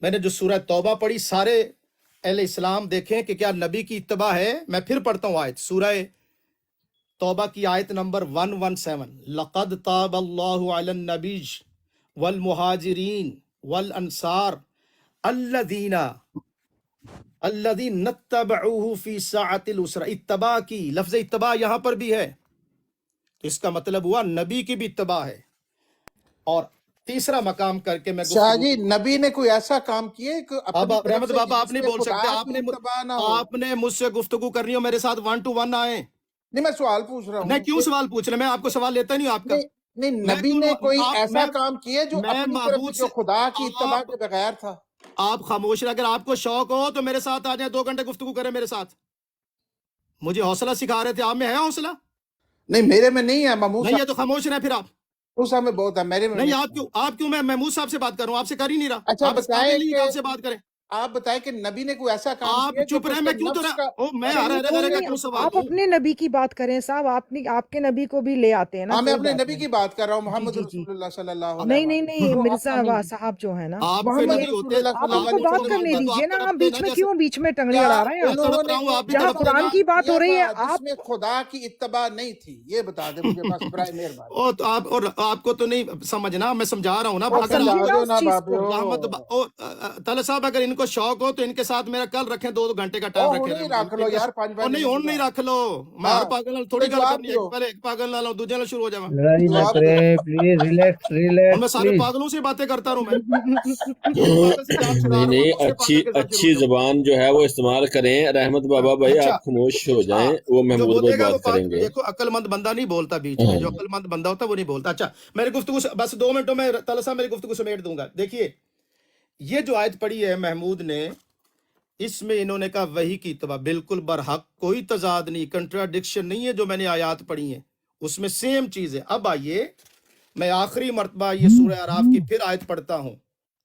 S1: میں نے جو سورہ توبہ پڑھی، سارے اہل اسلام دیکھیں کہ کیا نبی کی اتباع ہے۔ میں پھر پڑھتا ہوں آیت، سورہ توبہ کی آیت نمبر 117، لَقَدْ تَابَ اللَّهُ عَلَى النَّبِيِّ وَالْمُهَاجِرِينَ وَالْأَنصَارِ الَّذِينَ اتَّبَعُوهُ فِي سَاعَةِ الْعُسْرَةِ، اتباع کی لفظ اتباع یہاں پر بھی ہے، تو اس کا مطلب ہوا نبی کی بھی اتباع ہے۔ اور تیسرا مقام کر کے میں
S7: شاہ
S1: گفتگو،
S7: جی نبی نے کوئی ایسا کام کیا ہے کہ
S1: اب
S7: اپنی
S1: آپ
S7: طرف
S1: رحمت
S7: سے
S1: بابا آپ
S7: جس
S1: نہیں
S7: میں
S1: بول سکتے،
S7: خدا کی اتباع نہ ہو؟
S1: آپ نے مجھ سے گفتگو کرنی ہو میرے ساتھ 1 to 1 آئیں۔
S7: نہیں، میں سوال پوچھ رہا
S1: میں
S7: ہوں
S1: کیوں
S7: کہ
S1: سوال پوچھ رہا، میں آپ کو سوال لیتا نہیں ہوں آپ کا،
S7: نہیں،
S1: میں
S7: نبی
S1: کیوں
S7: نے کوئی ایسا
S1: میں
S7: کام کیا جو اپنی طرف
S1: محبوب
S7: سے جو
S1: سے،
S7: خدا کی اتباع
S1: آپ
S7: کے بغیر تھا؟
S1: آپ خاموش رہیں، اگر آپ کو شوق ہو تو میرے ساتھ آ جائیں، 2 گھنٹے گفتگو کریں میرے ساتھ، مجھے حوصلہ سکھا رہے تھے، آپ میں ہے حوصلہ؟
S7: نہیں، میرے میں نہیں ہے، محمود
S1: نہیں ہے تو خاموش رہیں پھر آپ،
S7: صاحب میں بہت ہے، میرے میں
S1: نہیں
S7: نہیں۔
S1: آپ کیوں، میں محمود صاحب سے بات کر رہا ہوں، آپ سے کر ہی نہیں رہا،
S7: اچھا
S1: آپ اس قابل
S7: بتائیں
S1: نہیں
S7: کہ
S1: کہ آپ سے بات کریں،
S7: آپ بتائیں کہ نبی نے کوئی ایسا کام
S1: آپ
S7: کیا جو
S1: چپ
S7: کہ
S1: رہے،
S7: اس
S1: میں
S7: کے
S1: کیوں تو
S7: نفس کا؟
S1: میں
S9: چلیے
S1: ہر
S9: کوئی
S1: ہرے کا
S9: نہیں،
S1: کیوں سوال
S9: آپ
S1: دوں؟
S9: اپنے نبی کی بات کریں صاحب، آپ کے نبی کو بھی لے آتے ہیں نا،
S7: ہاں، میں
S9: کوئی
S7: اپنے
S9: بات
S7: نبی
S9: نہیں۔
S7: کی بات کر رہا ہوں،
S9: جی
S7: محمد
S9: جی جی،
S7: رسول اللہ صلی اللہ علیہ
S9: نہیں نہیں
S7: وسلم،
S9: نہیں،
S7: جو
S9: مرزا
S7: اپنی
S9: صاحب جو ہے نا،
S1: آپ کے
S7: محمد
S1: نبی
S7: رسول
S1: ہوتے
S7: اللہ صلی
S9: آپ
S7: اللہ
S9: ان کو
S7: علیہ
S9: بات
S7: وسلم
S9: کرنے
S7: کی
S1: تو
S9: دیجیے
S1: آپ
S9: نا، آپ
S1: تڑپتے
S9: بیچ
S1: نا
S9: میں
S1: جیسے،
S9: کیوں بیچ میں ٹنگڑی
S7: کیا
S9: اڑا رہے ہیں؟
S1: میں
S7: انہوں
S1: تڑپ
S7: نے
S1: رہا ہوں، آپ بھی
S7: کوئی
S9: جہاں
S1: تڑپ
S7: ایسا
S1: رہے
S9: قرآن
S1: ہیں۔
S7: کام
S9: کی بات
S7: کیا
S9: ہو رہی ہے،
S7: تھا جس
S9: آپ
S7: میں خدا کی اتباع نہیں تھی؟ یہ بتا دیں مجھے، بس برائے مہربانی۔
S1: اور تو آپ کو تو نہیں سمجھنا، میں سمجھا رہا ہوں نا،
S7: وہ
S9: آپ
S1: اگر آپ
S9: سمجھیے
S7: سمجھا
S9: نا
S7: دو
S9: اس
S7: نا
S9: چیز کو۔
S7: بابیو۔
S1: طلحہ صاحب اگر ان کو کو شوق ہو تو ان کے ساتھ میرا کل رکھیں 2 گھنٹے کا ٹائم
S7: ਉਹ
S1: رکھیں
S7: ਹੁਣੇ ਹੀ ਰੱਖ ਲਓ ਯਾਰ 5
S1: اور نہیں ہون نہیں رکھ لو میں ہر
S7: ہاں
S1: پاگل نال
S7: تو
S1: تھوڑی گل
S7: جواب
S1: کرنی ہے
S7: دیو
S1: پہلے ایک پاگل نال اور دوجے نال شروع ہو جاواں
S3: لڑائی نہ
S7: جواب
S3: کرے پلیز ریلیکس
S1: اور میں
S3: ریلیکس
S1: سارے
S3: پلیز
S1: پاگلوں سے باتیں کرتا رہوں میں ایک پاگل سے جان چھڑا
S5: نہیں
S1: رہا ہوں
S5: نہیں،
S1: دوسرے
S5: اچھی
S1: پاگل کے ساتھ شروع ہو
S5: اچھی
S1: جاؤں
S5: زبان جو ہے وہ استعمال کریں۔ رحمت بابا بھائی
S1: اچھا
S5: آپ خاموش ہو جائیں،
S1: ہاں
S5: وہ
S1: جو
S5: محمود بھائی
S1: بولے گا وہ
S5: بات کریں گے۔
S1: دیکھو عقل مند بندہ نہیں بولتا بیچ میں،
S5: ہاں
S1: جو عقل مند بندہ ہوتا ہے وہ نہیں بولتا۔ اچھا میری گفتگو بس 2 منٹوں میں طلسا میری گفتگو سمیٹ دوں گا۔ دیکھیے یہ جو آیت پڑھی ہے محمود نے، اس میں انہوں نے کہا وحی کی اتباع بالکل برحق، کوئی تضاد نہیں، کنٹراڈکشن نہیں ہے جو میں نے آیات پڑھی ہیں، اس میں سیم چیز ہے۔ اب آئیے میں آخری مرتبہ یہ سورہ اعراف کی پھر آیت پڑھتا ہوں،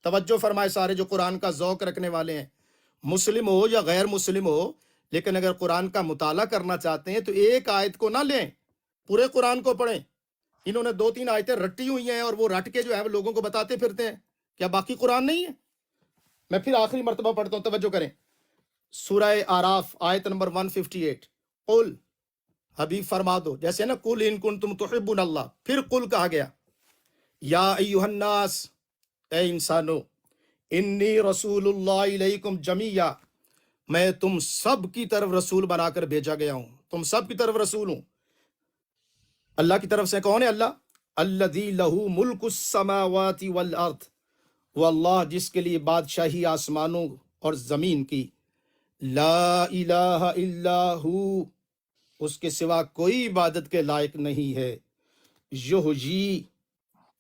S1: توجہ فرمائے سارے جو قرآن کا ذوق رکھنے والے ہیں، مسلم ہو یا غیر مسلم ہو، لیکن اگر قرآن کا مطالعہ کرنا چاہتے ہیں تو ایک آیت کو نہ لیں، پورے قرآن کو پڑھیں۔ انہوں نے 2-3 آیتیں رٹی ہوئی ہیں اور وہ رٹ کے جو ہے وہ لوگوں کو بتاتے پھرتے ہیں، کیا باقی قرآن نہیں ہے؟ میں پھر آخری مرتبہ پڑھتا ہوں، توجہ کریں۔ سورہ آراف آیت نمبر 158، قل حبیب فرما دو، جیسے نا قل ان کنتم تحبون اللہ، پھر قل کہا گیا، یا ایھا الناس، اے انسانو، انی رسول اللہ علیکم جمیعا، میں تم سب کی طرف رسول بنا کر بھیجا گیا ہوں، تم سب کی طرف رسول ہوں۔ اللہ کی طرف سے کون ہے؟ اللہ الذی لہ ملک السماوات والارض، وہ اللہ جس کے لیے بادشاہی آسمانوں اور زمین کی، لا الہ الا ہو، اس کے سوا کوئی عبادت کے لائق نہیں ہے، یحیی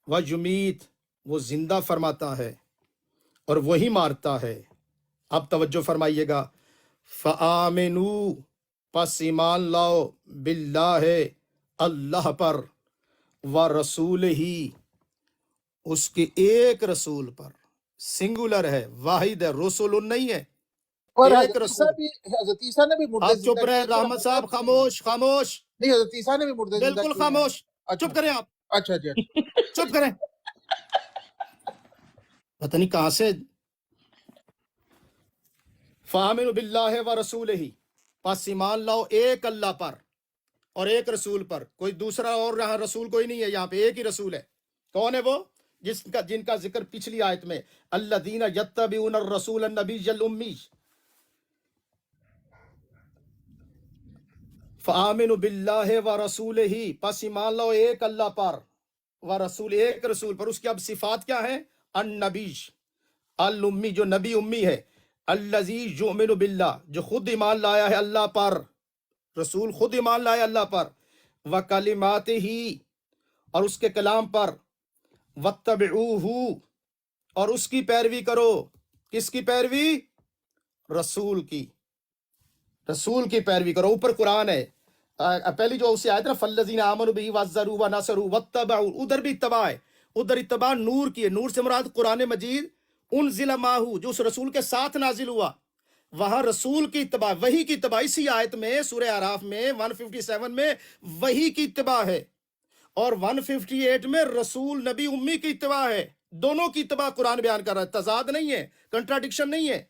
S1: و یمیت، وہ زندہ فرماتا ہے اور وہی مارتا ہے۔ اب توجہ فرمائیے گا، فآمنوا، پس ایمان لاؤ، باللہ، اللہ پر، و رسول ہی، اس کے ایک رسول پر، سنگولر ہے، واحد ہے، رسول نہیں ہے،
S7: اور
S1: ایک رسول۔
S7: حضرت عیسیٰ نے بھی مردے
S1: آپ چپ
S7: زندہ
S1: رہے
S7: کیے تھے،
S1: رحمت صاحب، خاموش خاموش،
S7: نہیں حضرت عیسیٰ نے بھی مردے زندہ
S1: بالکل
S7: کیے ہیں۔
S1: خاموش،
S7: اچھا
S1: چپ کریں آپ،
S7: اچھا جی اچھا
S1: چپ کریں، پتہ نہیں کہاں سے۔ فآمنوا باللہ و رسولہ، پس ایمان لاؤ ایک اللہ پر اور ایک رسول پر، کوئی دوسرا اور یہاں رسول کوئی نہیں ہے، یہاں پہ ایک ہی رسول ہے۔ کون ہے وہ؟ جن کا ذکر پچھلی آیت میں، الذین یتبعون الرسول النبی الامی، فآمنوا باللہ و رسولہ، پس ایمان لاؤ ایک اللہ پر و رسول، ایک رسول پر۔ اس کی اب صفات کیا ہیں؟ النبی الامی، جو نبی امی ہے، الذی یؤمن باللہ، جو خود ایمان لایا ہے اللہ پر، رسول خود ایمان لائے اللہ پر، وکلماتہ، اور اس کے کلام پر، واتبعوہ، اور اس کی پیروی کرو۔ کس کی پیروی؟ رسول کی، رسول کی پیروی کرو۔ اوپر قرآن ہے، پہلی جو اسے آیت نا، فالذین آمنوا بہ وعزروہ ونصروہ واتبعوا، ادھر بھی اتباع ہے، ادھر اتباع نور کی ہے، نور سے مراد قرآن مجید، انزل ماہو، جو اس رسول کے ساتھ نازل ہوا، وہاں رسول کی اتباع، وحی کی اتباع۔ اسی آیت میں سورہ اعراف میں 157 میں وحی کی اتباع ہے، اور 158 میں رسول نبی امی کی اتباع ہے۔ دونوں کی اتباع قرآن بیان کر رہا ہے، تضاد نہیں ہے، کنٹراڈکشن نہیں ہے۔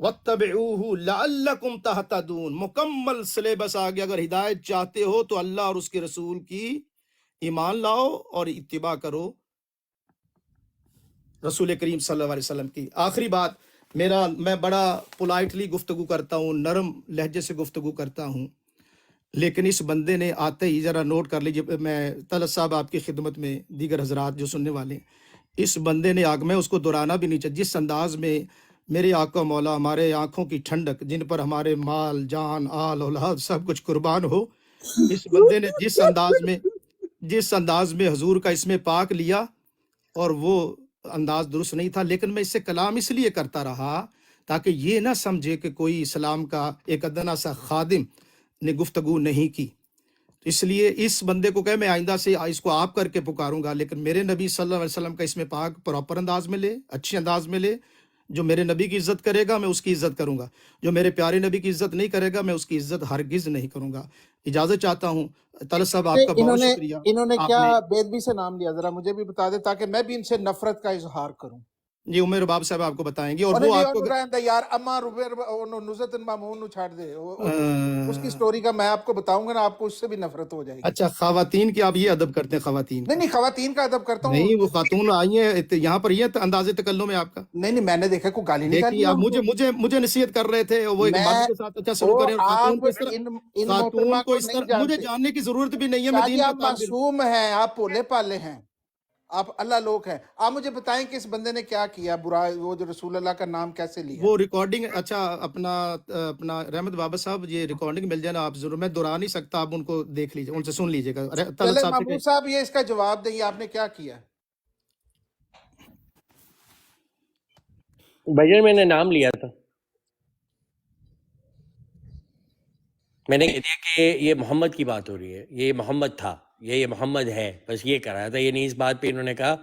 S1: وَاتَّبِعُوهُ لَعَلَّكُمْ تَهْتَدُونَ، مکمل سلیبس آگے، اگر ہدایت چاہتے ہو تو اللہ اور اس کے رسول کی ایمان لاؤ اور اتباع کرو، رسول کریم صلی اللہ علیہ وسلم کی۔ آخری بات، میں بڑا پولائٹلی گفتگو کرتا ہوں، نرم لہجے سے گفتگو کرتا ہوں، لیکن اس بندے نے آتے ہی، ذرا نوٹ کر لیجیے، میں طلعت صاحب آپ کی خدمت میں، دیگر حضرات جو سننے والے ہیں، اس بندے نے میں اس کو دہرانا بھی نہیں چاہتا، جس انداز میں میرے آقا مولا، ہمارے آنکھوں کی ٹھنڈک، جن پر ہمارے مال جان آل اولاد سب کچھ قربان ہو، اس بندے نے جس انداز میں حضور کا اسم پاک لیا، اور وہ انداز درست نہیں تھا، لیکن میں اس سے کلام اس لیے کرتا رہا تاکہ یہ نہ سمجھے کہ کوئی اسلام کا ایک ادنا سا خادم نے گفتگو نہیں کی۔ اس لیے اس بندے کو کہ میں آئندہ سے اس کو آپ کر کے پکاروں گا، لیکن میرے نبی صلی اللہ علیہ وسلم کا اسم پاک پراپر انداز میں لے، اچھے انداز میں لے۔ جو میرے نبی کی عزت کرے گا میں اس کی عزت کروں گا، جو میرے پیارے نبی کی عزت نہیں کرے گا میں اس کی عزت ہرگز نہیں کروں گا۔ اجازت چاہتا ہوں، طلعت صاحب آپ کا بہت شکریہ۔
S7: انہوں نے
S1: آپ
S7: کیا
S1: نے
S7: بے ادبی سے نام لیا، ذرا مجھے بھی بتا دے تاکہ میں بھی ان سے نفرت کا اظہار کروں۔
S1: جی عمر باب صاحب آپ کو بتائیں گے، اور
S7: انہیں
S1: وہ
S7: جی
S1: آپ کو
S7: انہوں رہتا یار اما روبیر نزرت المامون نو چھاڑ دے اس کی سٹوری کا میں آپ کو بتاؤں گا نا، آپ کو اس سے بھی نفرت ہو جائے گی۔
S1: اچھا خواتین کی آپ یہ ادب کرتے ہیں خواتین
S7: نہیں
S1: کا؟
S7: نہیں، خواتین کا ادب کرتا ہوں۔
S1: نہیں وہ خاتون آئی ہیں یہاں پر، یہ انداز تکلم ہے آپ کا؟
S7: نہیں نہیں، میں نے دیکھا کوئی گالی
S1: دیکھیے
S7: نکالی
S1: آپ مجھے نصیحت کر رہے تھے، وہ ایک مرد کے ساتھ اچھا سلوک کریں، اور خاتون
S7: آپ
S1: کو اس طرح،
S7: ان
S1: خاتون
S7: محترمہ
S1: کو
S7: کو
S1: اس
S7: نہیں
S1: طرح مجھے
S7: جانتے۔
S1: جاننے کی ضرورت بھی نہیں ہے، میں
S7: شاہ
S1: دین
S7: جی
S1: کا
S7: آپ
S1: طالب علم۔
S7: معصوم ہیں، آپ بھولے پالے ہیں، آپ اللہ لوگ ہیں۔ آپ مجھے بتائیں کہ اس بندے نے کیا کیا برا، وہ جو رسول اللہ کا نام کیسے لیا؟
S1: وہ ریکارڈنگ، اچھا اپنا رحمت بابا صاحب یہ ریکارڈنگ مل جائے نا، آپ ضرور، میں دہرا نہیں سکتا، آپ ان کو دیکھ لیجیے، ان سے سن لیجیے گا، طلعت
S7: چلے
S1: صاحب سے
S7: محمود صاحب یہ اس کا جواب دیں، آپ نے کیا کیا؟
S4: بھائی میں نے نام لیا تھا، میں نے کہہ دیا کہ یہ محمد کی بات ہو رہی ہے، یہ محمد تھا، یہ محمد ہے، بس یہ کرایا تھا۔ یہ نہیں اس بات پہ انہوں نے کہا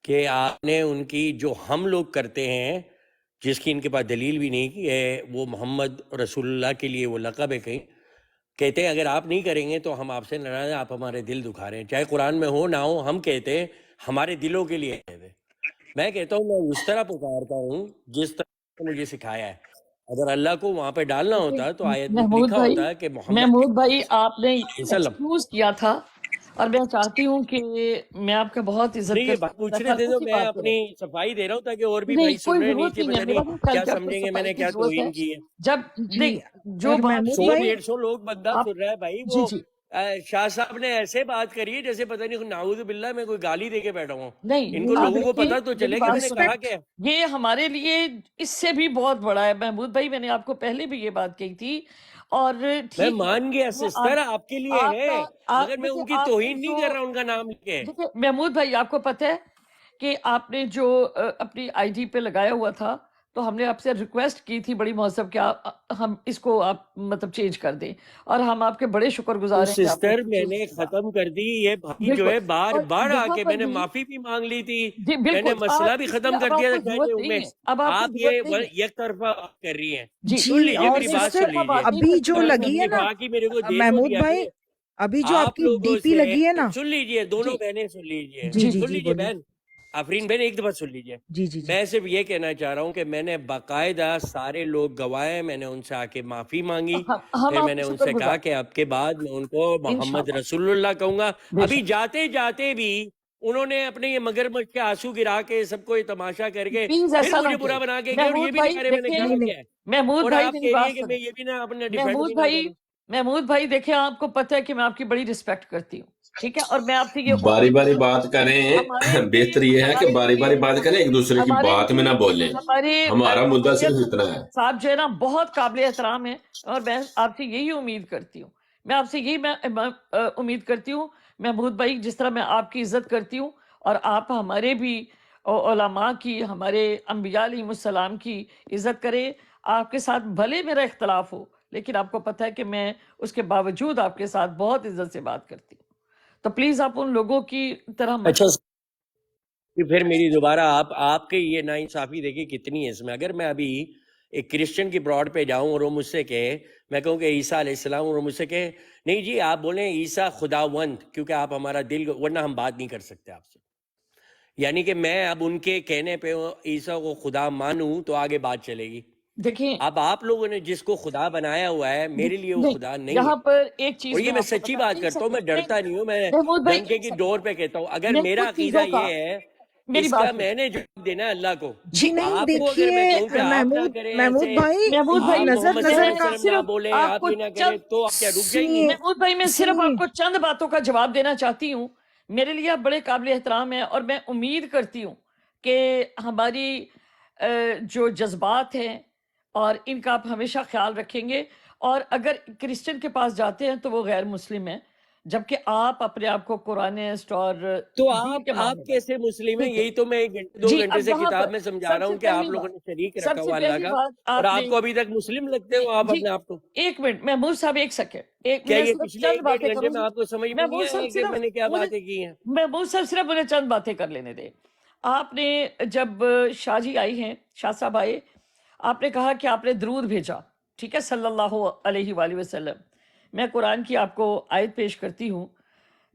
S4: کہ آپ نے ان کی جو ہم لوگ کرتے ہیں، جس کی ان کے پاس دلیل بھی نہیں کہ وہ محمد رسول اللہ کے لیے وہ لقب ہے، کہیں کہتے ہیں اگر آپ نہیں کریں گے تو ہم آپ سے ناراض ہیں، آپ ہمارے دل دکھا رہے ہیں، چاہے قرآن میں ہو نہ ہو، ہم کہتے ہیں ہمارے دلوں کے لیے کہتے ہیں۔ میں کہتا ہوں میں اس طرح پکارتا ہوں جس طرح مجھے سکھایا ہے۔ اگر اللہ کو وہاں پہ ڈالنا ہوتا تو آیت میں لکھا ہوتا کہ
S6: محمود بھائی آپ نے
S4: وسلم۔
S6: ایکسکیوز کیا تھا، اور میں چاہتی ہوں کہ میں آپ کا بہت عزت
S4: نہیں یہ
S6: کرتی
S4: بات
S6: ہوں،
S4: پوچھ
S6: میں
S4: رہے تھے تو
S6: اسی
S4: میں
S6: بات پہ
S4: اپنی صفائی دے رہا ہوں تاکہ اور بھی
S6: نہیں،
S4: بھائی سن
S6: کوئی
S4: رہے ہیں
S6: ضرورت
S4: نیچے،
S6: نہیں ہے،
S4: پتہ
S6: میرا
S4: نہیں
S6: بھی
S4: کیا
S6: کلچر پہ
S4: سمجھیں گے میں
S6: صفائی
S4: نے
S6: کی
S4: کیا
S6: ضرورت ہے۔
S4: توہین کی ہے۔
S6: جب
S9: جی
S6: نہیں، جو
S9: اور
S6: بات
S9: محمود
S4: 100
S9: بھائی
S4: 150 لوگ بندہ
S6: آپ
S4: سن رہا ہے بھائی،
S6: جی
S4: وہ
S6: جی
S4: شاہ صاحب نے ایسے بات کری ہے جیسے پتہ نہیں نعوذ باللہ میں کوئی گالی دے کے بیٹھا ہوں۔
S6: نہیں،
S4: ان کو
S6: آپ
S4: لوگوں کو
S6: دیکھیں
S4: پتہ تو
S6: میری
S4: چلے کہ میں
S6: بات
S4: نے
S6: سنیں،
S4: کہا کیا ہے۔
S6: یہ ہمارے لیے اس سے بھی بہت بڑا ہے محمود بھائی، میں نے آپ کو پہلے بھی یہ بات کہی تھی، اور
S4: میں
S6: ٹھیک ہے
S4: مان گیا
S6: میں
S4: سسٹر، آپ کے لیے
S6: آپ
S4: ہے،
S6: کا
S4: مگر میں
S6: دیکھیں
S4: ان کی
S6: آپ نے
S4: توہین نہیں
S6: جو
S4: کر رہا ان کا نام لے کے۔
S6: دیکھیں محمود بھائی آپ کو پتہ ہے کہ آپ نے جو اپنی آئی ڈی پہ لگایا ہوا تھا، تو ہم نے آپ سے ریکویسٹ کی تھی بڑی مہذب کہ ہم اس کو آپ مطلب چینج کر دیں، اور ہم آپ کے بڑے شکر
S4: تو
S6: گزار ہیں کہ آپ نے
S4: سسٹر
S6: اس کو
S4: میں
S6: چینج
S4: نے
S6: کیا۔
S4: ختم کر دی، یہ بھائی جو
S6: بالکل،
S4: ہے بار
S6: اور
S4: بار آ
S6: یہاں
S4: کے
S6: پر
S4: میں نے
S6: بھی
S4: معافی بھی مانگ لی تھی،
S6: جی
S4: میں نے
S6: بالکل،
S4: مسئلہ بھی
S6: اس
S4: ختم
S6: لیے
S4: کر
S6: اب آپ
S4: دیا
S6: کو
S4: تھا
S6: ضرورت
S4: کہ
S6: نہیں ہے، اب آپ کو
S4: آپ
S6: ضرورت نہیں
S4: یہ
S6: ہے
S4: یک طرفہ بات کر رہی ہیں۔
S6: جی،
S4: سن
S9: جی
S4: لیجئے
S9: اور
S4: میری
S6: ایک
S4: بات سن
S9: سسٹر
S6: طرفہ
S4: لیجئے،
S6: بات نہیں
S9: ابھی
S6: کرتے
S9: جو
S4: میں
S6: محمود
S4: نے
S9: لگی ہے
S4: یہ
S9: نا
S4: کہا کہ میرے کو دے تو
S9: محمود
S4: دیا
S9: بھائی،
S4: کرو۔
S9: ابھی جو آپ
S4: آپ
S9: کی
S4: لوگوں
S9: ڈی پی
S4: سے
S9: لگی ہے نا،
S4: سن لیجئے، دونوں
S6: جی
S4: بہنیں سن لیجئے،
S9: جی جی
S4: سن
S9: جی
S4: لیجئے
S9: بولیے،
S4: بہن، آفرین بہن ایک دفعہ سن لیجئے۔
S9: جی جی جی
S4: میں صرف یہ کہنا چاہ رہا ہوں کہ میں نے باقاعدہ سارے لوگ گوائے، میں نے ان سے آ کے معافی مانگی،
S6: ہم
S4: پھر
S6: آپ
S4: میں
S6: کے
S4: نے ان
S6: شکر
S4: سے کہا
S6: گزار
S4: کہ اب کے بعد میں ان کو محمد
S6: انشاءاللہ،
S4: رسول اللہ کہوں گا۔
S6: بے
S4: ابھی
S6: شک،
S4: جاتے جاتے بھی انہوں نے اپنے یہ مگرمچھ کے آنسو گرا کے سب کو یہ تماشا کر کے
S6: پلیز
S4: پھر
S6: ایسا نہ
S4: مجھے برا
S6: کریں
S4: بنا کے گئے، اور یہ
S6: محمود
S4: بھی نہیں
S6: بھائی،
S4: کہہ رہے میں نے
S6: دیکھیں
S9: نہیں
S4: کہا
S9: نہیں،
S4: کیا ہے،
S6: محمود
S4: اور
S6: بھائی
S4: آپ
S6: میری
S4: کہہ رہی ہیں
S6: بات
S4: کہ میں
S6: سنیں،
S4: یہ بھی نہ اپنا ڈیفینڈ بھی نہ کروں۔
S6: محمود بھائی دیکھیں آپ کو پتہ ہے کہ میں آپ کی بڑی رسپیکٹ کرتی ہوں، ٹھیک ہے، اور میں آپ سے یہ
S5: باری
S6: امید
S5: باری
S6: کرتی
S5: بات
S6: ہوں،
S5: کریں،
S6: ہمارے
S5: بہتر یہ ہے کہ باری باری بات کریں، ایک دوسرے کی
S6: ہمارے
S5: بات میں نہ بولیں،
S6: ہمارے
S5: ہمارا مدعا
S6: امیر
S5: صرف اتنا ہے۔
S6: صاحب جو ہے نا بہت قابل احترام ہے، اور میں آپ سے یہی امید کرتی ہوں، میں آپ سے یہی امید کرتی ہوں محمود بھائی، جس طرح میں آپ کی عزت کرتی ہوں، اور آپ ہمارے بھی علماء کی، ہمارے انبیاء علیہ السلام کی عزت کریں۔ آپ کے ساتھ بھلے میرا اختلاف ہو، لیکن آپ کو پتہ ہے کہ میں اس کے باوجود آپ کے ساتھ بہت عزت سے بات کرتی ہوں، تو پلیز آپ ان لوگوں کی طرح مت
S4: اچھا پھر میری دوبارہ آپ کے یہ ناانصافی دیکھیں کتنی ہے اس میں۔ اگر میں ابھی ایک کرسچن کی براڈ پہ جاؤں اور وہ مجھ سے کہے، میں کہوں کہ عیسیٰ علیہ السلام، اور وہ مجھ سے کہے نہیں جی آپ بولیں عیسیٰ خداوند، کیونکہ آپ ہمارا دل، ورنہ ہم بات نہیں کر سکتے آپ سے۔ یعنی کہ میں اب ان کے کہنے پہ عیسیٰ کو خدا مانوں تو آگے بات چلے گی۔
S6: دیکھیں
S4: اب آپ لوگوں نے جس کو خدا بنایا ہوا ہے، میرے لیے وہ
S6: نہیں،
S4: خدا نہیں ہے۔
S6: یہاں پر ایک
S4: اور
S6: چیز
S4: یہ
S6: میں
S4: میں
S6: آپ کو
S4: سچی
S6: بتا،
S4: بات
S6: ایک
S4: کرتا ہوں، میں
S6: سیکنڈ،
S4: ڈرتا نہیں ہوں، میں
S6: محمود بھائی
S4: ڈنکے
S6: ایک
S4: کی
S6: سیکنڈ،
S4: ڈور پہ کہتا ہوں۔ اگر
S6: میں
S4: میرا
S6: کچھ
S4: عقیدہ
S6: چیزوں کا،
S4: یہ ہے،
S6: میری
S4: اس کا
S6: بات
S4: میں
S6: سنیں
S4: نے جواب دینا ہے اللہ کو۔
S9: جی نہیں
S4: آپ کو اگر
S9: دیکھیے
S4: میں کہوں کہ آپ نہ کریں
S9: محمود
S4: ایسے،
S9: بھائی،
S6: محمود
S9: یہ
S6: بھائی
S4: آپ
S9: نظر
S4: محمد صلی
S6: میں
S4: اللہ
S9: نظر
S4: علیہ
S9: کا،
S4: وسلم نہ
S6: صرف
S4: بولیں،
S6: آپ
S4: آپ
S6: کو
S4: یہ نہ کریں،
S6: چند
S4: تو آپ کیا رک جائیں گی؟
S9: سنیے
S6: محمود بھائی میں صرف
S9: سنیے
S6: آپ کو چند باتوں کا جواب دینا چاہتی ہوں، میرے لیے آپ بڑے قابل احترام ہیں، اور میں امید کرتی ہوں کہ ہماری جو جذبات ہیں اور ان کا آپ ہمیشہ خیال رکھیں گے، اور اگر کرسچن کے پاس جاتے ہیں تو وہ غیر مسلم ہیں، جبکہ آپ اپنے آپ کو قرآنسٹ اور
S4: تو
S6: دین کے ماننے
S4: آپ
S6: والے،
S4: کیسے مسلم ہیں؟
S6: ٹھیک ہے
S4: یہی تو میں 1 گھنٹے 2
S6: جی۔
S4: گھنٹے
S6: اب
S4: سے
S6: وہاں
S4: کتاب
S6: پر
S4: میں سمجھا
S6: سب
S4: رہا
S6: سے
S4: ہوں کہ آپ
S6: پہلی
S4: لوگوں
S6: بات،
S4: نے شریک
S6: سب
S4: رکھا
S6: سے
S4: ہوا اللہ
S6: پہلی
S4: کا،
S6: بات
S4: اور
S6: آپ
S4: آپ
S6: نے
S4: کو ابھی تک مسلم لگتے ہو آپ
S6: جی
S4: اپنے آپ کو۔
S6: ایک منٹ محمود صاحب، ایک سیکنڈ،
S4: کیا
S6: میں
S4: یہ
S6: صرف
S4: پچھلے
S6: چند
S4: 1
S6: باتیں
S4: ڈیڑھ گھنٹے
S6: کروں
S4: میں
S6: گی،
S4: آپ کو سمجھ میں نہیں
S6: محمود
S4: آیا
S6: صاحب
S4: ہے کہ میں نے کیا
S6: مجھے
S4: باتیں کی ہیں؟
S6: محمود صاحب صرف مجھے چند باتیں کر لینے دیں۔ آپ نے جب شاہ جی آئی ہیں، شاہ صاحب آئے، آپ نے کہا کہ آپ نے درود بھیجا، ٹھیک ہے، صلی اللہ علیہ وآلہ وسلم۔ میں قرآن کی آپ کو آیت پیش کرتی ہوں،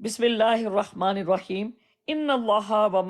S6: بسم اللہ الرحمن الرحیم، ان اللہ و